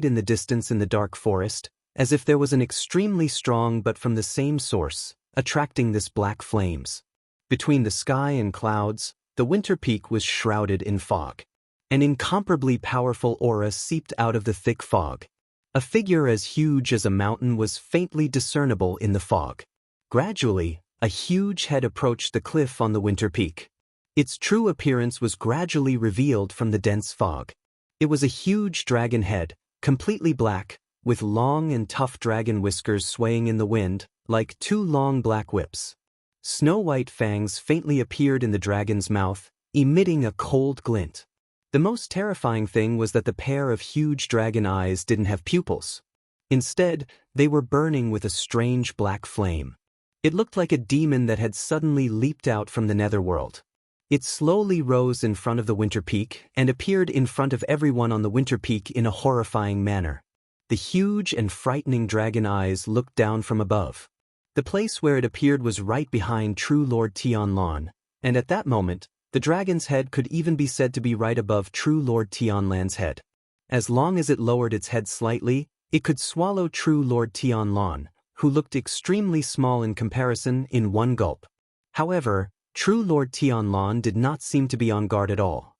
in the distance in the dark forest, as if there was an extremely strong but from the same source, attracting this black flames. Between the sky and clouds, the winter peak was shrouded in fog. An incomparably powerful aura seeped out of the thick fog. A figure as huge as a mountain was faintly discernible in the fog. Gradually, a huge head approached the cliff on the winter peak. Its true appearance was gradually revealed from the dense fog. It was a huge dragon head, completely black, with long and tough dragon whiskers swaying in the wind, like 2 long black whips. Snow-white fangs faintly appeared in the dragon's mouth, emitting a cold glint. The most terrifying thing was that the pair of huge dragon eyes didn't have pupils. Instead, they were burning with a strange black flame. It looked like a demon that had suddenly leaped out from the netherworld. It slowly rose in front of the winter peak and appeared in front of everyone on the winter peak in a horrifying manner. The huge and frightening dragon eyes looked down from above. The place where it appeared was right behind True Lord Tianlan, and at that moment, the dragon's head could even be said to be right above True Lord Tianlan's head. As long as it lowered its head slightly, it could swallow True Lord Tianlan, who looked extremely small in comparison, in one gulp. However, True Lord Tianlan did not seem to be on guard at all.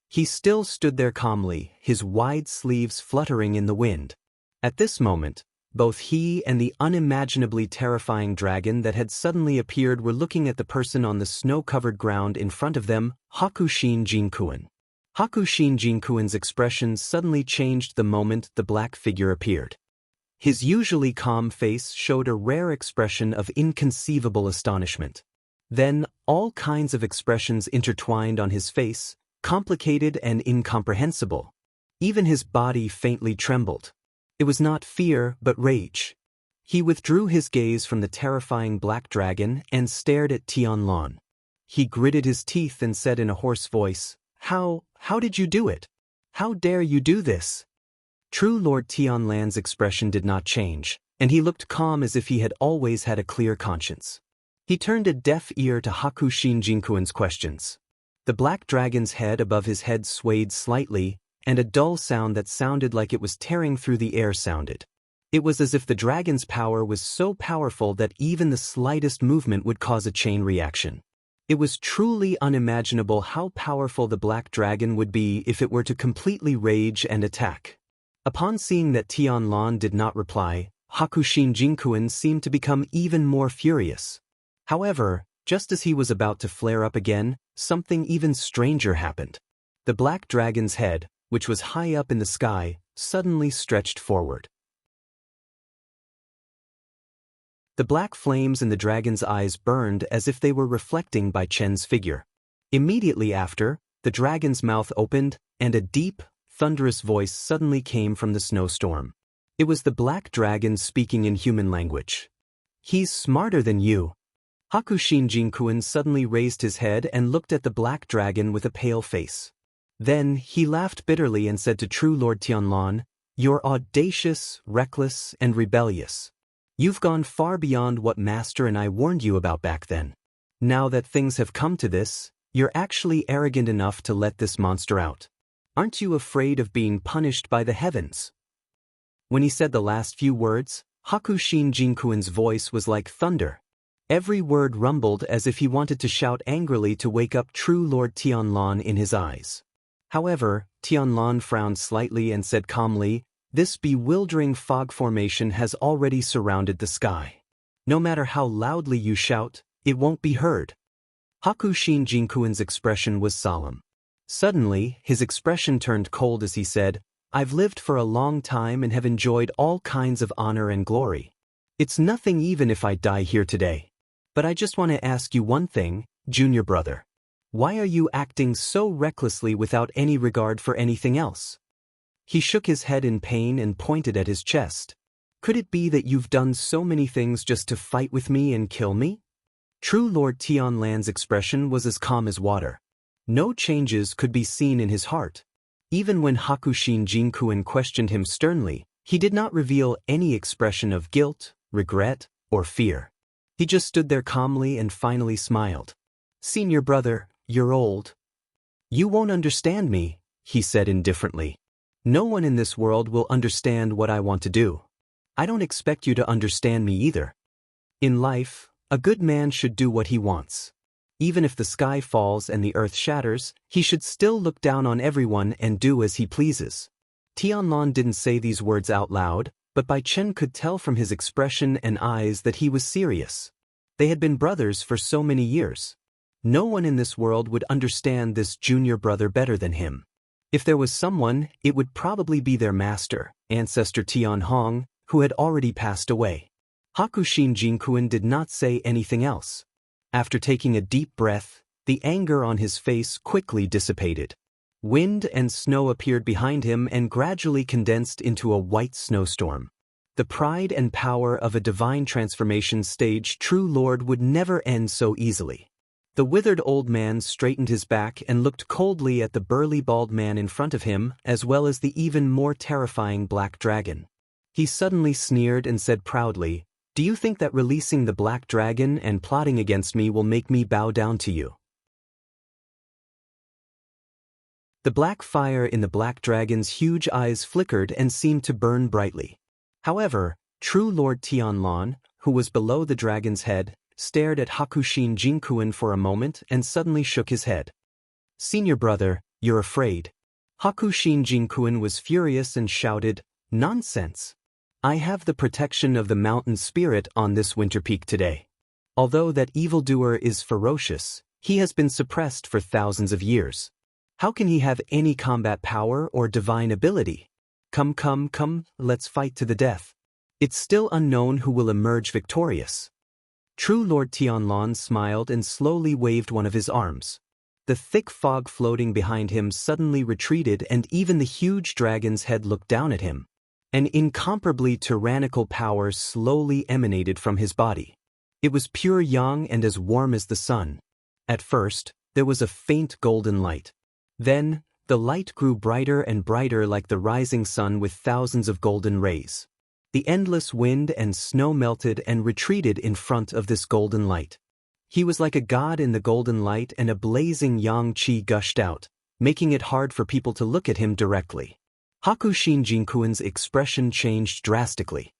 He still stood there calmly, his wide sleeves fluttering in the wind. At this moment, both he and the unimaginably terrifying dragon that had suddenly appeared were looking at the person on the snow-covered ground in front of them, Hakushin Jinkuan. Hakushin Jinkuan's expression suddenly changed the moment the black figure appeared. His usually calm face showed a rare expression of inconceivable astonishment. Then, all kinds of expressions intertwined on his face, complicated and incomprehensible. Even his body faintly trembled. It was not fear, but rage. He withdrew his gaze from the terrifying black dragon and stared at Tianlan. He gritted his teeth and said in a hoarse voice, How did you do it? How dare you do this? True Lord Tianlan's expression did not change, and he looked calm as if he had always had a clear conscience. He turned a deaf ear to Hakushin Jinkuan's questions. The black dragon's head above his head swayed slightly, and a dull sound that sounded like it was tearing through the air sounded. It was as if the dragon's power was so powerful that even the slightest movement would cause a chain reaction. It was truly unimaginable how powerful the black dragon would be if it were to completely rage and attack. Upon seeing that Tianlan did not reply, Hakushin Jinkuan seemed to become even more furious. However, just as he was about to flare up again, something even stranger happened. The black dragon's head, which was high up in the sky, suddenly stretched forward. The black flames in the dragon's eyes burned as if they were reflecting by Chen's figure. Immediately after, the dragon's mouth opened, and a deep, thunderous voice suddenly came from the snowstorm. It was the black dragon speaking in human language. "He's smarter than you." Hakushin Jinkuan suddenly raised his head and looked at the black dragon with a pale face. Then he laughed bitterly and said to True Lord Tianlan, "You're audacious, reckless, and rebellious. You've gone far beyond what Master and I warned you about back then. Now that things have come to this, you're actually arrogant enough to let this monster out. Aren't you afraid of being punished by the heavens?" When he said the last few words, Hakushin Jinkuin's voice was like thunder. Every word rumbled as if he wanted to shout angrily to wake up true Lord Tianlan in his eyes. However, Tianlan frowned slightly and said calmly, "This bewildering fog formation has already surrounded the sky. No matter how loudly you shout, it won't be heard." Hakushin Jinkuin's expression was solemn. Suddenly, his expression turned cold as he said, "I've lived for a long time and have enjoyed all kinds of honor and glory. It's nothing even if I die here today. But I just want to ask you one thing, junior brother. Why are you acting so recklessly without any regard for anything else?" He shook his head in pain and pointed at his chest. "Could it be that you've done so many things just to fight with me and kill me?" True Lord Tianlan's expression was as calm as water. No changes could be seen in his heart. Even when Hakushin Jinkuin questioned him sternly, he did not reveal any expression of guilt, regret, or fear. He just stood there calmly and finally smiled. "Senior brother, you're old. You won't understand me," he said indifferently. "No one in this world will understand what I want to do. I don't expect you to understand me either. In life, a good man should do what he wants. Even if the sky falls and the earth shatters, he should still look down on everyone and do as he pleases." Tianlan didn't say these words out loud, but Bai Chen could tell from his expression and eyes that he was serious. They had been brothers for so many years. No one in this world would understand this junior brother better than him. If there was someone, it would probably be their master, ancestor Tian Hong, who had already passed away. Hakushin Jinkuin did not say anything else. After taking a deep breath, the anger on his face quickly dissipated. Wind and snow appeared behind him and gradually condensed into a white snowstorm. The pride and power of a divine transformation stage true lord would never end so easily. The withered old man straightened his back and looked coldly at the burly bald man in front of him, as well as the even more terrifying black dragon. He suddenly sneered and said proudly, "Do you think that releasing the black dragon and plotting against me will make me bow down to you?" The black fire in the black dragon's huge eyes flickered and seemed to burn brightly. However, true Lord Tianlan, who was below the dragon's head, stared at Hakushin Jinkuin for a moment and suddenly shook his head. "Senior brother, you're afraid." Hakushin Jinkuin was furious and shouted, "Nonsense! I have the protection of the mountain spirit on this winter peak today. Although that evildoer is ferocious, he has been suppressed for thousands of years. How can he have any combat power or divine ability? Come, let's fight to the death. It's still unknown who will emerge victorious." True Lord Tianlan smiled and slowly waved one of his arms. The thick fog floating behind him suddenly retreated and even the huge dragon's head looked down at him. An incomparably tyrannical power slowly emanated from his body. It was pure yang and as warm as the sun. At first, there was a faint golden light. Then, the light grew brighter and brighter like the rising sun with thousands of golden rays. The endless wind and snow melted and retreated in front of this golden light. He was like a god in the golden light and a blazing yang qi gushed out, making it hard for people to look at him directly. Hakushin Jinkuin's expression changed drastically.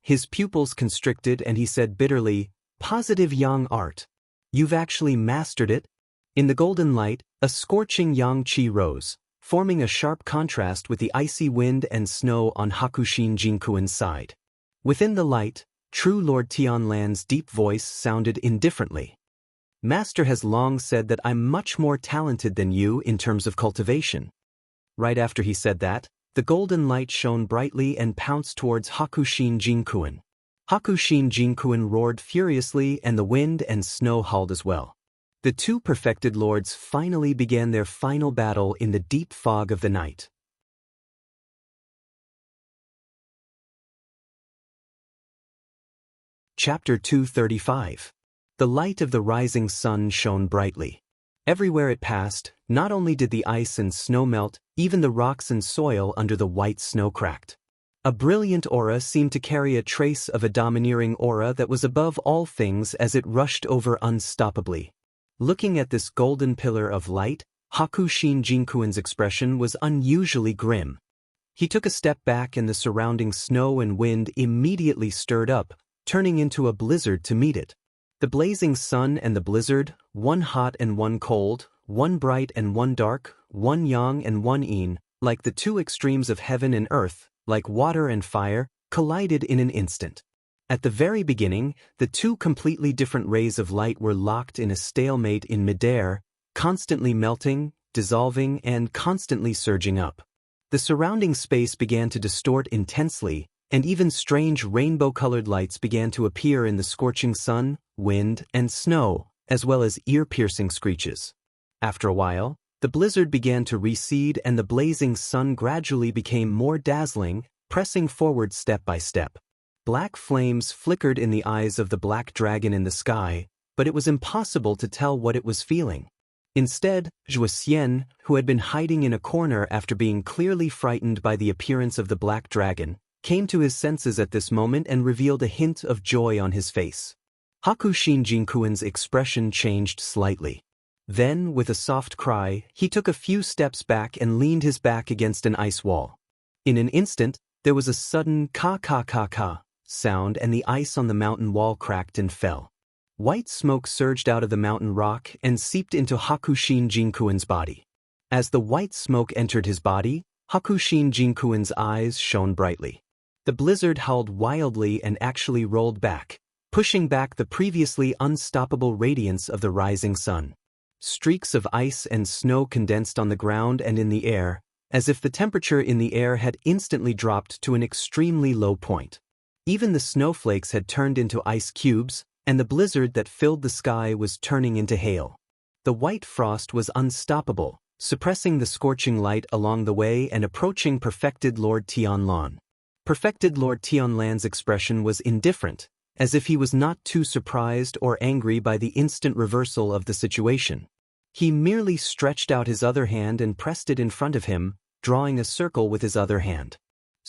His pupils constricted and he said bitterly, "Positive yang art. You've actually mastered it?" In the golden light, a scorching yang qi rose, forming a sharp contrast with the icy wind and snow on Hakushin Jinkuin's side. Within the light, true Lord Tianlan's deep voice sounded indifferently. "Master has long said that I'm much more talented than you in terms of cultivation." Right after he said that, the golden light shone brightly and pounced towards Hakushin Jinkuin. Hakushin Jinkuin roared furiously and the wind and snow howled as well. The two perfected lords finally began their final battle in the deep fog of the night. Chapter 235. The light of the rising sun shone brightly. Everywhere it passed, not only did the ice and snow melt, even the rocks and soil under the white snow cracked. A brilliant aura seemed to carry a trace of a domineering aura that was above all things as it rushed over unstoppably. Looking at this golden pillar of light, Hakushin Jinkuin's expression was unusually grim. He took a step back and the surrounding snow and wind immediately stirred up, turning into a blizzard to meet it. The blazing sun and the blizzard, one hot and one cold, one bright and one dark, one yang and one yin, like the two extremes of heaven and earth, like water and fire, collided in an instant. At the very beginning, the two completely different rays of light were locked in a stalemate in midair, constantly melting, dissolving, and constantly surging up. The surrounding space began to distort intensely, and even strange rainbow-colored lights began to appear in the scorching sun, wind, and snow, as well as ear-piercing screeches. After a while, the blizzard began to recede and the blazing sun gradually became more dazzling, pressing forward step by step. Black flames flickered in the eyes of the black dragon in the sky, but it was impossible to tell what it was feeling. Instead, Zhuoxian, who had been hiding in a corner after being clearly frightened by the appearance of the black dragon, came to his senses at this moment and revealed a hint of joy on his face. Hakushin Jinkuin's expression changed slightly. Then, with a soft cry, he took a few steps back and leaned his back against an ice wall. In an instant, there was a sudden ka-ka-ka-ka sound and the ice on the mountain wall cracked and fell. White smoke surged out of the mountain rock and seeped into Hakushin Jinkuin's body. As the white smoke entered his body, Hakushin Jinkuin's eyes shone brightly. The blizzard howled wildly and actually rolled back, pushing back the previously unstoppable radiance of the rising sun. Streaks of ice and snow condensed on the ground and in the air, as if the temperature in the air had instantly dropped to an extremely low point. Even the snowflakes had turned into ice cubes, and the blizzard that filled the sky was turning into hail. The white frost was unstoppable, suppressing the scorching light along the way and approaching perfected Lord Tianlan. Perfected Lord Tianlan's expression was indifferent, as if he was not too surprised or angry by the instant reversal of the situation. He merely stretched out his other hand and pressed it in front of him, drawing a circle with his other hand.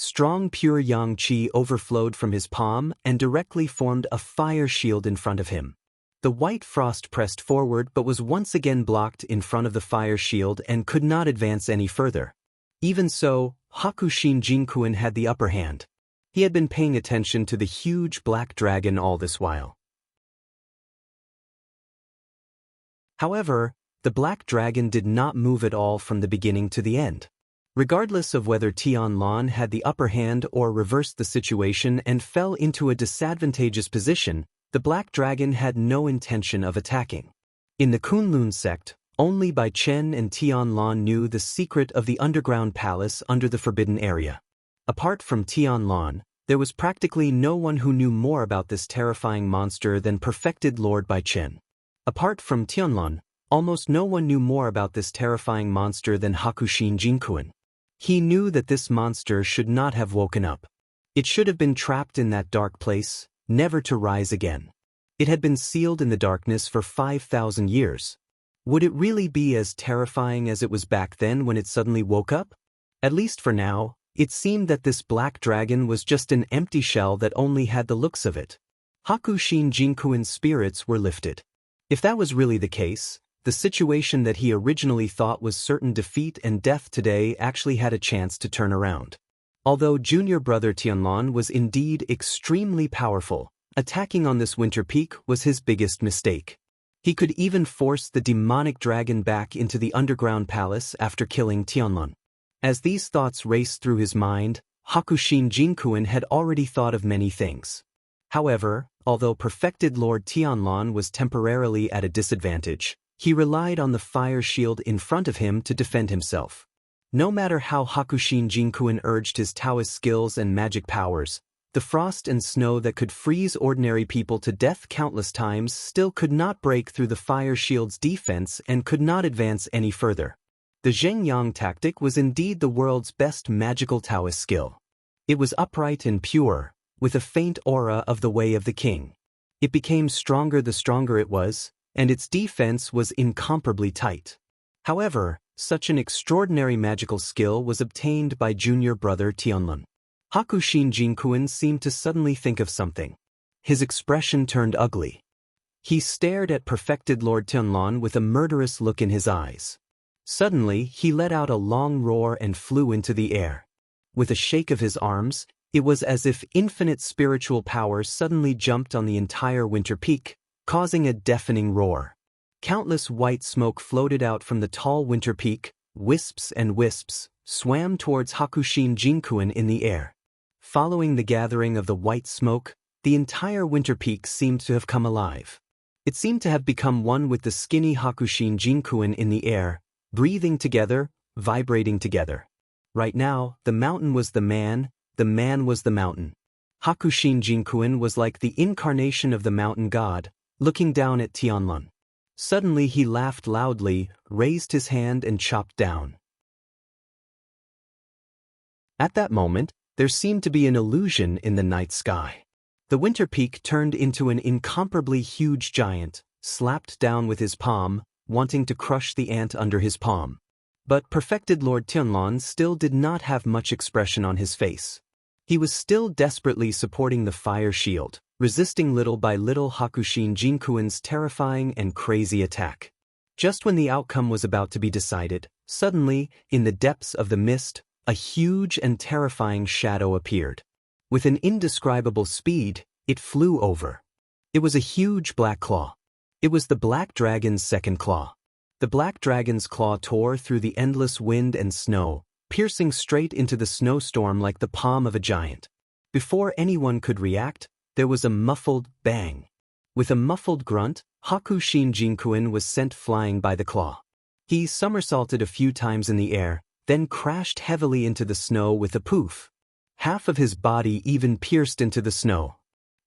Strong pure yang qi overflowed from his palm and directly formed a fire shield in front of him. The white frost pressed forward but was once again blocked in front of the fire shield and could not advance any further. Even so, Hakushin Jinkuin had the upper hand. He had been paying attention to the huge black dragon all this while. However, the black dragon did not move at all from the beginning to the end. Regardless of whether Tianlan had the upper hand or reversed the situation and fell into a disadvantageous position, the black dragon had no intention of attacking. In the Kunlun sect, only Bai Chen and Tianlan knew the secret of the underground palace under the forbidden area. Apart from Tianlan, there was practically no one who knew more about this terrifying monster than perfected Lord Bai Chen. Apart from Tianlan, almost no one knew more about this terrifying monster than Hakushin Jinkuin. He knew that this monster should not have woken up. It should have been trapped in that dark place, never to rise again. It had been sealed in the darkness for 5,000 years. Would it really be as terrifying as it was back then when it suddenly woke up? At least for now, it seemed that this black dragon was just an empty shell that only had the looks of it. Hakushin Jinkuin's spirits were lifted. If that was really the case, the situation that he originally thought was certain defeat and death today actually had a chance to turn around. Although junior brother Tianlan was indeed extremely powerful, attacking on this winter peak was his biggest mistake. He could even force the demonic dragon back into the underground palace after killing Tianlan. As these thoughts raced through his mind, Hakushin Jinkuin had already thought of many things. However, although perfected Lord Tianlan was temporarily at a disadvantage, he relied on the fire shield in front of him to defend himself. No matter how Hakushin Jinkuin urged his Taoist skills and magic powers, the frost and snow that could freeze ordinary people to death countless times still could not break through the fire shield's defense and could not advance any further. The Zhengyang tactic was indeed the world's best magical Taoist skill. It was upright and pure, with a faint aura of the way of the king. It became stronger the stronger it was, and its defense was incomparably tight. However, such an extraordinary magical skill was obtained by junior brother Tianlan. Hakushin Jinkuin seemed to suddenly think of something. His expression turned ugly. He stared at perfected Lord Tianlan with a murderous look in his eyes. Suddenly, he let out a long roar and flew into the air. With a shake of his arms, it was as if infinite spiritual power suddenly jumped on the entire winter peak, causing a deafening roar. Countless white smoke floated out from the tall winter peak, wisps and wisps, swam towards Hakushin Jinkuen in the air. Following the gathering of the white smoke, the entire winter peak seemed to have come alive. It seemed to have become one with the skinny Hakushin Jinkuen in the air, breathing together, vibrating together. Right now, the mountain was the man was the mountain. Hakushin Jinkuen was like the incarnation of the mountain god, looking down at Tianlun. Suddenly he laughed loudly, raised his hand and chopped down. At that moment, there seemed to be an illusion in the night sky. The winter peak turned into an incomparably huge giant, slapped down with his palm, wanting to crush the ant under his palm. But perfected Lord Tianlun still did not have much expression on his face. He was still desperately supporting the fire shield, resisting little by little Hakushin Jinkuen's terrifying and crazy attack. Just when the outcome was about to be decided, suddenly, in the depths of the mist, a huge and terrifying shadow appeared. With an indescribable speed, it flew over. It was a huge black claw. It was the black dragon's second claw. The black dragon's claw tore through the endless wind and snow, piercing straight into the snowstorm like the palm of a giant. Before anyone could react, there was a muffled bang. With a muffled grunt, Hakushin Jinkuen was sent flying by the claw. He somersaulted a few times in the air, then crashed heavily into the snow with a poof. Half of his body even pierced into the snow.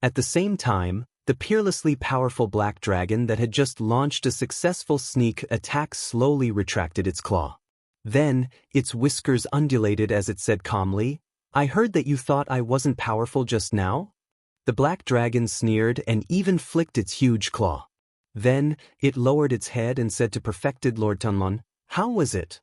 At the same time, the peerlessly powerful black dragon that had just launched a successful sneak attack slowly retracted its claw. Then, its whiskers undulated as it said calmly, "I heard that you thought I wasn't powerful just now?" The black dragon sneered and even flicked its huge claw. Then, it lowered its head and said to perfected Lord Tianlun, "How was it?"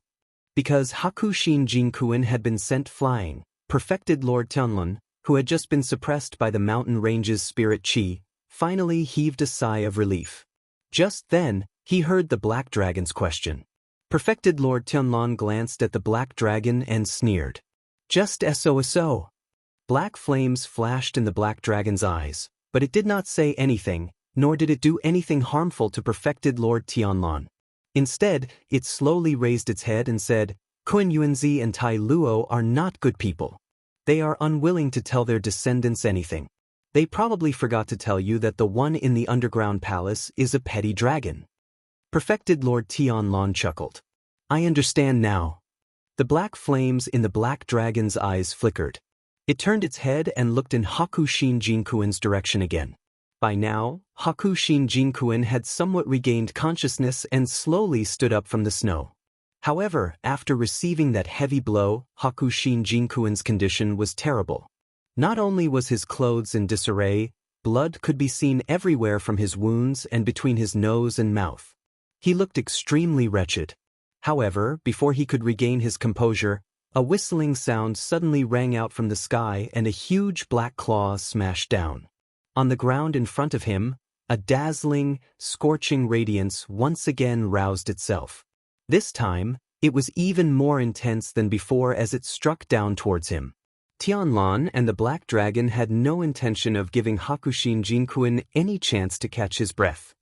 Because Hakushin Jinkuen had been sent flying, perfected Lord Tianlun, who had just been suppressed by the mountain range's spirit chi, finally heaved a sigh of relief. Just then, he heard the black dragon's question. Perfected Lord Tianlun glanced at the black dragon and sneered. "Just so. Black flames flashed in the black dragon's eyes, but it did not say anything, nor did it do anything harmful to perfected Lord Tianlun. Instead, it slowly raised its head and said, "Kun Yuanzi and Tai Luo are not good people. They are unwilling to tell their descendants anything. They probably forgot to tell you that the one in the underground palace is a petty dragon." Perfected Lord Tianlun chuckled. "I understand now." The black flames in the black dragon's eyes flickered. It turned its head and looked in Hakushin Jinkuen's direction again. By now, Hakushin Jinkuen had somewhat regained consciousness and slowly stood up from the snow. However, after receiving that heavy blow, Hakushin Jinkuen's condition was terrible. Not only was his clothes in disarray, blood could be seen everywhere from his wounds and between his nose and mouth. He looked extremely wretched. However, before he could regain his composure, a whistling sound suddenly rang out from the sky and a huge black claw smashed down. On the ground in front of him, a dazzling, scorching radiance once again roused itself. This time, it was even more intense than before as it struck down towards him. Tianlun and the black dragon had no intention of giving Hakushin Jinkuen any chance to catch his breath.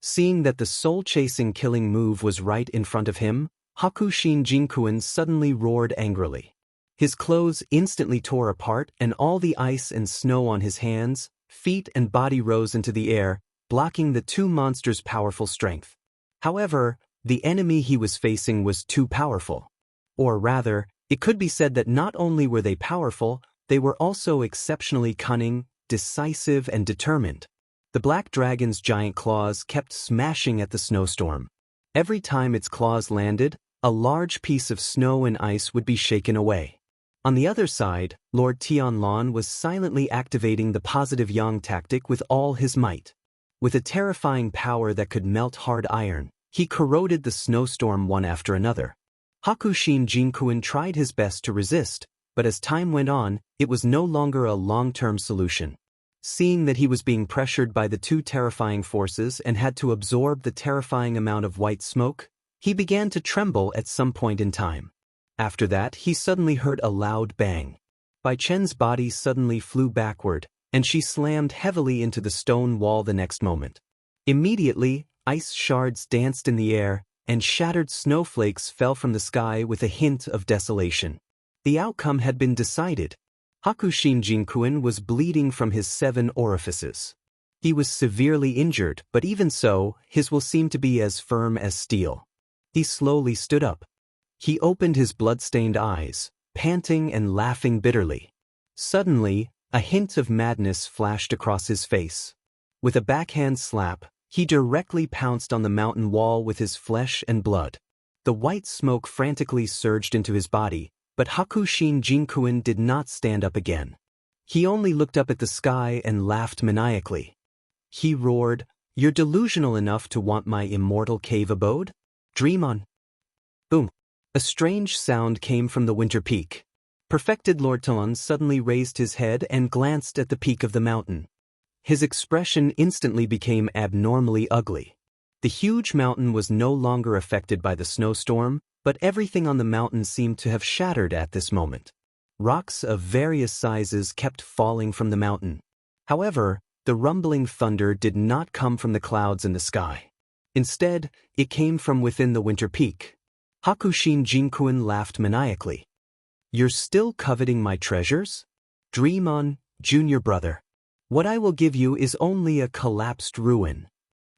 Seeing that the soul-chasing killing move was right in front of him, Hakushin Jinkuen suddenly roared angrily. His clothes instantly tore apart and all the ice and snow on his hands, feet and body rose into the air, blocking the two monsters' powerful strength. However, the enemy he was facing was too powerful. Or rather, it could be said that not only were they powerful, they were also exceptionally cunning, decisive and determined. The black dragon's giant claws kept smashing at the snowstorm. Every time its claws landed, a large piece of snow and ice would be shaken away. On the other side, Lord Tianlun was silently activating the positive yang tactic with all his might. With a terrifying power that could melt hard iron, he corroded the snowstorm one after another. Hakushin Jinkuen tried his best to resist, but as time went on, it was no longer a long-term solution. Seeing that he was being pressured by the two terrifying forces and had to absorb the terrifying amount of white smoke, He began to tremble at some point in time. After that, he suddenly heard a loud bang. Bai Chen's body suddenly flew backward, and she slammed heavily into the stone wall the next moment. Immediately, ice shards danced in the air, and shattered snowflakes fell from the sky with a hint of desolation. The outcome had been decided. Hakushin Jinkuin was bleeding from his 7 orifices. He was severely injured, but even so, his will seemed to be as firm as steel. He slowly stood up. He opened his blood-stained eyes, panting and laughing bitterly. Suddenly, a hint of madness flashed across his face. With a backhand slap, he directly pounced on the mountain wall with his flesh and blood. The white smoke frantically surged into his body, but Hakushin Jinkuin did not stand up again. He only looked up at the sky and laughed maniacally. He roared, "You're delusional enough to want my immortal cave abode? Dream on." Boom. A strange sound came from the winter peak. Perfected Lord Talon suddenly raised his head and glanced at the peak of the mountain. His expression instantly became abnormally ugly. The huge mountain was no longer affected by the snowstorm, but everything on the mountain seemed to have shattered at this moment. Rocks of various sizes kept falling from the mountain. However, the rumbling thunder did not come from the clouds in the sky. Instead, it came from within the winter peak. Hakushin Jinkuin laughed maniacally. "You're still coveting my treasures? Dream on, junior brother. What I will give you is only a collapsed ruin."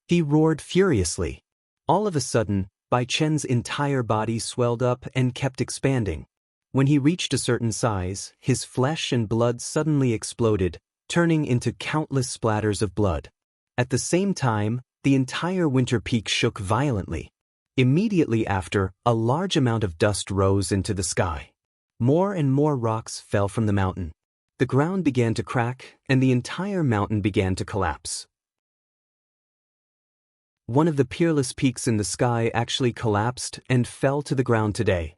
He roared furiously. All of a sudden, Bai Chen's entire body swelled up and kept expanding. When he reached a certain size, his flesh and blood suddenly exploded, turning into countless splatters of blood. At the same time, the entire winter peak shook violently. Immediately after, a large amount of dust rose into the sky. More and more rocks fell from the mountain. The ground began to crack, and the entire mountain began to collapse. One of the peerless peaks in the sky actually collapsed and fell to the ground today.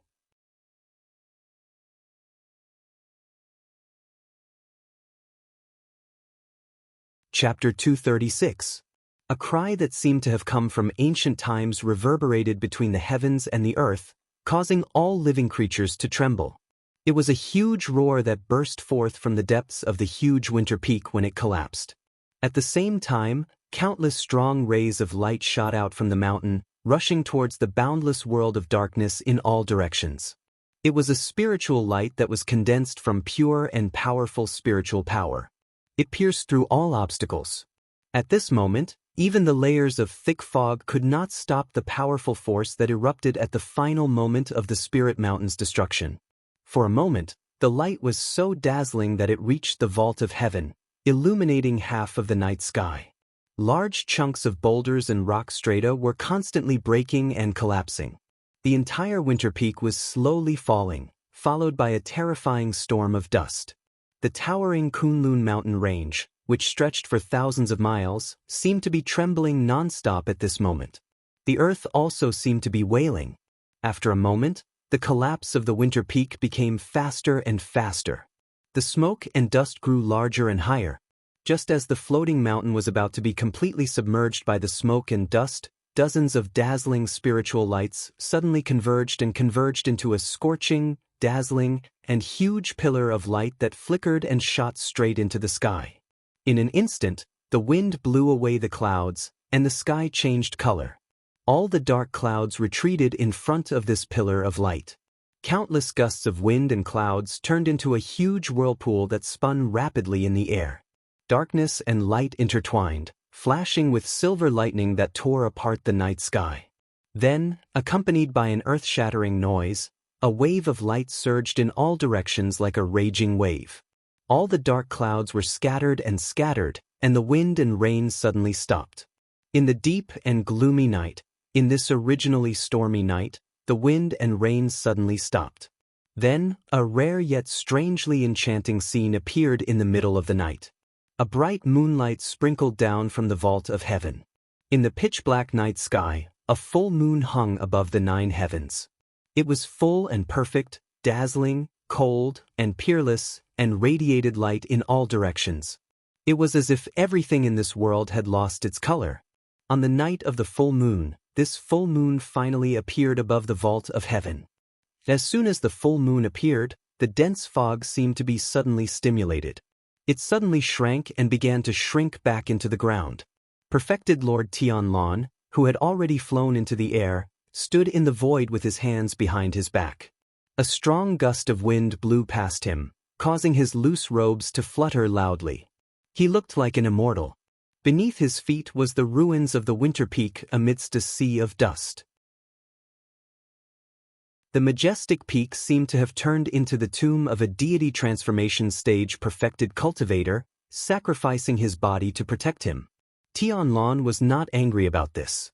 Chapter 236. A cry that seemed to have come from ancient times reverberated between the heavens and the earth, causing all living creatures to tremble. It was a huge roar that burst forth from the depths of the huge winter peak when it collapsed. At the same time, countless strong rays of light shot out from the mountain, rushing towards the boundless world of darkness in all directions. It was a spiritual light that was condensed from pure and powerful spiritual power. It pierced through all obstacles. At this moment, even the layers of thick fog could not stop the powerful force that erupted at the final moment of the Spirit Mountain's destruction. For a moment, the light was so dazzling that it reached the vault of heaven, illuminating half of the night sky. Large chunks of boulders and rock strata were constantly breaking and collapsing. The entire winter peak was slowly falling, followed by a terrifying storm of dust. The towering Kunlun mountain range, which stretched for thousands of miles, seemed to be trembling non-stop at this moment. The earth also seemed to be wailing. After a moment, the collapse of the winter peak became faster and faster. The smoke and dust grew larger and higher. Just as the floating mountain was about to be completely submerged by the smoke and dust, dozens of dazzling spiritual lights suddenly converged into a scorching, dazzling, and huge pillar of light that flickered and shot straight into the sky. In an instant, the wind blew away the clouds, and the sky changed color. All the dark clouds retreated in front of this pillar of light. Countless gusts of wind and clouds turned into a huge whirlpool that spun rapidly in the air. Darkness and light intertwined, flashing with silver lightning that tore apart the night sky. Then, accompanied by an earth-shattering noise, a wave of light surged in all directions like a raging wave. All the dark clouds were scattered, and the wind and rain suddenly stopped. In the deep and gloomy night, in this originally stormy night, the wind and rain suddenly stopped. Then, a rare yet strangely enchanting scene appeared in the middle of the night. A bright moonlight sprinkled down from the vault of heaven. In the pitch-black night sky, a full moon hung above the 9 heavens. It was full and perfect, dazzling, cold, and peerless, and radiated light in all directions. It was as if everything in this world had lost its color. On the night of the full moon, this full moon finally appeared above the vault of heaven. As soon as the full moon appeared, the dense fog seemed to be suddenly stimulated. It suddenly shrank and began to shrink back into the ground. Perfected Lord Tianlon, who had already flown into the air, stood in the void with his hands behind his back. A strong gust of wind blew past him, causing his loose robes to flutter loudly. He looked like an immortal. Beneath his feet was the ruins of the winter peak amidst a sea of dust. The majestic peak seemed to have turned into the tomb of a deity transformation stage perfected cultivator, sacrificing his body to protect him. Tianlon was not angry about this.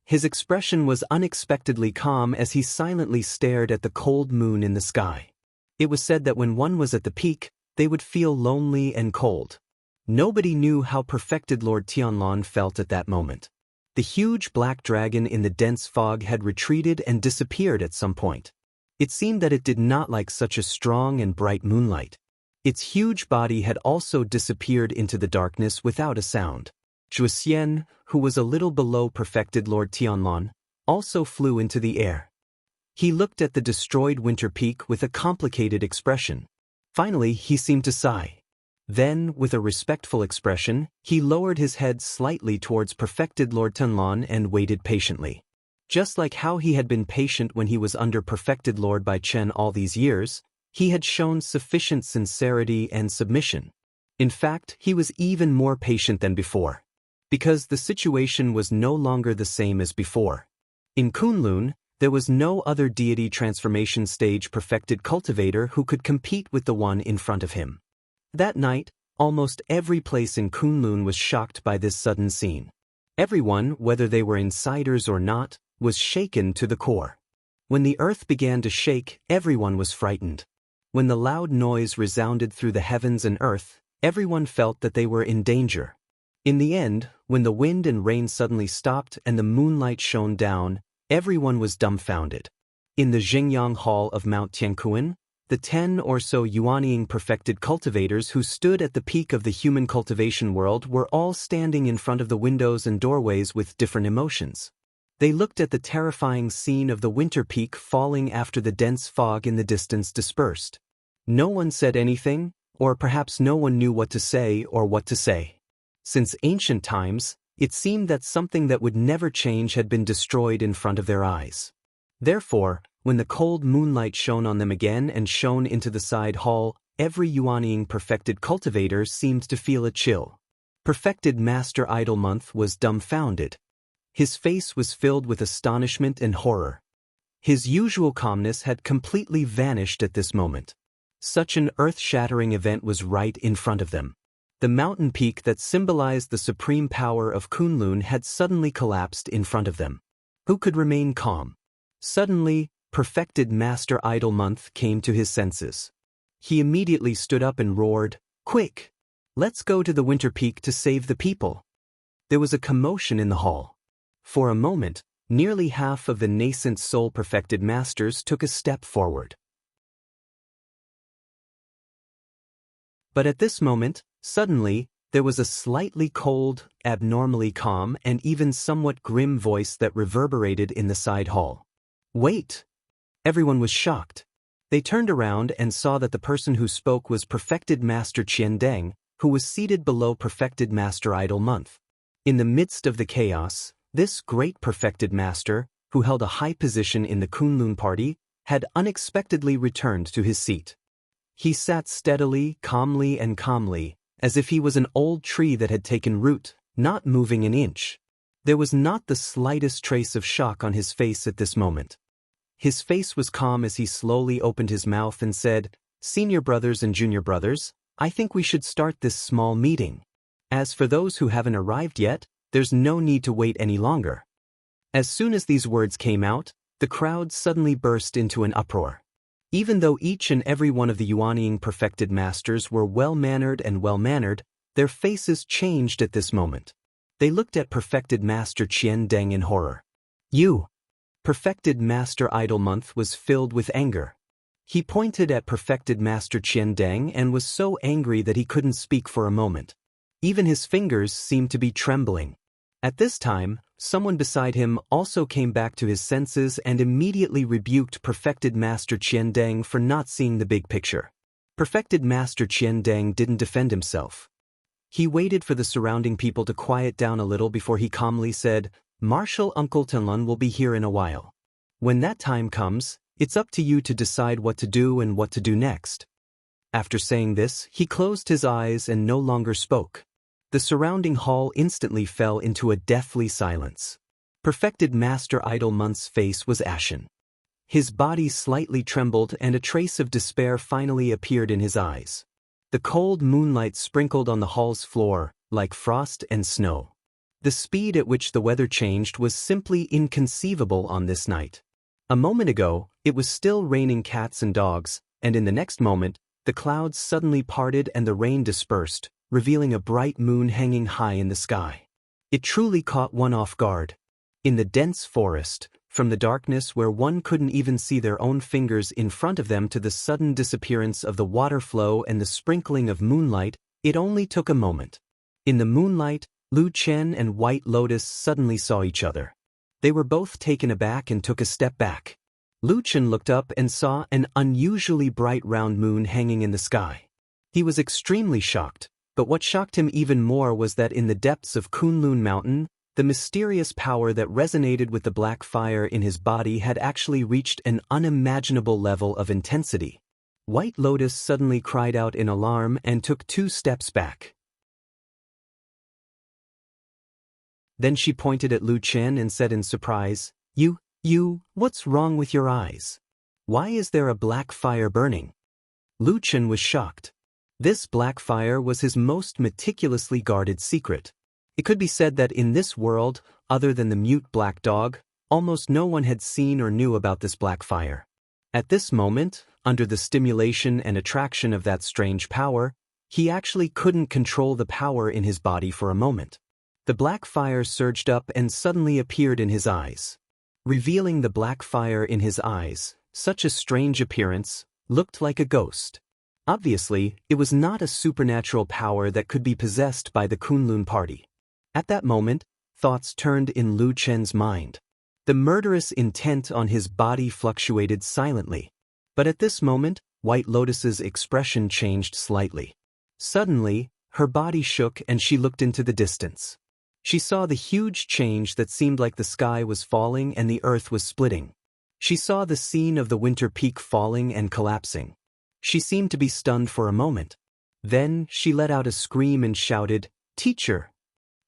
His expression was unexpectedly calm as he silently stared at the cold moon in the sky. It was said that when one was at the peak, they would feel lonely and cold. Nobody knew how perfected Lord Tianlon felt at that moment. The huge black dragon in the dense fog had retreated and disappeared at some point. It seemed that it did not like such a strong and bright moonlight. Its huge body had also disappeared into the darkness without a sound. Zhuxian, who was a little below perfected Lord Tianlon, also flew into the air. He looked at the destroyed winter peak with a complicated expression. Finally, he seemed to sigh. Then, with a respectful expression, he lowered his head slightly towards perfected Lord Tianlon and waited patiently. Just like how he had been patient when he was under perfected Lord Bai Chen all these years, he had shown sufficient sincerity and submission. In fact, he was even more patient than before. Because the situation was no longer the same as before. In Kunlun, there was no other deity transformation stage perfected cultivator who could compete with the one in front of him. That night, almost every place in Kunlun was shocked by this sudden scene. Everyone, whether they were insiders or not, was shaken to the core. When the earth began to shake, everyone was frightened. When the loud noise resounded through the heavens and earth, everyone felt that they were in danger. In the end, when the wind and rain suddenly stopped and the moonlight shone down, everyone was dumbfounded. In the Xingyang Hall of Mount Tiankuan, the 10 or so Yuanying perfected cultivators who stood at the peak of the human cultivation world were all standing in front of the windows and doorways with different emotions. They looked at the terrifying scene of the winter peak falling after the dense fog in the distance dispersed. No one said anything, or perhaps no one knew what to say or what to say. Since ancient times, it seemed that something that would never change had been destroyed in front of their eyes. Therefore, when the cold moonlight shone on them again and shone into the side hall, every Yuanying perfected cultivator seemed to feel a chill. Perfected Master Idle Month was dumbfounded. His face was filled with astonishment and horror. His usual calmness had completely vanished at this moment. Such an earth-shattering event was right in front of them. The mountain peak that symbolized the supreme power of Kunlun had suddenly collapsed in front of them. Who could remain calm? Suddenly, perfected Master Idle Month came to his senses. He immediately stood up and roared, "Quick! Let's go to the winter peak to save the people." There was a commotion in the hall. For a moment, nearly half of the nascent soul-perfected masters took a step forward. But at this moment, suddenly, there was a slightly cold, abnormally calm, and even somewhat grim voice that reverberated in the side hall. "Wait!" Everyone was shocked. They turned around and saw that the person who spoke was perfected Master Qian Deng, who was seated below perfected Master Idle Month. In the midst of the chaos, this great perfected master, who held a high position in the Kunlun party, had unexpectedly returned to his seat. He sat steadily, calmly, as if he was an old tree that had taken root, not moving an inch. There was not the slightest trace of shock on his face at this moment. His face was calm as he slowly opened his mouth and said, "Senior brothers and junior brothers, I think we should start this small meeting. As for those who haven't arrived yet, there's no need to wait any longer." As soon as these words came out, the crowd suddenly burst into an uproar. Even though each and every one of the Yuanying perfected masters were well-mannered, their faces changed at this moment. They looked at perfected Master Qian Deng in horror. "You!" Perfected Master Idle Month was filled with anger. He pointed at perfected Master Qian Deng and was so angry that he couldn't speak for a moment. Even his fingers seemed to be trembling. At this time, someone beside him also came back to his senses and immediately rebuked Perfected Master Qiandeng for not seeing the big picture. Perfected Master Qiandeng didn't defend himself. He waited for the surrounding people to quiet down a little before he calmly said, "Marshal Uncle Tenlun will be here in a while. When that time comes, it's up to you to decide what to do and what to do next." After saying this, he closed his eyes and no longer spoke. The surrounding hall instantly fell into a deathly silence. Perfected Master Idlemonth's face was ashen. His body slightly trembled and a trace of despair finally appeared in his eyes. The cold moonlight sprinkled on the hall's floor, like frost and snow. The speed at which the weather changed was simply inconceivable on this night. A moment ago, it was still raining cats and dogs, and in the next moment, the clouds suddenly parted and the rain dispersed, revealing a bright moon hanging high in the sky. It truly caught one off guard. In the dense forest, from the darkness where one couldn't even see their own fingers in front of them to the sudden disappearance of the water flow and the sprinkling of moonlight, it only took a moment. In the moonlight, Lu Chen and White Lotus suddenly saw each other. They were both taken aback and took a step back. Lu Chen looked up and saw an unusually bright round moon hanging in the sky. He was extremely shocked, but what shocked him even more was that in the depths of Kunlun Mountain, the mysterious power that resonated with the black fire in his body had actually reached an unimaginable level of intensity. White Lotus suddenly cried out in alarm and took 2 steps back. Then she pointed at Lu Chen and said in surprise, You, what's wrong with your eyes? Why is there a black fire burning?" Lu Chen was shocked. This black fire was his most meticulously guarded secret. It could be said that in this world, other than the mute black dog, almost no one had seen or knew about this black fire. At this moment, under the stimulation and attraction of that strange power, he actually couldn't control the power in his body for a moment. The black fire surged up and suddenly appeared in his eyes. Revealing the black fire in his eyes, such a strange appearance, looked like a ghost. Obviously, it was not a supernatural power that could be possessed by the Kunlun party. At that moment, thoughts turned in Lu Chen's mind. The murderous intent on his body fluctuated silently. But at this moment, White Lotus's expression changed slightly. Suddenly, her body shook and she looked into the distance. She saw the huge change that seemed like the sky was falling and the earth was splitting. She saw the scene of the winter peak falling and collapsing. She seemed to be stunned for a moment. Then, she let out a scream and shouted, "Teacher!"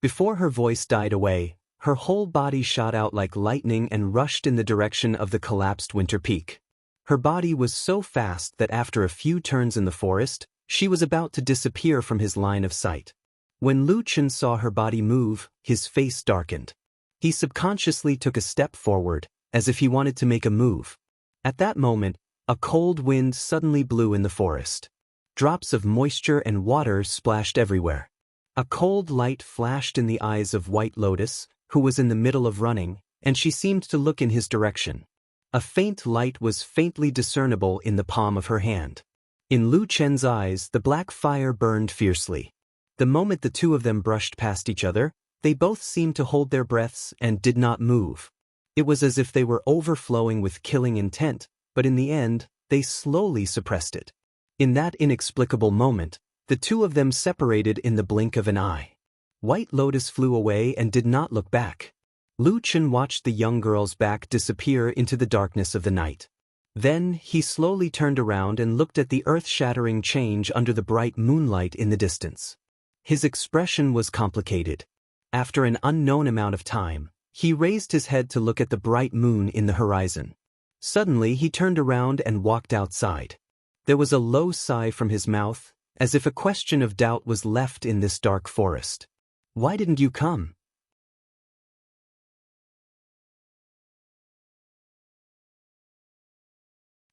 Before her voice died away, her whole body shot out like lightning and rushed in the direction of the collapsed winter peak. Her body was so fast that after a few turns in the forest, she was about to disappear from his line of sight. When Lu Chen saw her body move, his face darkened. He subconsciously took a step forward, as if he wanted to make a move. At that moment, a cold wind suddenly blew in the forest. Drops of moisture and water splashed everywhere. A cold light flashed in the eyes of White Lotus, who was in the middle of running, and she seemed to look in his direction. A faint light was faintly discernible in the palm of her hand. In Lu Chen's eyes, the black fire burned fiercely. The moment the two of them brushed past each other, they both seemed to hold their breaths and did not move. It was as if they were overflowing with killing intent, but in the end, they slowly suppressed it. In that inexplicable moment, the two of them separated in the blink of an eye. White Lotus flew away and did not look back. Lu Chen watched the young girl's back disappear into the darkness of the night. Then, he slowly turned around and looked at the earth-shattering change under the bright moonlight in the distance. His expression was complicated. After an unknown amount of time, he raised his head to look at the bright moon in the horizon. Suddenly, he turned around and walked outside. There was a low sigh from his mouth, as if a question of doubt was left in this dark forest. "Why didn't you come?"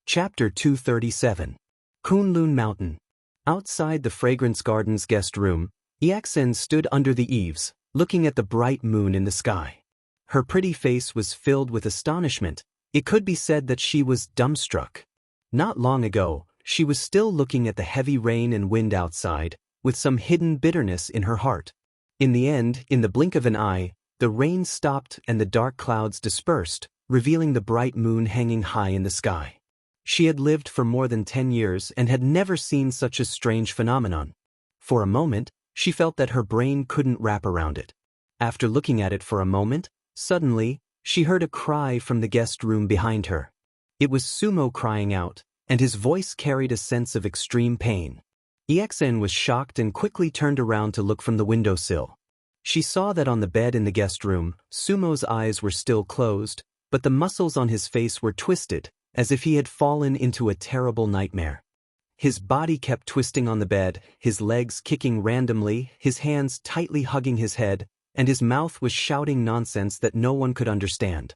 Chapter 237. Kunlun Mountain. Outside the Fragrance Garden's guest room, Yaxen stood under the eaves, looking at the bright moon in the sky. Her pretty face was filled with astonishment. It could be said that she was dumbstruck. Not long ago, she was still looking at the heavy rain and wind outside, with some hidden bitterness in her heart. In the end, in the blink of an eye, The rain stopped and the dark clouds dispersed, revealing the bright moon hanging high in the sky. She had lived for more than 10 years and had never seen such a strange phenomenon. For a moment, she felt that her brain couldn't wrap around it. After looking at it for a moment, suddenly, she heard a cry from the guest room behind her. It was Sumo crying out, and his voice carried a sense of extreme pain. EXN was shocked and quickly turned around to look from the windowsill. She saw that on the bed in the guest room, Sumo's eyes were still closed, but the muscles on his face were twisted, as if he had fallen into a terrible nightmare. His body kept twisting on the bed, his legs kicking randomly, his hands tightly hugging his head, and his mouth was shouting nonsense that no one could understand.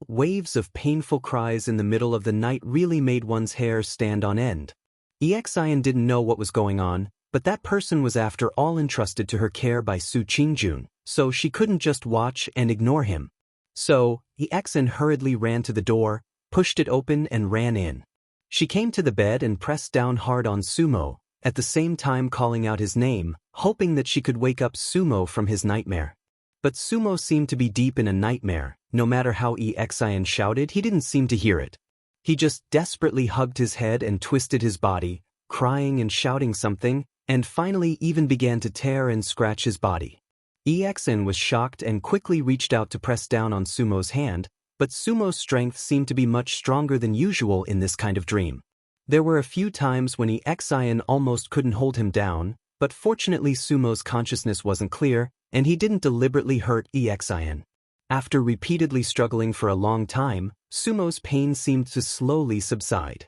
Waves of painful cries in the middle of the night really made one's hair stand on end. EXIN didn't know what was going on, but that person was after all entrusted to her care by Su Qingjun, so she couldn't just watch and ignore him. So, EXIN hurriedly ran to the door, pushed it open and ran in. She came to the bed and pressed down hard on Sumo, at the same time calling out his name, hoping that she could wake up Sumo from his nightmare. But Sumo seemed to be deep in a nightmare. No matter how EXIN shouted, he didn't seem to hear it. He just desperately hugged his head and twisted his body, crying and shouting something, and finally even began to tear and scratch his body. EXIN was shocked and quickly reached out to press down on Sumo's hand, but Sumo's strength seemed to be much stronger than usual in this kind of dream. There were a few times when EXIN almost couldn't hold him down, but fortunately Sumo's consciousness wasn't clear, and he didn't deliberately hurt EXIN. After repeatedly struggling for a long time, Sumo's pain seemed to slowly subside.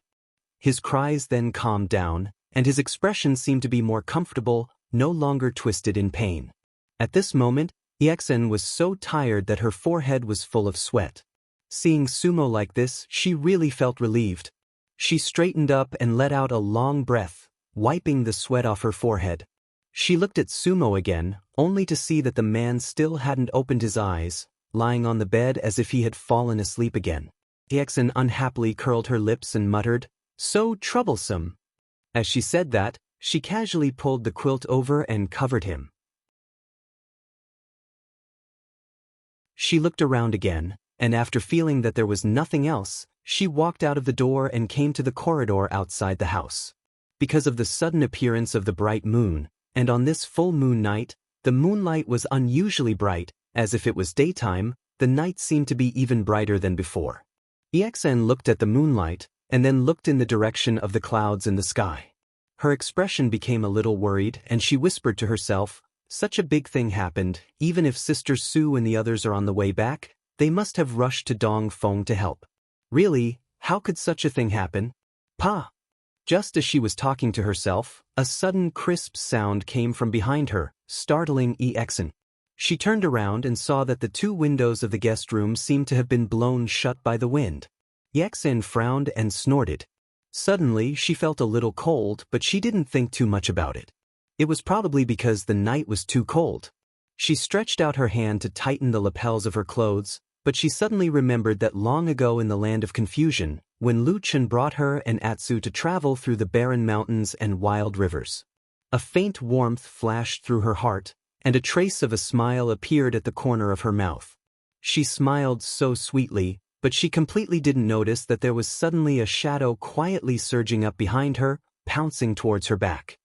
His cries then calmed down, and his expression seemed to be more comfortable, no longer twisted in pain. At this moment, EXIN was so tired that her forehead was full of sweat. Seeing Sumo like this, she really felt relieved. She straightened up and let out a long breath, wiping the sweat off her forehead. She looked at Sumo again, only to see that the man still hadn't opened his eyes, lying on the bed as if he had fallen asleep again. EXIN unhappily curled her lips and muttered, "So troublesome." As she said that, she casually pulled the quilt over and covered him. She looked around again, and after feeling that there was nothing else, she walked out of the door and came to the corridor outside the house. Because of the sudden appearance of the bright moon, and on this full moon night, the moonlight was unusually bright, as if it was daytime, the night seemed to be even brighter than before. EXIN looked at the moonlight, and then looked in the direction of the clouds in the sky. Her expression became a little worried, and she whispered to herself, "Such a big thing happened, even if Sister Su and the others are on the way back, they must have rushed to Dongfeng to help. Really, how could such a thing happen? Pa!" Just as she was talking to herself, a sudden crisp sound came from behind her, startling EXIN. She turned around and saw that the two windows of the guest room seemed to have been blown shut by the wind. EXIN frowned and snorted. Suddenly, she felt a little cold, but she didn't think too much about it. It was probably because the night was too cold. She stretched out her hand to tighten the lapels of her clothes, but she suddenly remembered that long ago in the land of confusion, when Lu Chen brought her and Atsu to travel through the barren mountains and wild rivers. A faint warmth flashed through her heart, and a trace of a smile appeared at the corner of her mouth. She smiled so sweetly, but she completely didn't notice that there was suddenly a shadow quietly surging up behind her, pouncing towards her back.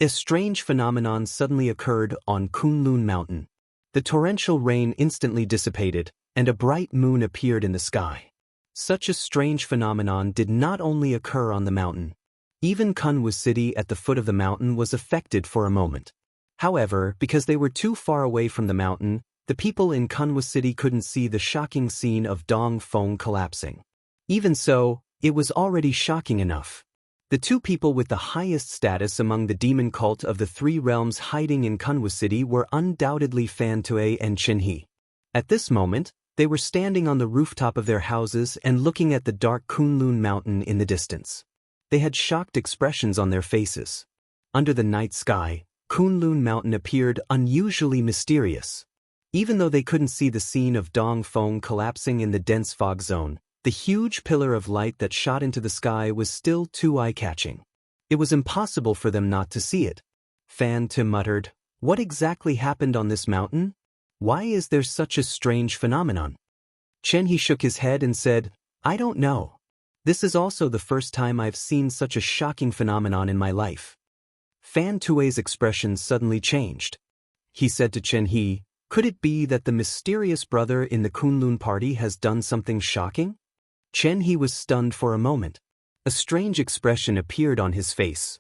A strange phenomenon suddenly occurred on Kunlun Mountain. The torrential rain instantly dissipated, and a bright moon appeared in the sky. Such a strange phenomenon did not only occur on the mountain. Even Kunwu City at the foot of the mountain was affected for a moment. However, because they were too far away from the mountain, the people in Kunwu City couldn't see the shocking scene of Dongfeng collapsing. Even so, it was already shocking enough. The two people with the highest status among the demon cult of the three realms hiding in Kunwu City were undoubtedly Fan Tue and Chen He. At this moment, they were standing on the rooftop of their houses and looking at the dark Kunlun Mountain in the distance. They had shocked expressions on their faces. Under the night sky, Kunlun Mountain appeared unusually mysterious. Even though they couldn't see the scene of Dongfeng collapsing in the dense fog zone, the huge pillar of light that shot into the sky was still too eye-catching. It was impossible for them not to see it. Fan Te muttered, "What exactly happened on this mountain?" Why is there such a strange phenomenon? Chen He shook his head and said, I don't know. This is also the first time I've seen such a shocking phenomenon in my life. Fan Tui's expression suddenly changed. He said to Chen He, could it be that the mysterious brother in the Kunlun party has done something shocking? Chen He was stunned for a moment. A strange expression appeared on his face.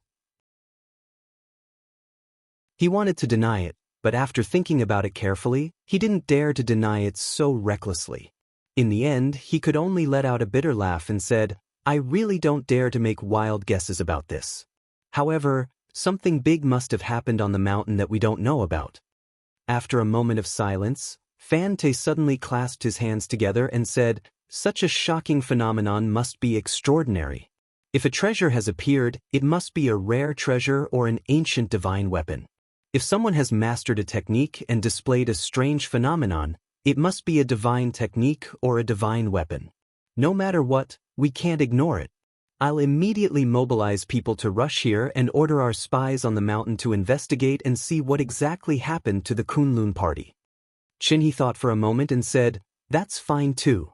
He wanted to deny it, but after thinking about it carefully, he didn't dare to deny it so recklessly. In the end, he could only let out a bitter laugh and said, I really don't dare to make wild guesses about this. However, something big must have happened on the mountain that we don't know about. After a moment of silence, Fan Te suddenly clasped his hands together and said, such a shocking phenomenon must be extraordinary. If a treasure has appeared, it must be a rare treasure or an ancient divine weapon. If someone has mastered a technique and displayed a strange phenomenon, it must be a divine technique or a divine weapon. No matter what, we can't ignore it. I'll immediately mobilize people to rush here and order our spies on the mountain to investigate and see what exactly happened to the Kunlun party. Chen He thought for a moment and said, that's fine too.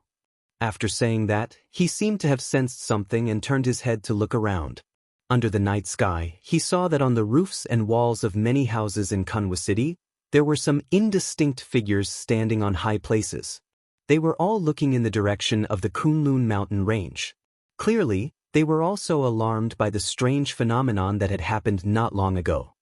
After saying that, he seemed to have sensed something and turned his head to look around. Under the night sky, he saw that on the roofs and walls of many houses in Kunwa City, there were some indistinct figures standing on high places. They were all looking in the direction of the Kunlun mountain range. Clearly, they were also alarmed by the strange phenomenon that had happened not long ago.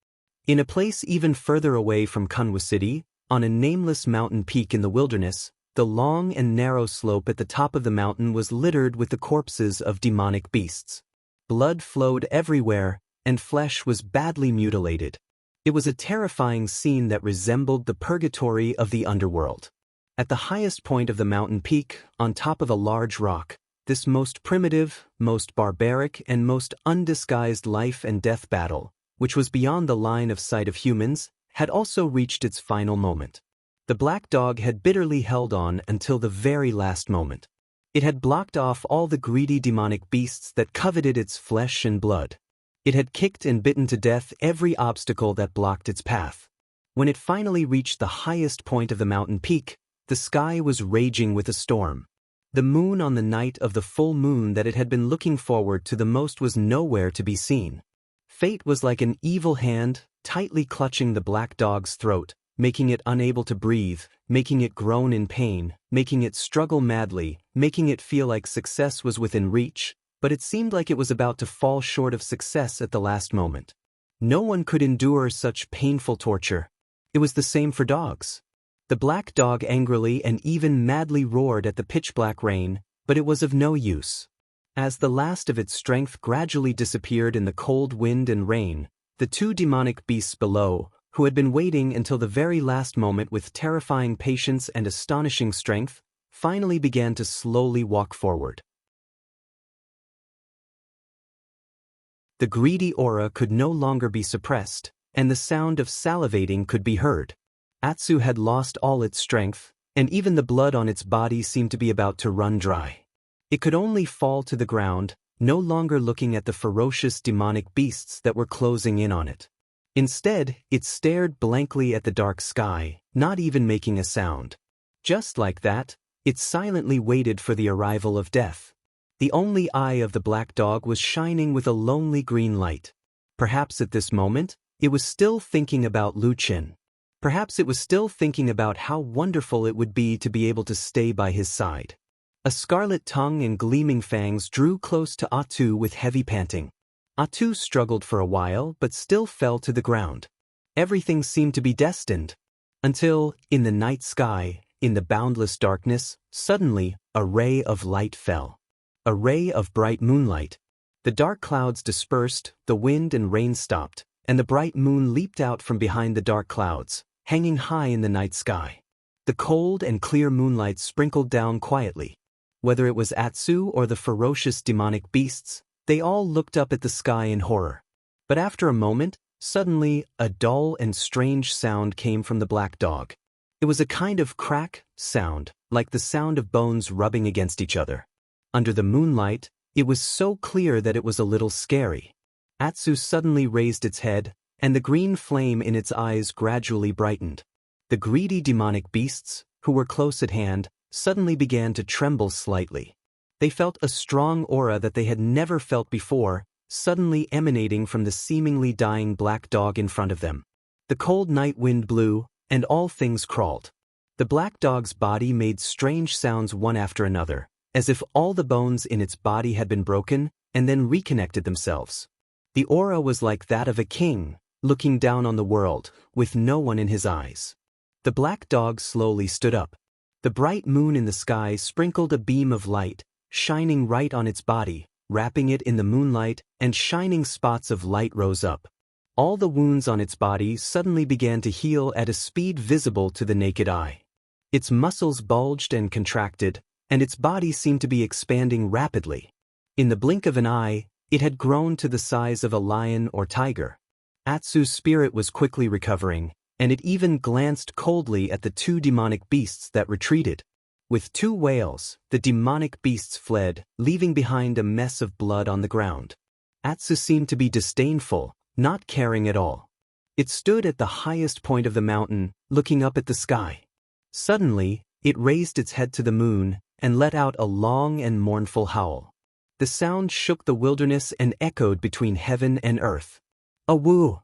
In a place even further away from Kunwa City, on a nameless mountain peak in the wilderness, the long and narrow slope at the top of the mountain was littered with the corpses of demonic beasts. Blood flowed everywhere, and flesh was badly mutilated. It was a terrifying scene that resembled the purgatory of the underworld. At the highest point of the mountain peak, on top of a large rock, this most primitive, most barbaric, and most undisguised life and death battle, which was beyond the line of sight of humans, had also reached its final moment. The black dog had bitterly held on until the very last moment. It had blocked off all the greedy demonic beasts that coveted its flesh and blood. It had kicked and bitten to death every obstacle that blocked its path. When it finally reached the highest point of the mountain peak, the sky was raging with a storm. The moon on the night of the full moon that it had been looking forward to the most was nowhere to be seen. Fate was like an evil hand, tightly clutching the black dog's throat, making it unable to breathe, making it groan in pain, making it struggle madly, making it feel like success was within reach, but it seemed like it was about to fall short of success at the last moment. No one could endure such painful torture. It was the same for dogs. The black dog angrily and even madly roared at the pitch-black rain, but it was of no use. As the last of its strength gradually disappeared in the cold wind and rain, the two demonic beasts below, who had been waiting until the very last moment with terrifying patience and astonishing strength, finally began to slowly walk forward. The greedy aura could no longer be suppressed, and the sound of salivating could be heard. Atsu had lost all its strength, and even the blood on its body seemed to be about to run dry. It could only fall to the ground, no longer looking at the ferocious demonic beasts that were closing in on it. Instead, it stared blankly at the dark sky, not even making a sound. Just like that, it silently waited for the arrival of death. The only eye of the black dog was shining with a lonely green light. Perhaps at this moment, it was still thinking about Lu Qin. Perhaps it was still thinking about how wonderful it would be to be able to stay by his side. A scarlet tongue and gleaming fangs drew close to Atu with heavy panting. Atu struggled for a while but still fell to the ground. Everything seemed to be destined. Until, in the night sky, in the boundless darkness, suddenly, a ray of light fell. A ray of bright moonlight. The dark clouds dispersed, the wind and rain stopped, and the bright moon leaped out from behind the dark clouds, hanging high in the night sky. The cold and clear moonlight sprinkled down quietly. Whether it was Atsu or the ferocious demonic beasts, they all looked up at the sky in horror. But after a moment, suddenly, a dull and strange sound came from the black dog. It was a kind of crack sound, like the sound of bones rubbing against each other. Under the moonlight, it was so clear that it was a little scary. Atsu suddenly raised its head, and the green flame in its eyes gradually brightened. The greedy demonic beasts, who were close at hand, suddenly began to tremble slightly. They felt a strong aura that they had never felt before, suddenly emanating from the seemingly dying black dog in front of them. The cold night wind blew, and all things crawled. The black dog's body made strange sounds one after another, as if all the bones in its body had been broken and then reconnected themselves. The aura was like that of a king, looking down on the world, with no one in his eyes. The black dog slowly stood up. The bright moon in the sky sprinkled a beam of light, shining right on its body, wrapping it in the moonlight, and shining spots of light rose up. All the wounds on its body suddenly began to heal at a speed visible to the naked eye. Its muscles bulged and contracted, and its body seemed to be expanding rapidly. In the blink of an eye, it had grown to the size of a lion or tiger. Atsu's spirit was quickly recovering, and it even glanced coldly at the two demonic beasts that retreated. With two wails, the demonic beasts fled, leaving behind a mess of blood on the ground. Atsu seemed to be disdainful, not caring at all. It stood at the highest point of the mountain, looking up at the sky. Suddenly, it raised its head to the moon and let out a long and mournful howl. The sound shook the wilderness and echoed between heaven and earth. A woo!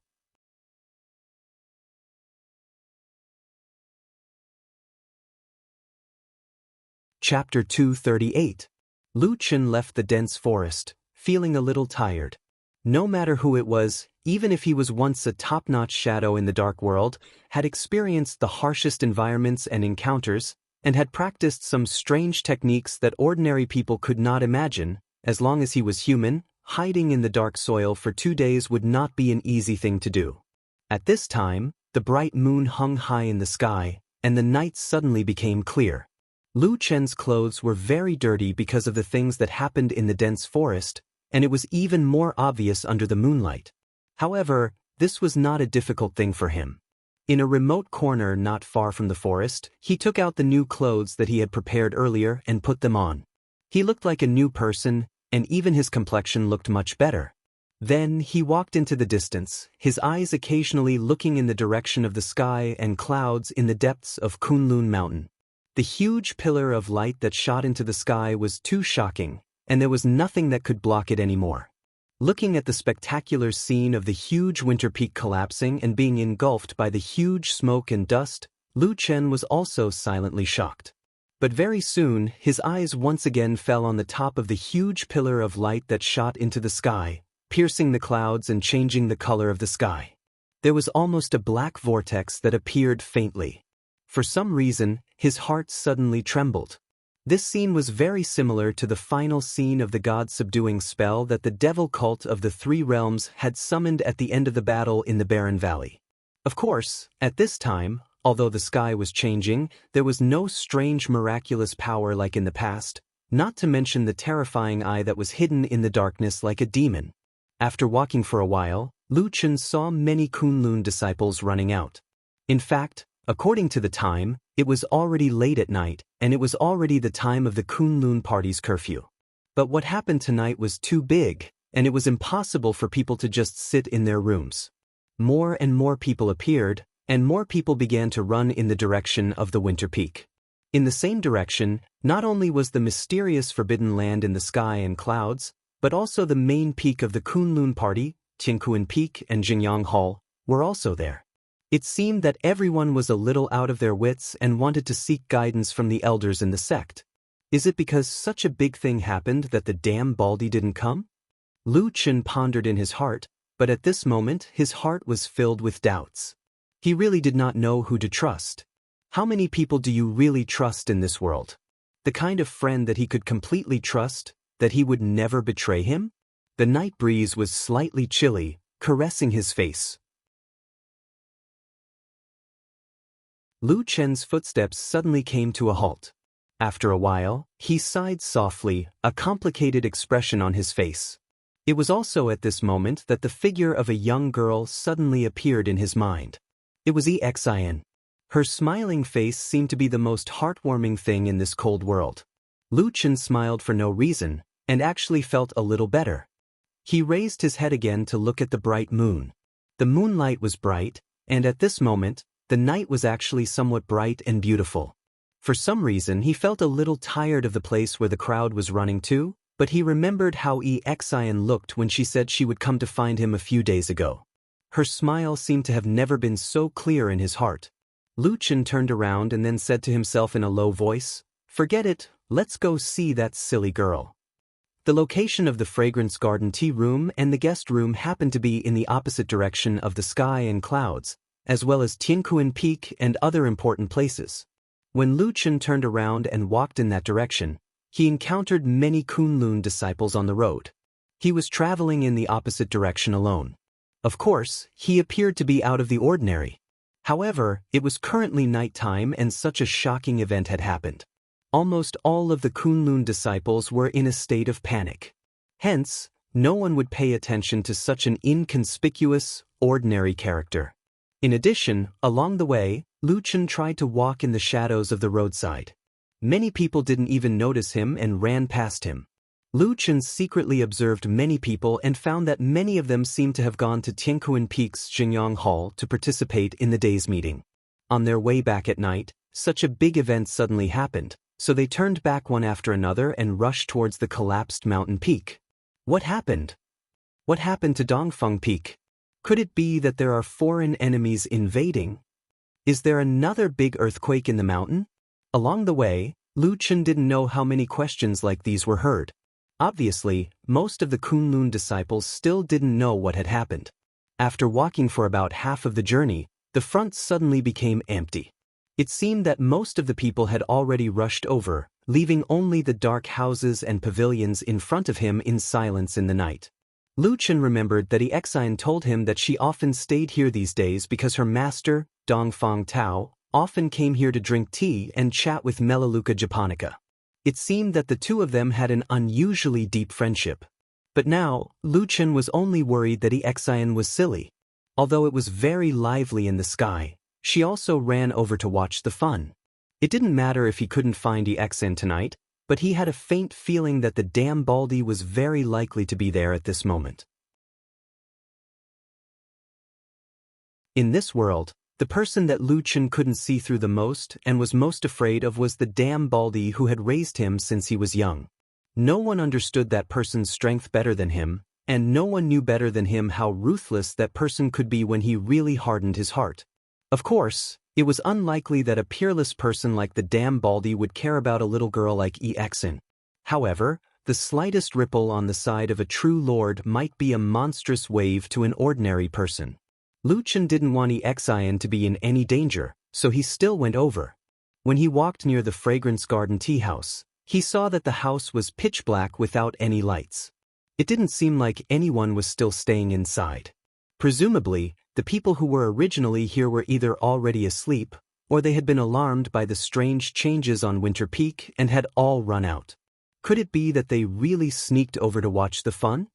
Chapter 238. Lu Chen left the dense forest, feeling a little tired. No matter who it was, even if he was once a top-notch shadow in the dark world, had experienced the harshest environments and encounters, and had practiced some strange techniques that ordinary people could not imagine, as long as he was human, hiding in the dark soil for 2 days would not be an easy thing to do. At this time, the bright moon hung high in the sky, and the night suddenly became clear. Lu Chen's clothes were very dirty because of the things that happened in the dense forest, and it was even more obvious under the moonlight. However, this was not a difficult thing for him. In a remote corner not far from the forest, he took out the new clothes that he had prepared earlier and put them on. He looked like a new person, and even his complexion looked much better. Then he walked into the distance, his eyes occasionally looking in the direction of the sky and clouds in the depths of Kunlun Mountain. The huge pillar of light that shot into the sky was too shocking, and there was nothing that could block it anymore. Looking at the spectacular scene of the huge winter peak collapsing and being engulfed by the huge smoke and dust, Lu Chen was also silently shocked. But very soon, his eyes once again fell on the top of the huge pillar of light that shot into the sky, piercing the clouds and changing the color of the sky. There was almost a black vortex that appeared faintly. For some reason, his heart suddenly trembled. This scene was very similar to the final scene of the god-subduing spell that the devil cult of the Three Realms had summoned at the end of the battle in the Barren Valley. Of course, at this time, although the sky was changing, there was no strange miraculous power like in the past, not to mention the terrifying eye that was hidden in the darkness like a demon. After walking for a while, Lu Chen saw many Kunlun disciples running out. In fact, according to the time, it was already late at night, and it was already the time of the Kunlun party's curfew. But what happened tonight was too big, and it was impossible for people to just sit in their rooms. More and more people appeared, and more people began to run in the direction of the winter peak. In the same direction, not only was the mysterious forbidden land in the sky and clouds, but also the main peak of the Kunlun party, Tiankuan Peak and Jingyang Hall, were also there. It seemed that everyone was a little out of their wits and wanted to seek guidance from the elders in the sect. Is it because such a big thing happened that the damn Baldy didn't come? Lu Chen pondered in his heart, but at this moment his heart was filled with doubts. He really did not know who to trust. How many people do you really trust in this world? The kind of friend that he could completely trust, that he would never betray him? The night breeze was slightly chilly, caressing his face. Lu Chen's footsteps suddenly came to a halt. After a while, he sighed softly, a complicated expression on his face. It was also at this moment that the figure of a young girl suddenly appeared in his mind. It was Xin. Her smiling face seemed to be the most heartwarming thing in this cold world. Lu Chen smiled for no reason, and actually felt a little better. He raised his head again to look at the bright moon. The moonlight was bright, and at this moment, the night was actually somewhat bright and beautiful. For some reason he felt a little tired of the place where the crowd was running to, but he remembered how Exian looked when she said she would come to find him a few days ago. Her smile seemed to have never been so clear in his heart. Lu Chen turned around and then said to himself in a low voice, "Forget it, let's go see that silly girl." The location of the Fragrance Garden tea room and the guest room happened to be in the opposite direction of the sky and clouds, as well as Tiankuan Peak and other important places. When Lu Chen turned around and walked in that direction, he encountered many Kunlun disciples on the road. He was traveling in the opposite direction alone. Of course, he appeared to be out of the ordinary. However, it was currently nighttime and such a shocking event had happened. Almost all of the Kunlun disciples were in a state of panic. Hence, no one would pay attention to such an inconspicuous, ordinary character. In addition, along the way, Lu Chen tried to walk in the shadows of the roadside. Many people didn't even notice him and ran past him. Lu Chen secretly observed many people and found that many of them seemed to have gone to Tiankuan Peak's Xingyang Hall to participate in the day's meeting. On their way back at night, such a big event suddenly happened, so they turned back one after another and rushed towards the collapsed mountain peak. What happened? What happened to Dongfeng Peak? Could it be that there are foreign enemies invading? Is there another big earthquake in the mountain? Along the way, Lu Chen didn't know how many questions like these were heard. Obviously, most of the Kunlun disciples still didn't know what had happened. After walking for about half of the journey, the front suddenly became empty. It seemed that most of the people had already rushed over, leaving only the dark houses and pavilions in front of him in silence in the night. Lu Chen remembered that Exian told him that she often stayed here these days because her master, Dongfeng Tao, often came here to drink tea and chat with Melaleuca japonica. It seemed that the two of them had an unusually deep friendship. But now, Lu Chen was only worried that Exian was silly. Although it was very lively in the sky, she also ran over to watch the fun. It didn't matter if he couldn't find Exian tonight, but he had a faint feeling that the damn Baldy was very likely to be there at this moment. In this world, the person that Lu Chen couldn't see through the most and was most afraid of was the damn Baldy who had raised him since he was young. No one understood that person's strength better than him, and no one knew better than him how ruthless that person could be when he really hardened his heart. Of course, it was unlikely that a peerless person like the damn Baldy would care about a little girl like Exian. However, the slightest ripple on the side of a true lord might be a monstrous wave to an ordinary person. Lu Chen didn't want Exian to be in any danger, so he still went over. When he walked near the Fragrance Garden tea house, he saw that the house was pitch black without any lights. It didn't seem like anyone was still staying inside. Presumably, the people who were originally here were either already asleep, or they had been alarmed by the strange changes on Winter Peak and had all run out. Could it be that they really sneaked over to watch the fun?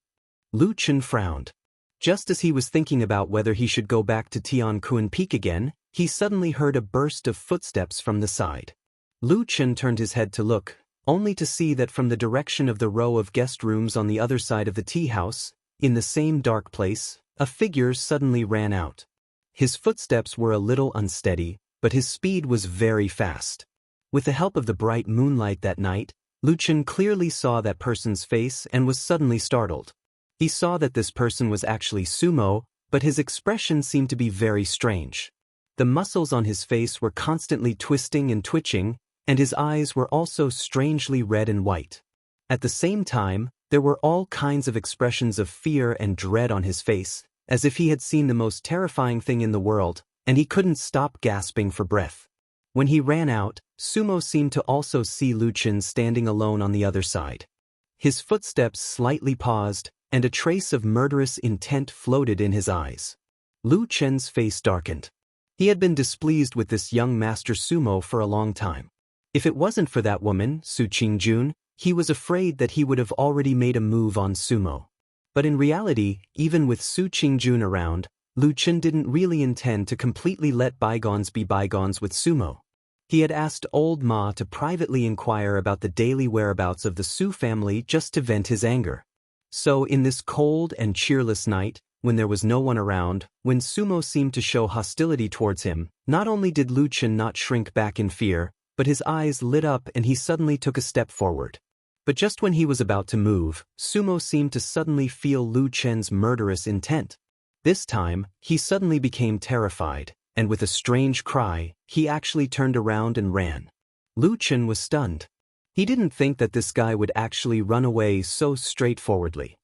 Lu Chen frowned. Just as he was thinking about whether he should go back to Tiankuan Peak again, he suddenly heard a burst of footsteps from the side. Lu Chen turned his head to look, only to see that from the direction of the row of guest rooms on the other side of the tea house, in the same dark place, a figure suddenly ran out. His footsteps were a little unsteady, but his speed was very fast. With the help of the bright moonlight that night, Lu Chen clearly saw that person's face and was suddenly startled. He saw that this person was actually Sumo, but his expression seemed to be very strange. The muscles on his face were constantly twisting and twitching, and his eyes were also strangely red and white. At the same time, there were all kinds of expressions of fear and dread on his face, as if he had seen the most terrifying thing in the world, and he couldn't stop gasping for breath. When he ran out, Sumo seemed to also see Lu Chen standing alone on the other side. His footsteps slightly paused, and a trace of murderous intent floated in his eyes. Lu Chen's face darkened. He had been displeased with this young master Sumo for a long time. If it wasn't for that woman, Su Qingjun, he was afraid that he would have already made a move on Sumo. But in reality, even with Su Qingjun around, Lu Chen didn't really intend to completely let bygones be bygones with Sumo. He had asked old Ma to privately inquire about the daily whereabouts of the Su family just to vent his anger. So in this cold and cheerless night, when there was no one around, when Sumo seemed to show hostility towards him, not only did Lu Chen not shrink back in fear, but his eyes lit up and he suddenly took a step forward. But just when he was about to move, Sumo seemed to suddenly feel Lu Chen's murderous intent. This time, he suddenly became terrified, and with a strange cry, he actually turned around and ran. Lu Chen was stunned. He didn't think that this guy would actually run away so straightforwardly.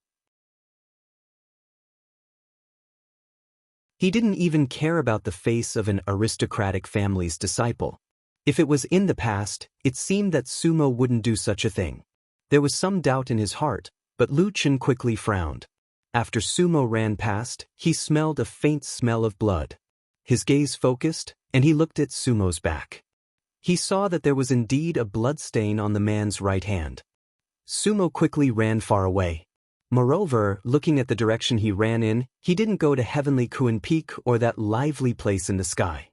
He didn't even care about the face of an aristocratic family's disciple. If it was in the past, it seemed that Sumo wouldn't do such a thing. There was some doubt in his heart, but Lu Chen quickly frowned. After Sumo ran past, he smelled a faint smell of blood. His gaze focused, and he looked at Sumo's back. He saw that there was indeed a blood stain on the man's right hand. Sumo quickly ran far away. Moreover, looking at the direction he ran in, he didn't go to Heavenly Kuan Peak or that lively place in the sky.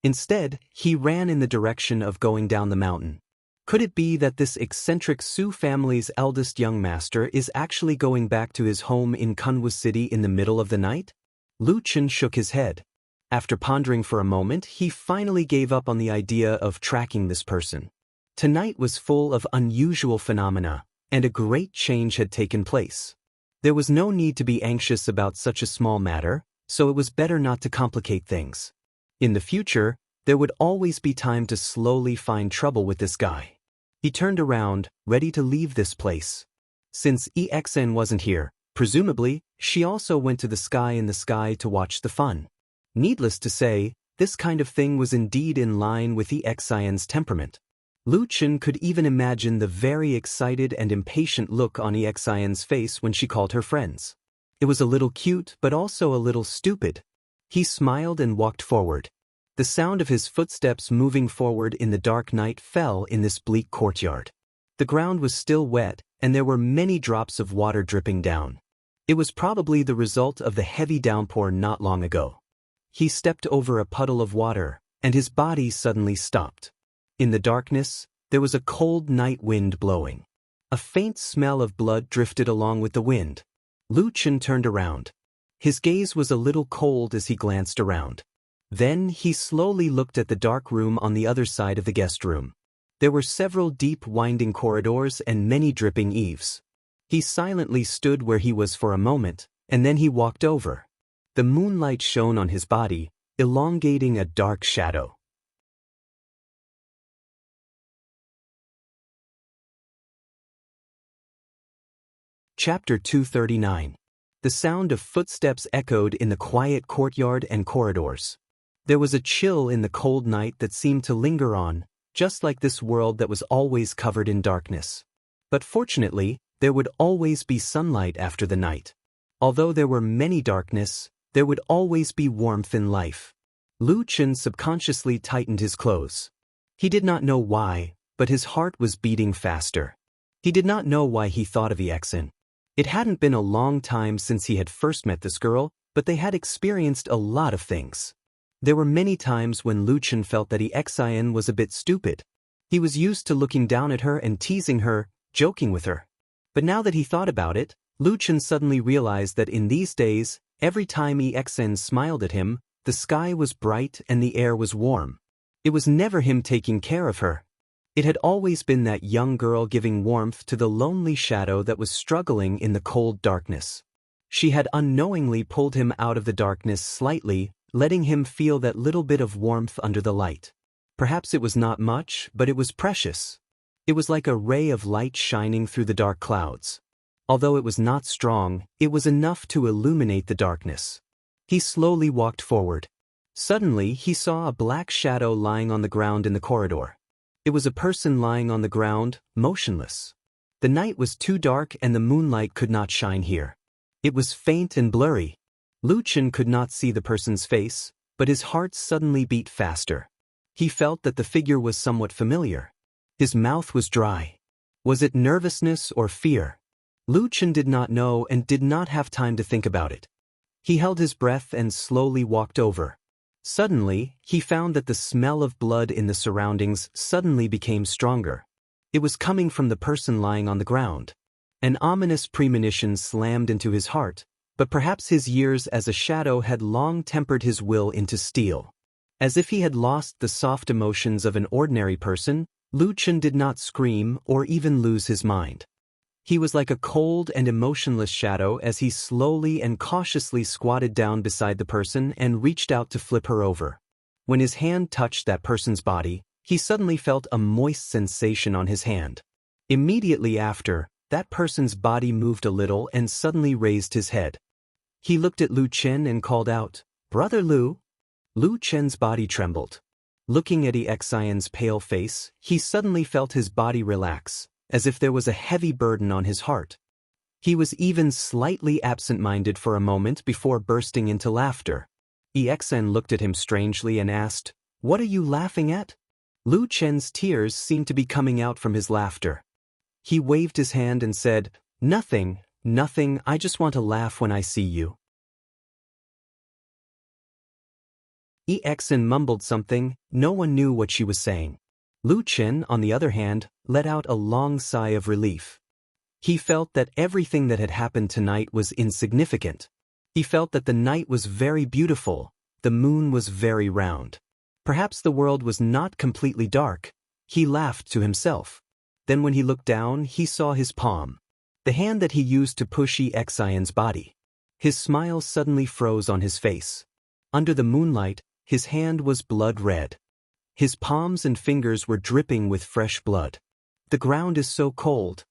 Instead, he ran in the direction of going down the mountain. Could it be that this eccentric Su family's eldest young master is actually going back to his home in Kunwu City in the middle of the night? Lu Chen shook his head. After pondering for a moment, he finally gave up on the idea of tracking this person. Tonight was full of unusual phenomena, and a great change had taken place. There was no need to be anxious about such a small matter, so it was better not to complicate things. In the future, there would always be time to slowly find trouble with this guy. He turned around, ready to leave this place. Since EXN wasn't here, presumably, she also went to the sky in the sky to watch the fun. Needless to say, this kind of thing was indeed in line with EXIN's temperament. Lu Chen could even imagine the very excited and impatient look on EXIN's face when she called her friends. It was a little cute but also a little stupid. He smiled and walked forward. The sound of his footsteps moving forward in the dark night fell in this bleak courtyard. The ground was still wet, and there were many drops of water dripping down. It was probably the result of the heavy downpour not long ago. He stepped over a puddle of water, and his body suddenly stopped. In the darkness, there was a cold night wind blowing. A faint smell of blood drifted along with the wind. Lu Chen turned around. His gaze was a little cold as he glanced around. Then he slowly looked at the dark room on the other side of the guest room. There were several deep winding corridors and many dripping eaves. He silently stood where he was for a moment, and then he walked over. The moonlight shone on his body, elongating a dark shadow. Chapter 239. The sound of footsteps echoed in the quiet courtyard and corridors. There was a chill in the cold night that seemed to linger on, just like this world that was always covered in darkness. But fortunately, there would always be sunlight after the night. Although there were many darkness, there would always be warmth in life. Lu Chen subconsciously tightened his clothes. He did not know why, but his heart was beating faster. He did not know why he thought of EXN. It hadn't been a long time since he had first met this girl, but they had experienced a lot of things. There were many times when Lu Chen felt that EXIN was a bit stupid. He was used to looking down at her and teasing her, joking with her. But now that he thought about it, Lu Chen suddenly realized that in these days, every time EXN smiled at him, the sky was bright and the air was warm. It was never him taking care of her. It had always been that young girl giving warmth to the lonely shadow that was struggling in the cold darkness. She had unknowingly pulled him out of the darkness slightly, letting him feel that little bit of warmth under the light. Perhaps it was not much, but it was precious. It was like a ray of light shining through the dark clouds. Although it was not strong, it was enough to illuminate the darkness. He slowly walked forward. Suddenly, he saw a black shadow lying on the ground in the corridor. It was a person lying on the ground, motionless. The night was too dark and the moonlight could not shine here. It was faint and blurry. Lu Chen could not see the person's face, but his heart suddenly beat faster. He felt that the figure was somewhat familiar. His mouth was dry. Was it nervousness or fear? Lu Chen did not know and did not have time to think about it. He held his breath and slowly walked over. Suddenly, he found that the smell of blood in the surroundings suddenly became stronger. It was coming from the person lying on the ground. An ominous premonition slammed into his heart, But perhaps his years as a shadow had long tempered his will into steel. As if he had lost the soft emotions of an ordinary person, Lu Chen did not scream or even lose his mind. He was like a cold and emotionless shadow as he slowly and cautiously squatted down beside the person and reached out to flip her over. When his hand touched that person's body, he suddenly felt a moist sensation on his hand. Immediately after, that person's body moved a little and suddenly raised his head. He looked at Lu Chen and called out, "Brother Lu?" Lu Chen's body trembled. Looking at Xian's pale face, he suddenly felt his body relax, as if there was a heavy burden on his heart. He was even slightly absent-minded for a moment before bursting into laughter. Xian looked at him strangely and asked, "What are you laughing at?" Lu Chen's tears seemed to be coming out from his laughter. He waved his hand and said, "Nothing, nothing, I just want to laugh when I see you." Xian mumbled something, no one knew what she was saying. Lu Chen, on the other hand, let out a long sigh of relief. He felt that everything that had happened tonight was insignificant. He felt that the night was very beautiful, the moon was very round. Perhaps the world was not completely dark. He laughed to himself. Then when he looked down, he saw his palm, the hand that he used to push Xian's body. His smile suddenly froze on his face. Under the moonlight, his hand was blood red. His palms and fingers were dripping with fresh blood. "The ground is so cold,"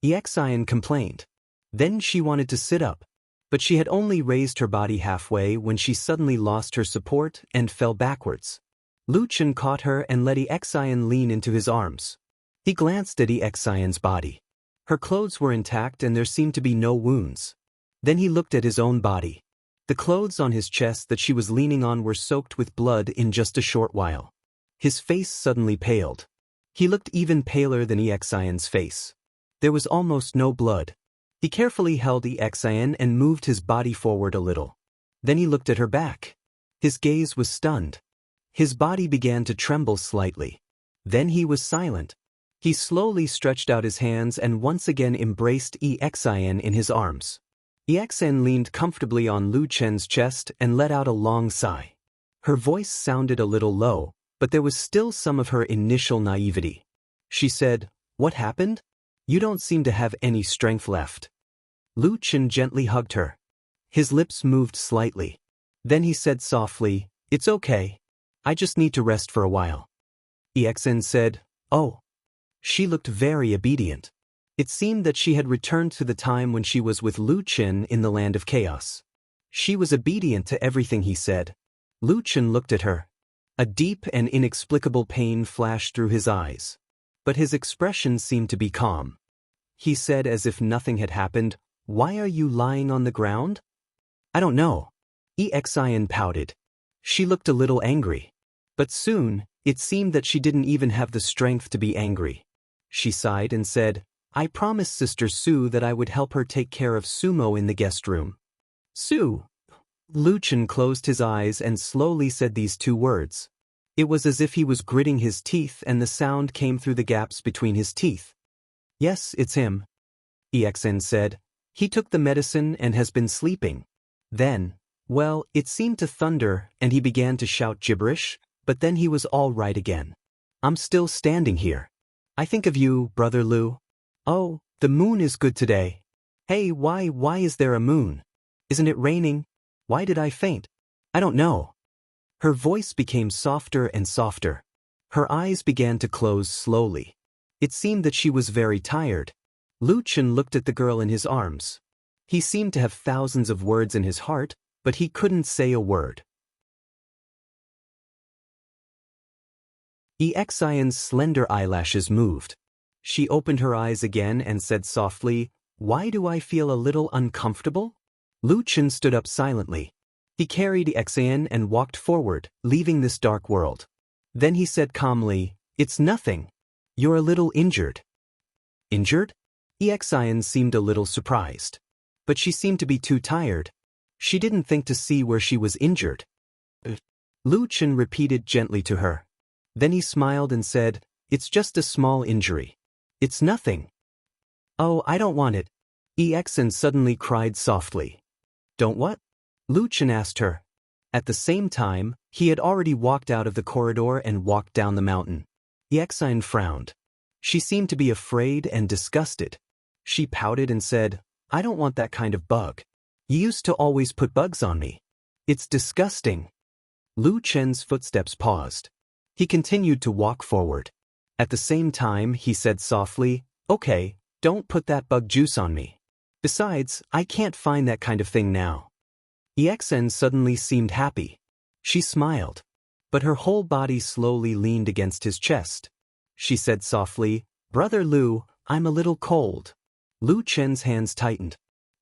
Xian complained. Then she wanted to sit up, but she had only raised her body halfway when she suddenly lost her support and fell backwards. Lu Chen caught her and let Xian lean into his arms. He glanced at Xian's body. Her clothes were intact and there seemed to be no wounds. Then he looked at his own body. The clothes on his chest that she was leaning on were soaked with blood in just a short while. His face suddenly paled. He looked even paler than Xian's face. There was almost no blood. He carefully held Xian and moved his body forward a little. Then he looked at her back. His gaze was stunned. His body began to tremble slightly. Then he was silent. He slowly stretched out his hands and once again embraced Xian in his arms. Xian leaned comfortably on Lu Chen's chest and let out a long sigh. Her voice sounded a little low, but there was still some of her initial naivety. She said, "What happened? You don't seem to have any strength left." Lu Chen gently hugged her. His lips moved slightly. Then he said softly, "It's okay. I just need to rest for a while." Xian said, "Oh." She looked very obedient. It seemed that she had returned to the time when she was with Lu Chen in the land of chaos. She was obedient to everything he said. Lu Chen looked at her. A deep and inexplicable pain flashed through his eyes. But his expression seemed to be calm. He said as if nothing had happened, "Why are you lying on the ground?" "I don't know." Xian pouted. She looked a little angry. But soon, it seemed that she didn't even have the strength to be angry. She sighed and said, "I promised Sister Su that I would help her take care of Sumo in the guest room." "Su." Lu Chen closed his eyes and slowly said these two words. It was as if he was gritting his teeth and the sound came through the gaps between his teeth. "Yes, it's him," Xian said. "He took the medicine and has been sleeping." Then, well, it seemed to thunder and he began to shout gibberish, but then he was all right again. "I'm still standing here. I think of you, Brother Lu. Oh, the moon is good today. Hey, why is there a moon? Isn't it raining? Why did I faint? I don't know." Her voice became softer and softer. Her eyes began to close slowly. It seemed that she was very tired. Lu Chen looked at the girl in his arms. He seemed to have thousands of words in his heart, but he couldn't say a word. Xian's slender eyelashes moved. She opened her eyes again and said softly, "Why do I feel a little uncomfortable?" Lu Chen stood up silently. He carried Xian and walked forward, leaving this dark world. Then he said calmly, "It's nothing. You're a little injured." "Injured?" Xian seemed a little surprised. But she seemed to be too tired. She didn't think to see where she was injured. Lu Chen repeated gently to her. Then he smiled and said, "It's just a small injury. It's nothing." "Oh, I don't want it," Xian suddenly cried softly. Don't what? Lu Chen asked her. At the same time, he had already walked out of the corridor and walked down the mountain. Yexin frowned. She seemed to be afraid and disgusted. She pouted and said, I don't want that kind of bug. You used to always put bugs on me. It's disgusting. Lu Chen's footsteps paused. He continued to walk forward. At the same time, he said softly, Okay, don't put that bug juice on me. Besides, I can't find that kind of thing now. Yexin suddenly seemed happy. She smiled. But her whole body slowly leaned against his chest. She said softly, Brother Lu, I'm a little cold. Lu Chen's hands tightened.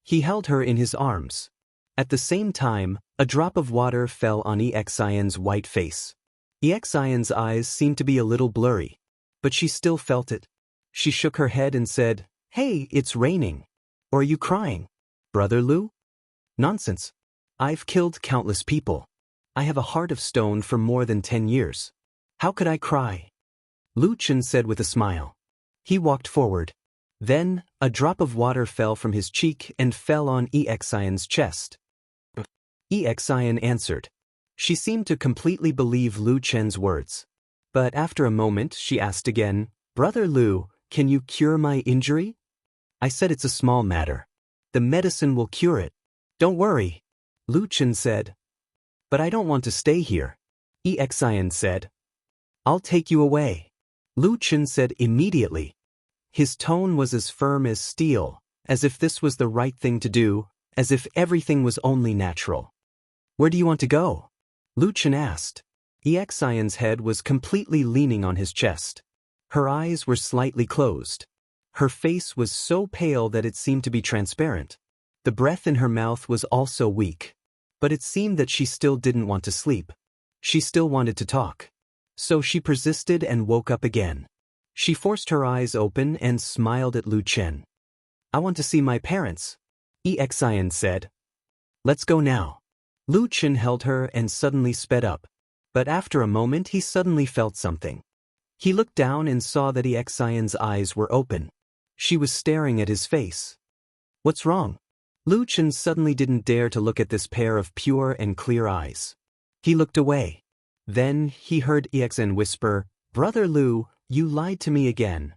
He held her in his arms. At the same time, a drop of water fell on Exion's white face. Exion's eyes seemed to be a little blurry. But she still felt it. She shook her head and said, Hey, it's raining. Or are you crying? Brother Lu? Nonsense. I've killed countless people. I have a heart of stone for more than 10 years. How could I cry? Lu Chen said with a smile. He walked forward. Then, a drop of water fell from his cheek and fell on Exion's chest. Exion answered. She seemed to completely believe Lu Chen's words. But after a moment, she asked again, Brother Lu, can you cure my injury? I said it's a small matter. The medicine will cure it. Don't worry. Lu Chen said. But I don't want to stay here. Exion said. I'll take you away. Lu Chen said immediately. His tone was as firm as steel, as if this was the right thing to do, as if everything was only natural. Where do you want to go? Lu Chen asked. Exion's head was completely leaning on his chest. Her eyes were slightly closed. Her face was so pale that it seemed to be transparent. The breath in her mouth was also weak. But it seemed that she still didn't want to sleep. She still wanted to talk. So she persisted and woke up again. She forced her eyes open and smiled at Lu Chen. I want to see my parents, Exion said. Let's go now. Lu Chen held her and suddenly sped up. But after a moment he suddenly felt something. He looked down and saw that Exion's eyes were open. She was staring at his face. What's wrong? Lu Chen suddenly didn't dare to look at this pair of pure and clear eyes. He looked away. Then he heard Exen whisper, Brother Lu, you lied to me again.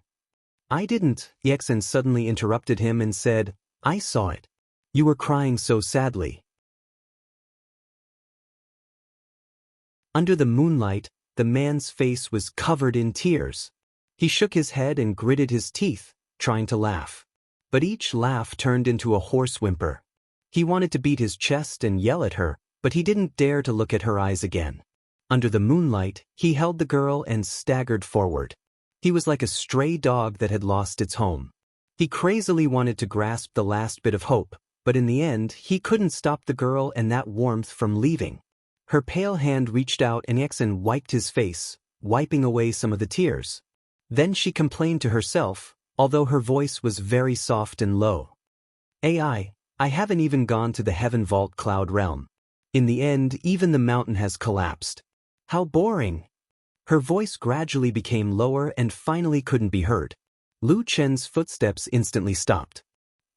I didn't, Exen suddenly interrupted him and said, I saw it. You were crying so sadly. Under the moonlight, the man's face was covered in tears. He shook his head and gritted his teeth, trying to laugh. But each laugh turned into a hoarse whimper. He wanted to beat his chest and yell at her, but he didn't dare to look at her eyes again. Under the moonlight, he held the girl and staggered forward. He was like a stray dog that had lost its home. He crazily wanted to grasp the last bit of hope, but in the end, he couldn't stop the girl and that warmth from leaving. Her pale hand reached out and Exen wiped his face, wiping away some of the tears. Then she complained to herself, although her voice was very soft and low. I haven't even gone to the Heaven Vault Cloud Realm. In the end, even the mountain has collapsed. How boring! Her voice gradually became lower and finally couldn't be heard. Lu Chen's footsteps instantly stopped.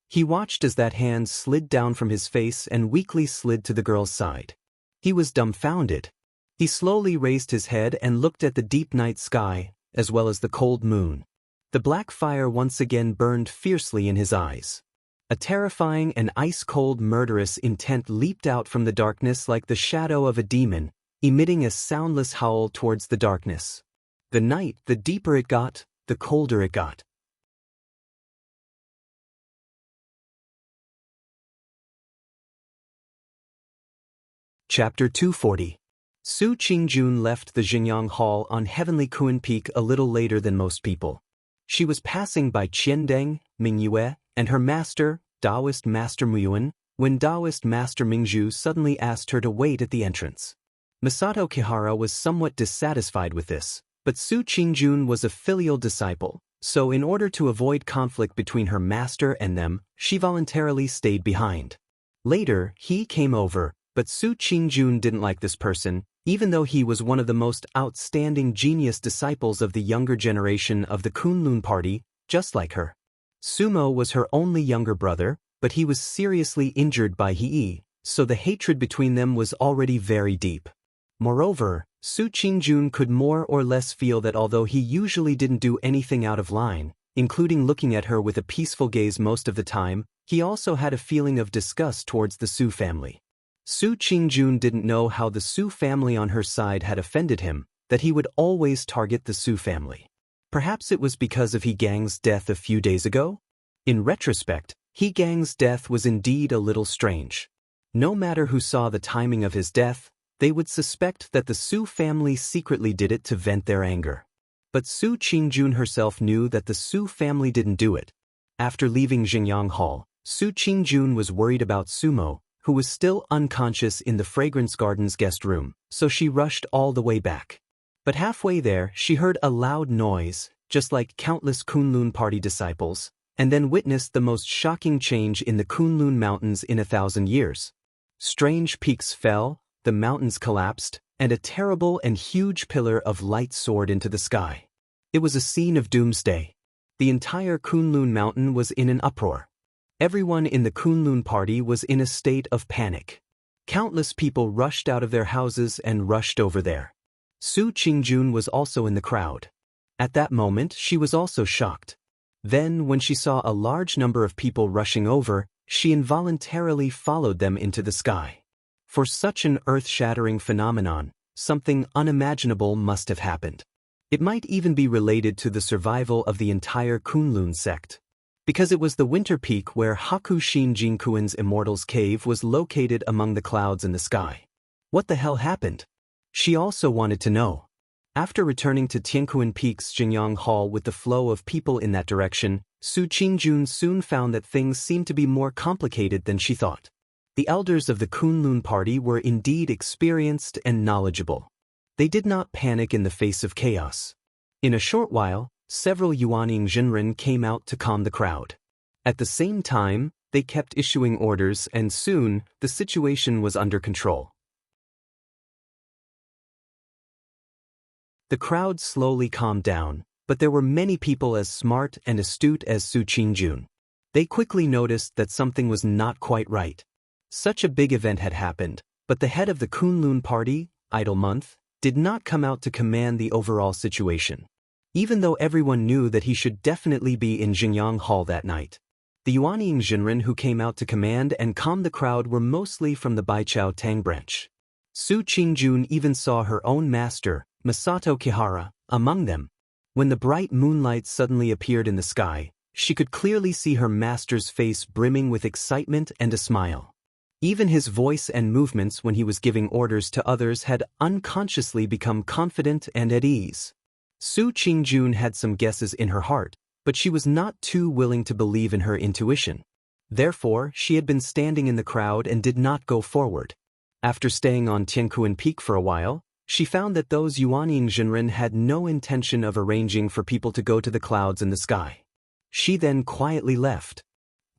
He watched as that hand slid down from his face and weakly slid to the girl's side. He was dumbfounded. He slowly raised his head and looked at the deep night sky, as well as the cold moon. The black fire once again burned fiercely in his eyes. A terrifying and ice-cold murderous intent leaped out from the darkness like the shadow of a demon, emitting a soundless howl towards the darkness. The night, the deeper it got, the colder it got. Chapter 240. Su Qingjun left the Xingyang Hall on Heavenly Kuan Peak a little later than most people. She was passing by Qiandeng, Mingyue, and her master, Taoist Master Muyuan, when Taoist Master Mingzhu suddenly asked her to wait at the entrance. Masato Kihara was somewhat dissatisfied with this, but Su Qingjun was a filial disciple, so in order to avoid conflict between her master and them, she voluntarily stayed behind. Later, he came over, but Su Qingjun didn't like this person, even though he was one of the most outstanding genius disciples of the younger generation of the Kunlun party, just like her. Sumo was her only younger brother, but he was seriously injured by Hei, so the hatred between them was already very deep. Moreover, Su Qingjun could more or less feel that although he usually didn't do anything out of line, including looking at her with a peaceful gaze most of the time, he also had a feeling of disgust towards the Su family. Su Qingjun didn't know how the Su family on her side had offended him, that he would always target the Su family. Perhaps it was because of He Gang's death a few days ago? In retrospect, He Gang's death was indeed a little strange. No matter who saw the timing of his death, they would suspect that the Su family secretly did it to vent their anger. But Su Qingjun herself knew that the Su family didn't do it. After leaving Xingyang Hall, Su Qingjun was worried about Sumo, who was still unconscious in the Fragrance Garden's guest room, so she rushed all the way back. But halfway there, she heard a loud noise, just like countless Kunlun party disciples, and then witnessed the most shocking change in the Kunlun Mountains in 1,000 years. Strange peaks fell, the mountains collapsed, and a terrible and huge pillar of light soared into the sky. It was a scene of doomsday. The entire Kunlun Mountain was in an uproar. Everyone in the Kunlun party was in a state of panic. Countless people rushed out of their houses and rushed over there. Su Qingjun was also in the crowd. At that moment, she was also shocked. Then, when she saw a large number of people rushing over, she involuntarily followed them into the sky. For such an earth-shattering phenomenon, something unimaginable must have happened. It might even be related to the survival of the entire Kunlun sect. Because it was the winter peak where Hakushin Jinkuin's Immortal's Cave was located among the clouds in the sky. What the hell happened? She also wanted to know. After returning to Tiankuan Peak's Xingyang Hall with the flow of people in that direction, Su Qingjun soon found that things seemed to be more complicated than she thought. The elders of the Kunlun party were indeed experienced and knowledgeable. They did not panic in the face of chaos. In a short while, several Yuaning Jinren came out to calm the crowd. At the same time, they kept issuing orders, and soon, the situation was under control. The crowd slowly calmed down, but there were many people as smart and astute as Su Qingjun. They quickly noticed that something was not quite right. Such a big event had happened, but the head of the Kunlun party, Idle Month, did not come out to command the overall situation. Even though everyone knew that he should definitely be in Xingyang Hall that night. The Yuaning Jinren who came out to command and calm the crowd were mostly from the Baichao Tang branch. Su Qingjun even saw her own master, Masato Kihara, among them. When the bright moonlight suddenly appeared in the sky, she could clearly see her master's face brimming with excitement and a smile. Even his voice and movements when he was giving orders to others had unconsciously become confident and at ease. Su Qingjun had some guesses in her heart, but she was not too willing to believe in her intuition. Therefore, she had been standing in the crowd and did not go forward. After staying on Tiankuan Peak for a while, she found that those Yuaning Jinren had no intention of arranging for people to go to the clouds in the sky. She then quietly left.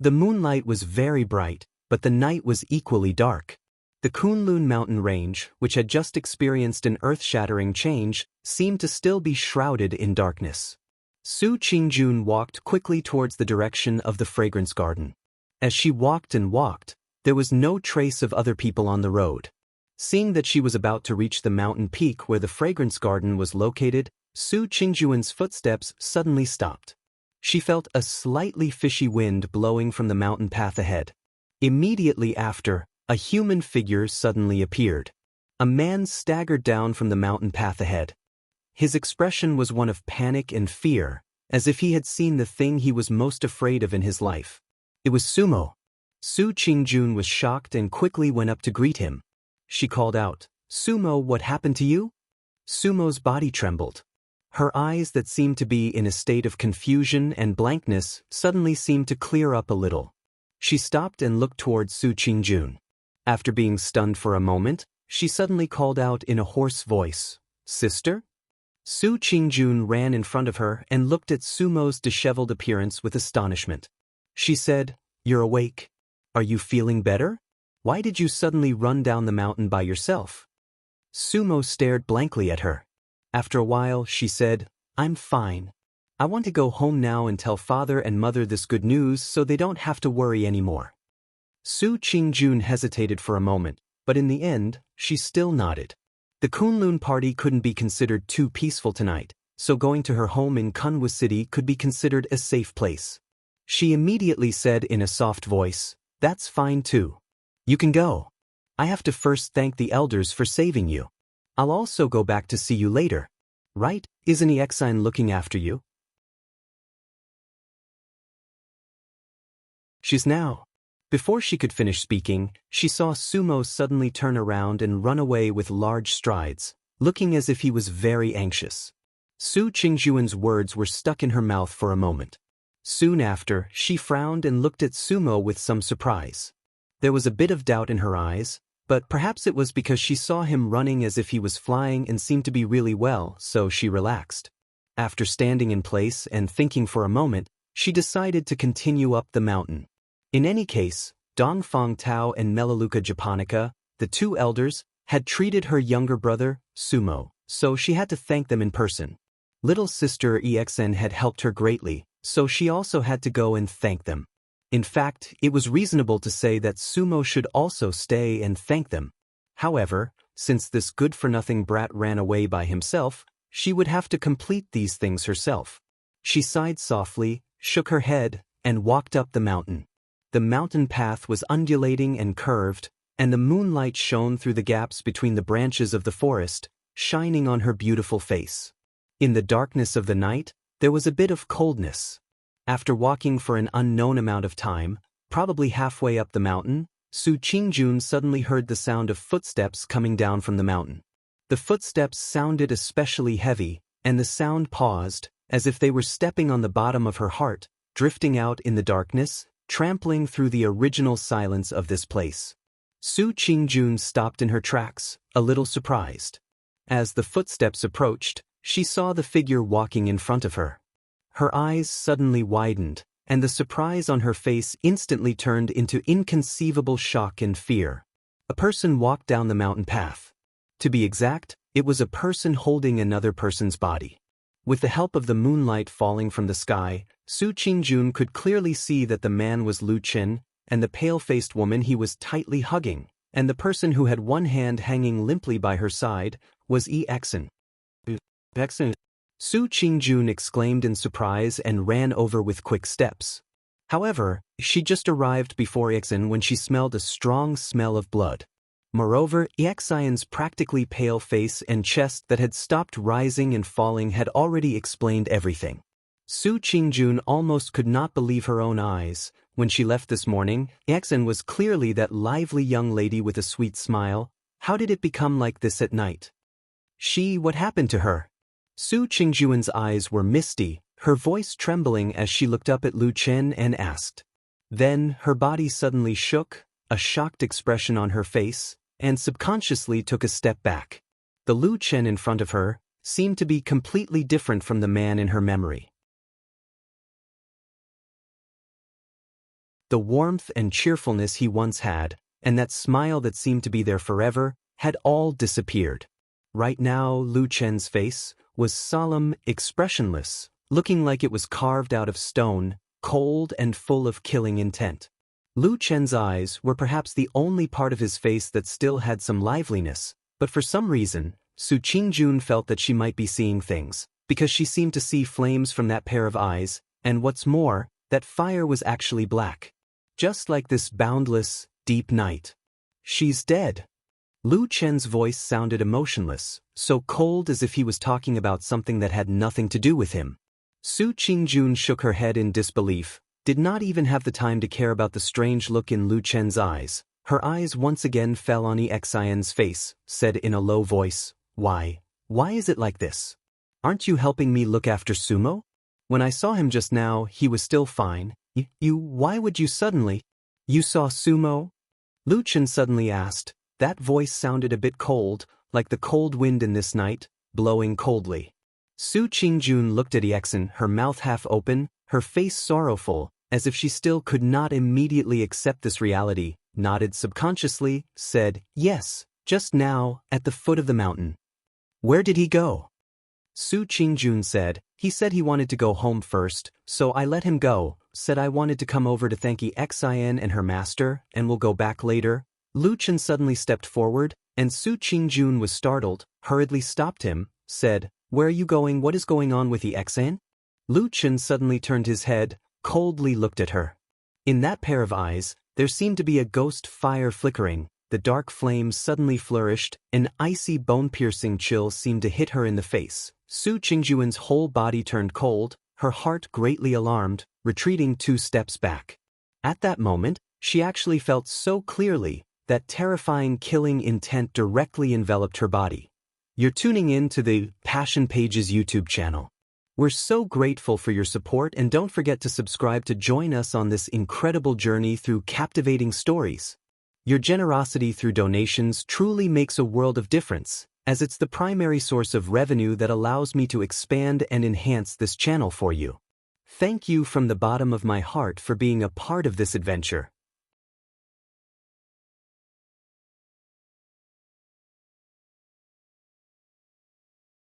The moonlight was very bright, but the night was equally dark. The Kunlun mountain range, which had just experienced an earth-shattering change, seemed to still be shrouded in darkness. Su Qingjun walked quickly towards the direction of the Fragrance Garden. As she walked and walked, there was no trace of other people on the road. Seeing that she was about to reach the mountain peak where the Fragrance Garden was located, Su Qingjun's footsteps suddenly stopped. She felt a slightly fishy wind blowing from the mountain path ahead. Immediately after, a human figure suddenly appeared. A man staggered down from the mountain path ahead. His expression was one of panic and fear, as if he had seen the thing he was most afraid of in his life. It was Sumo. Su Qingjun was shocked and quickly went up to greet him. She called out, "Sumo, what happened to you?" Sumo's body trembled. Her eyes that seemed to be in a state of confusion and blankness suddenly seemed to clear up a little. She stopped and looked towards Su Qingjun. After being stunned for a moment, she suddenly called out in a hoarse voice, "Sister?" Su Qingjun ran in front of her and looked at Sumo's disheveled appearance with astonishment. She said, "You're awake. Are you feeling better? Why did you suddenly run down the mountain by yourself?" Sumo stared blankly at her. After a while, she said, "I'm fine. I want to go home now and tell father and mother this good news so they don't have to worry anymore." Su Qingjun hesitated for a moment, but in the end, she still nodded. The Kunlun party couldn't be considered too peaceful tonight, so going to her home in Kunwa City could be considered a safe place. She immediately said in a soft voice, "That's fine too. You can go. I have to first thank the elders for saving you. I'll also go back to see you later. Right? Isn't Exine looking after you?" She's now. Before she could finish speaking, she saw Sumo suddenly turn around and run away with large strides, looking as if he was very anxious. Su Qingjuan's words were stuck in her mouth for a moment. Soon after, she frowned and looked at Sumo with some surprise. There was a bit of doubt in her eyes, but perhaps it was because she saw him running as if he was flying and seemed to be really well, so she relaxed. After standing in place and thinking for a moment, she decided to continue up the mountain. In any case, Dongfang Tao and Melaleuca japonica, the two elders, had treated her younger brother, Sumo, so she had to thank them in person. Little sister Exen had helped her greatly, so she also had to go and thank them. In fact, it was reasonable to say that Sumo should also stay and thank them. However, since this good-for-nothing brat ran away by himself, she would have to complete these things herself. She sighed softly, shook her head, and walked up the mountain. The mountain path was undulating and curved, and the moonlight shone through the gaps between the branches of the forest, shining on her beautiful face. In the darkness of the night, there was a bit of coldness. After walking for an unknown amount of time, probably halfway up the mountain, Su Qingjun suddenly heard the sound of footsteps coming down from the mountain. The footsteps sounded especially heavy, and the sound paused, as if they were stepping on the bottom of her heart, drifting out in the darkness, trampling through the original silence of this place. Su Qingjun stopped in her tracks, a little surprised. As the footsteps approached, she saw the figure walking in front of her. Her eyes suddenly widened, and the surprise on her face instantly turned into inconceivable shock and fear. A person walked down the mountain path. To be exact, it was a person holding another person's body. With the help of the moonlight falling from the sky, Su Qingjun could clearly see that the man was Lu Chen, and the pale-faced woman he was tightly hugging, and the person who had one hand hanging limply by her side was Exen. Su Qingjun exclaimed in surprise and ran over with quick steps. However, she just arrived before Exen when she smelled a strong smell of blood. Moreover, Exion's practically pale face and chest that had stopped rising and falling had already explained everything. Su Qingjun almost could not believe her own eyes. When she left this morning, Exen was clearly that lively young lady with a sweet smile. How did it become like this at night? What happened to her? Su Qingjuan's eyes were misty, her voice trembling as she looked up at Lu Chen and asked. Then, her body suddenly shook, a shocked expression on her face, and subconsciously took a step back. The Lu Chen in front of her seemed to be completely different from the man in her memory. The warmth and cheerfulness he once had, and that smile that seemed to be there forever, had all disappeared. Right now, Lu Chen's face was solemn, expressionless, looking like it was carved out of stone, cold and full of killing intent. Lu Chen's eyes were perhaps the only part of his face that still had some liveliness, but for some reason, Su Qingjun felt that she might be seeing things, because she seemed to see flames from that pair of eyes, and what's more, that fire was actually black. Just like this boundless, deep night. She's dead. Lu Chen's voice sounded emotionless, so cold as if he was talking about something that had nothing to do with him. Su Qingjun shook her head in disbelief, did not even have the time to care about the strange look in Lu Chen's eyes. Her eyes once again fell on Exion's face, said in a low voice, Why is it like this? Aren't you helping me look after Sumo? When I saw him just now, he was still fine. Why would you suddenly? You saw Sumo? Lu Chen suddenly asked. That voice sounded a bit cold, like the cold wind in this night, blowing coldly. Su Qingjun looked at Exen, her mouth half open, her face sorrowful, as if she still could not immediately accept this reality, nodded subconsciously, said, Yes, just now, at the foot of the mountain. Where did he go? Su Qingjun said, He said he wanted to go home first, so I let him go. said I wanted to come over to thank Xin and her master, and we'll go back later. Lu Chen suddenly stepped forward, and Su Qingjun was startled, hurriedly stopped him, said, "Where are you going? What is going on with Xin?" Lu Chen suddenly turned his head, coldly looked at her. In that pair of eyes, there seemed to be a ghost fire flickering. The dark flames suddenly flourished, an icy bone-piercing chill seemed to hit her in the face. Su Qingjuan's whole body turned cold, her heart greatly alarmed, retreating 2 steps back. At that moment, she actually felt so clearly that terrifying killing intent directly enveloped her body. You're tuning in to the Passion Pages YouTube channel. We're so grateful for your support, and don't forget to subscribe to join us on this incredible journey through captivating stories. Your generosity through donations truly makes a world of difference, as it's the primary source of revenue that allows me to expand and enhance this channel for you. Thank you from the bottom of my heart for being a part of this adventure.